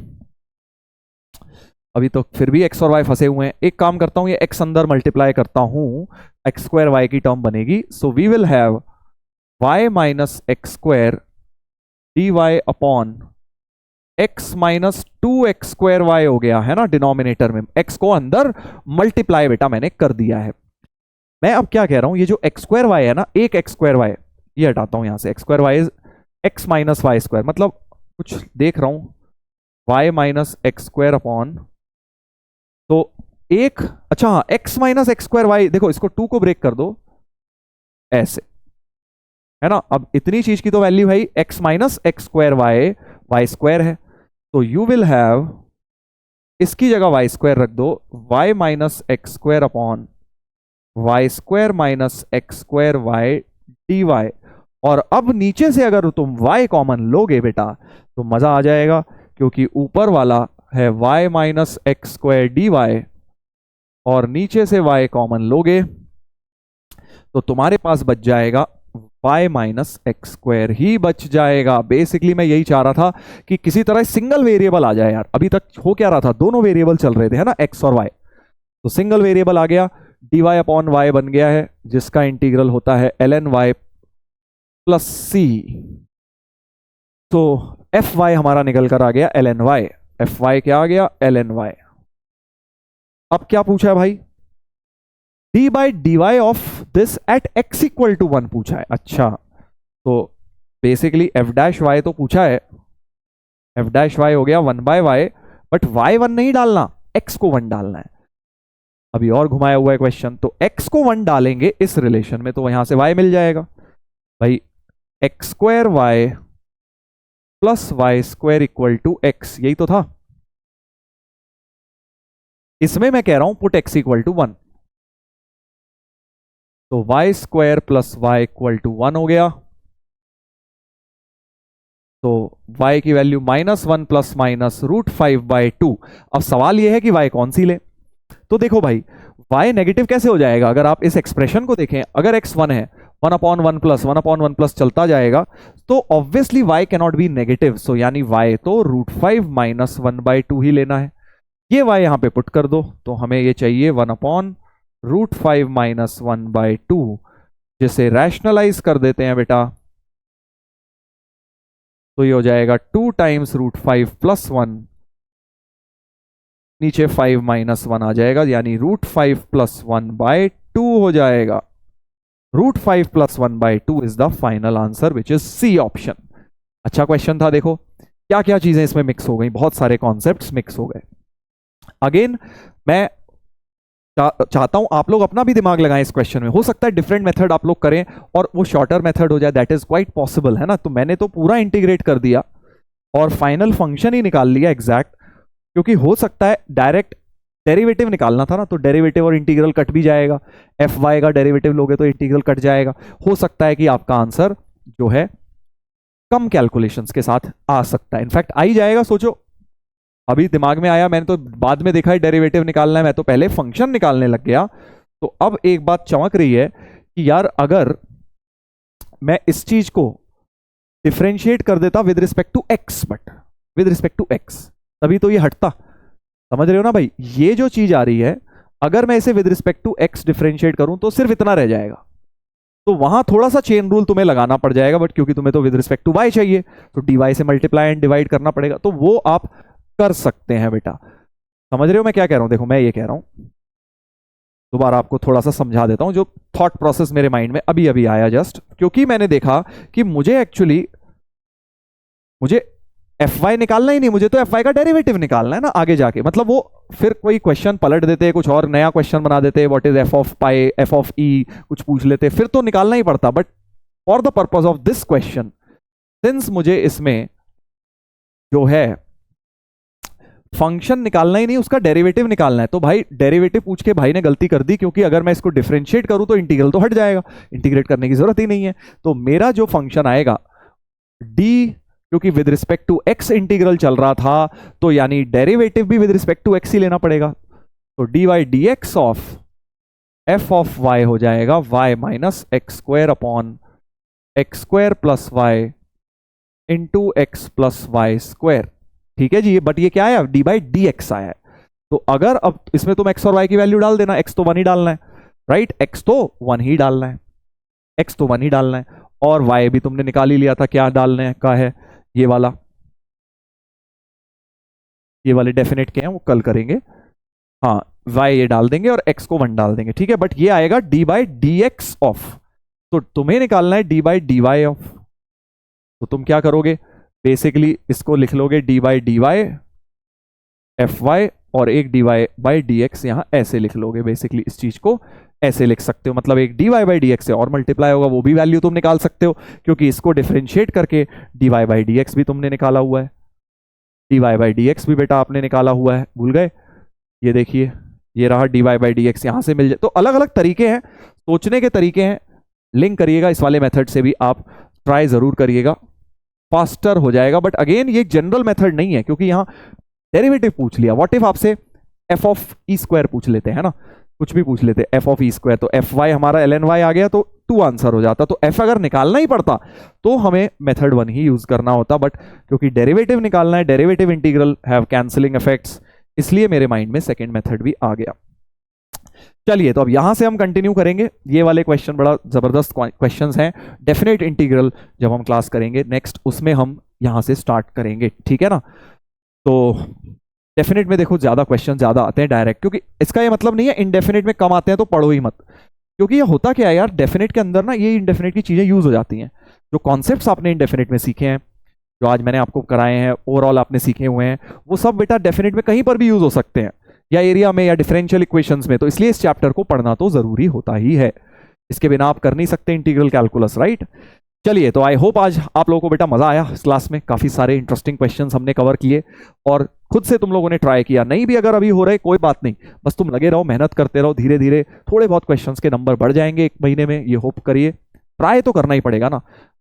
अभी तो फिर भी x और y फंसे हुए हैं। एक काम करता हूं, ये x अंदर मल्टीप्लाई करता हूं, एक्स स्क्वायर वाई की टर्म बनेगी, so we will have y minus x square d y upon x minus 2x square y हो गया है ना, डिनोमिनेटर में x को अंदर मल्टीप्लाई बेटा मैंने कर दिया है। मैं अब क्या कह रहा हूं, ये जो एक्स स्क्वायर वाई है ना, एक एक्स स्क्वायर वाई, ये हटाता हूं यहां से, x square y is x minus y square, मतलब कुछ देख रहा हूं, y minus x square upon, तो एक, अच्छा हाँ, x minus x square y, देखो इसको 2 को ब्रेक कर दो ऐसे, है ना। अब इतनी चीज की तो वैल्यू है x minus x square y, y square है, तो यू विल हैव, इसकी जगह वाई स्क्वायर रख दो, y minus x square upon y square minus x square y d y. और अब नीचे से अगर तुम y कॉमन लोगे बेटा तो मजा आ जाएगा, क्योंकि ऊपर वाला है y minus x square d y, और नीचे से y कॉमन लोगे तो तुम्हारे पास बच जाएगा y माइनस एक्स स्क्वायर ही बच जाएगा। बेसिकली मैं यही चाह रहा था कि किसी तरह सिंगल वेरिएबल आ जाए यार, अभी तक हो क्या रहा था, दोनों वेरिएबल चल रहे थे, है ना, x और y, तो सिंगल वेरिएबल आ गया, dy अपॉन y बन गया है, जिसका इंटीग्रल होता है ln y प्लस सी, तो एफ वाई हमारा निकल कर आ गया ln y, एफ वाई क्या आ गया ln y। अब क्या पूछा है भाई, d by d y of this at x equal to 1 पूछा है। अच्छा, तो बेसिकली एफ डैश वाई तो पूछा है, एफ डैश वाई हो गया 1 बाय वाई, बट y 1 नहीं डालना, x को 1 डालना है। अभी और घुमाया हुआ है क्वेश्चन, तो x को 1 डालेंगे इस रिलेशन में तो यहां से y मिल जाएगा भाई, x square y plus y square equal to x, यही तो था। इसमें मैं कह रहा हूं पुट x इक्वल टू 1, तो y square plus y equal to 1 हो गया, तो y की वैल्यू -1 प्लस माइनस √5/2। अब सवाल यह है कि y कौन सी ले, तो देखो भाई y नेगेटिव कैसे हो जाएगा, अगर आप इस एक्सप्रेशन को देखें, अगर x 1 है, 1/1 प्लस 1/1 प्लस चलता जाएगा, तो obviously y cannot be negative, so यानी y तो √5 माइनस 1/2 ही लेना है। ये y यहां पे पुट कर दो, तो हमें ये चाहिए 1/√5 माइनस 1/2, जिसे रैशनलाइज कर देते हैं बेटा, तो ये हो जाएगा 2 टाइम्स √5 प्लस 1, नीचे 5 माइनस 1 आ जाएगा, यानी √5 प्लस 1/2 हो जाएगा। √5 + 1/2 is the final answer which is C option. अच्छा क्वेश्चन था, देखो क्या क्या चीजें इसमें मिक्स हो गई, बहुत सारे कॉन्सेप्ट्स मिक्स हो गए। अगेन मैं चाहता हूं आप लोग अपना भी दिमाग लगाएं इस क्वेश्चन में। हो सकता है डिफरेंट मेथड आप लोग करें और वो शॉर्टर मेथड हो जाए, दैट इज क्वाइट पॉसिबल, है ना। तो मैंने तो पूरा इंटीग्रेट कर दिया और फाइनल फंक्शन ही निकाल लिया एग्जैक्ट, क्योंकि हो सकता है डायरेक्ट डेरिवेटिव निकालना था ना, तो डेरिवेटिव और इंटीग्रल कट भी जाएगा, एफ वाई का डेरिवेटिव लोगे तो इंटीग्रल कट जाएगा। हो सकता है कि आपका आंसर जो है कम कैलकुलेशंस के साथ आ सकता है, इनफैक्ट आ ही जाएगा। सोचो, अभी दिमाग में आया, मैंने तो बाद में देखा है डेरिवेटिव निकालना है, मैं तो पहले फंक्शन निकालने लग गया। तो अब एक बात चमक रही है कि यार अगर मैं इस चीज को डिफरेंशिएट कर देता with respect to x, but with respect to x, तभी तो ये हटता। समझ रहे हो ना भाई, ये जो चीज आ रही है, अगर मैं इसे with respect to x differentiate करूं तो सिर्फ इतना रह जाएगा। तो वहां थोड़ा सा चेन रूल तुम्हें लगाना पड़ जाएगा, बट क्योंकि तुम्हें तो विद रिस्पेक्ट टू वाई चाहिए तो डी वाई से मल्टीप्लाई एंड डिवाइड करना पड़ेगा, तो वो आप कर सकते हैं बेटा। समझ रहे हो मैं क्या कह रहा हूं? देखो मैं ये कह रहा हूं, दोबारा आपको थोड़ा सा समझा देता हूं जो थॉट प्रोसेस मेरे माइंड में अभी अभी आया जस्ट, क्योंकि मैंने देखा कि मुझे एफ वाई निकालना ही नहीं, मुझे तो एफ वाई का डेरिवेटिव निकालना है ना आगे जाके। मतलब वो फिर कोई क्वेश्चन पलट देते, कुछ और नया क्वेश्चन बना देते, what is f of pi, f of e, कुछ पूछ लेते, फिर तो निकालना ही पड़ता। But for the purpose of this question, since मुझे इसमें जो है फंक्शन निकालना ही नहीं, उसका डेरिवेटिव निकालना है, तो भाई डेरिवेटिव पूछ के भाई ने गलती कर दी, क्योंकि अगर मैं इसको डिफरेंशिएट करूं तो इंटीग्रल तो हट जाएगा, इंटीग्रेट करने की जरूरत ही नहीं है। तो मेरा जो फंक्शन आएगा डी, क्योंकि with respect to x integral चल रहा था, तो यानी डेरिवेटिव भी विद रिस्पेक्ट टू एक्स ही लेना पड़ेगा। तो d y d x of f of y हो जाएगा y minus x square upon x square plus y into x plus y square. ठीक है जी, ये बट ये क्या आया, डी बाई डी एक्स आया है। तो अगर अब इसमें तुम एक्स और वाई की वैल्यू डाल देना, एक्स तो 1 ही डालना है, राइट, एक्स तो 1 ही डालना है, एक्स तो 1 ही डालना है, और वाई भी तुमने निकाल ही लिया था, क्या डालने का है, ये वाला, ये वाले डेफिनेट के हैं वो कल करेंगे, हाँ y ये डाल देंगे और x को 1 डाल देंगे, ठीक है। बट ये आएगा d by d x of, तो तुम्हें निकालना है d by d y of. तो तुम क्या करोगे, बेसिकली इसको लिख लोगे d by d y f y, और एक d y by d x यहां ऐसे लिख लोगे। बेसिकली इस चीज को ऐसे लिख सकते हो, मतलब एक d y by d x से और मल्टीप्लाई होगा, वो भी वैल्यू तुम निकाल सकते हो, क्योंकि इसको डिफरेंशिएट करके d y by d x भी तुमने निकाला हुआ है, d y by d x भी बेटा आपने निकाला हुआ है, भूल गए? ये देखिए, ये रहा d y by d x, यहां से मिल जाए। तो अलग अलग तरीके हैं, सोचने के तरीके हैं, लिंक करिएगा इस वाले मेथड से भी, आप ट्राई जरूर करिएगा, फास्टर हो जाएगा। बट अगेन ये जनरल मेथड नहीं है, क्योंकि यहां डेरिवेटिव पूछ लिया। व्हाट इफ आपसे एफ ऑफ ई स्क्वायर पूछ लेते हैं ना, कुछ भी पूछ लेते, एफ ऑफ ई स्क्वायर, तो एफ वाई हमारा एल एन वाई आ गया, तो 2 आंसर हो जाता। तो एफ अगर निकालना ही पड़ता तो हमें मेथड 1 ही यूज करना होता, बट क्योंकि डेरिवेटिव निकालना है, derivative integral have cancelling effects, इसलिए मेरे माइंड में सेकंड मेथड भी आ गया। चलिए, तो अब यहां से हम कंटिन्यू करेंगे। ये वाले क्वेश्चन बड़ा जबरदस्त क्वेश्चंस हैं, डेफिनेट इंटीग्रल जब हम क्लास करेंगे नेक्स्ट, उसमें हम यहां से स्टार्ट करेंगे, ठीक है ना। तो डेफिनेट में देखो ज्यादा क्वेश्चन ज्यादा आते हैं डायरेक्ट, क्योंकि इसका ये मतलब नहीं है इनडेफिनेट में कम आते हैं तो पढ़ो ही मत, क्योंकि ये होता क्या है यार, डेफिनेट के अंदर ना ये इनडेफिनेट की चीजें यूज हो जाती हैं। जो कॉन्सेप्ट्स आपने इनडेफिनेट में सीखे हैं, जो आज मैंने आपको कराए हैं, ओवरऑल आपने सीखे हुए हैं, वो सब बेटा डेफिनेट में कहीं पर भी यूज हो सकते हैं, या एरिया में, या डिफरेंशियल इक्वेशंस में। तो इसलिए इस चैप्टर को पढ़ना तो जरूरी होता ही है, इसके बिना आप कर नहीं सकते इंटीग्रल कैलकुलस, राइट। चलिए, तो आई होप आज आप लोगों को बेटा मजा आया इस क्लास में, काफी सारे इंटरेस्टिंग क्वेश्चंस हमने कवर किए, और खुद से तुम लोगों ने ट्राई किया। नहीं भी अगर अभी हो रहे कोई बात नहीं, बस तुम लगे रहो, मेहनत करते रहो, धीरे धीरे थोड़े बहुत क्वेश्चंस के नंबर बढ़ जाएंगे 1 महीने में, ये होप करिए। ट्राई तो करना ही पड़ेगा ना,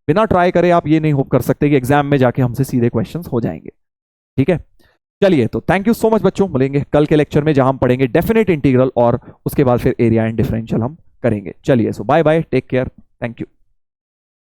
बिना ट्राई करे आप ये नहीं होप कर सकते कि एग्जाम में जाके हमसे सीधे क्वेश्चंस हो जाएंगे, ठीक है। चलिए, तो थैंक यू सो मच बच्चों, मिलेंगे कल के लेक्चर में जहां हम पढ़ेंगे डेफिनेट इंटीग्रल, और उसके बाद फिर एरिया एंड डिफरेंशियल हम करेंगे। चलिए, so bye bye, take care, thank you.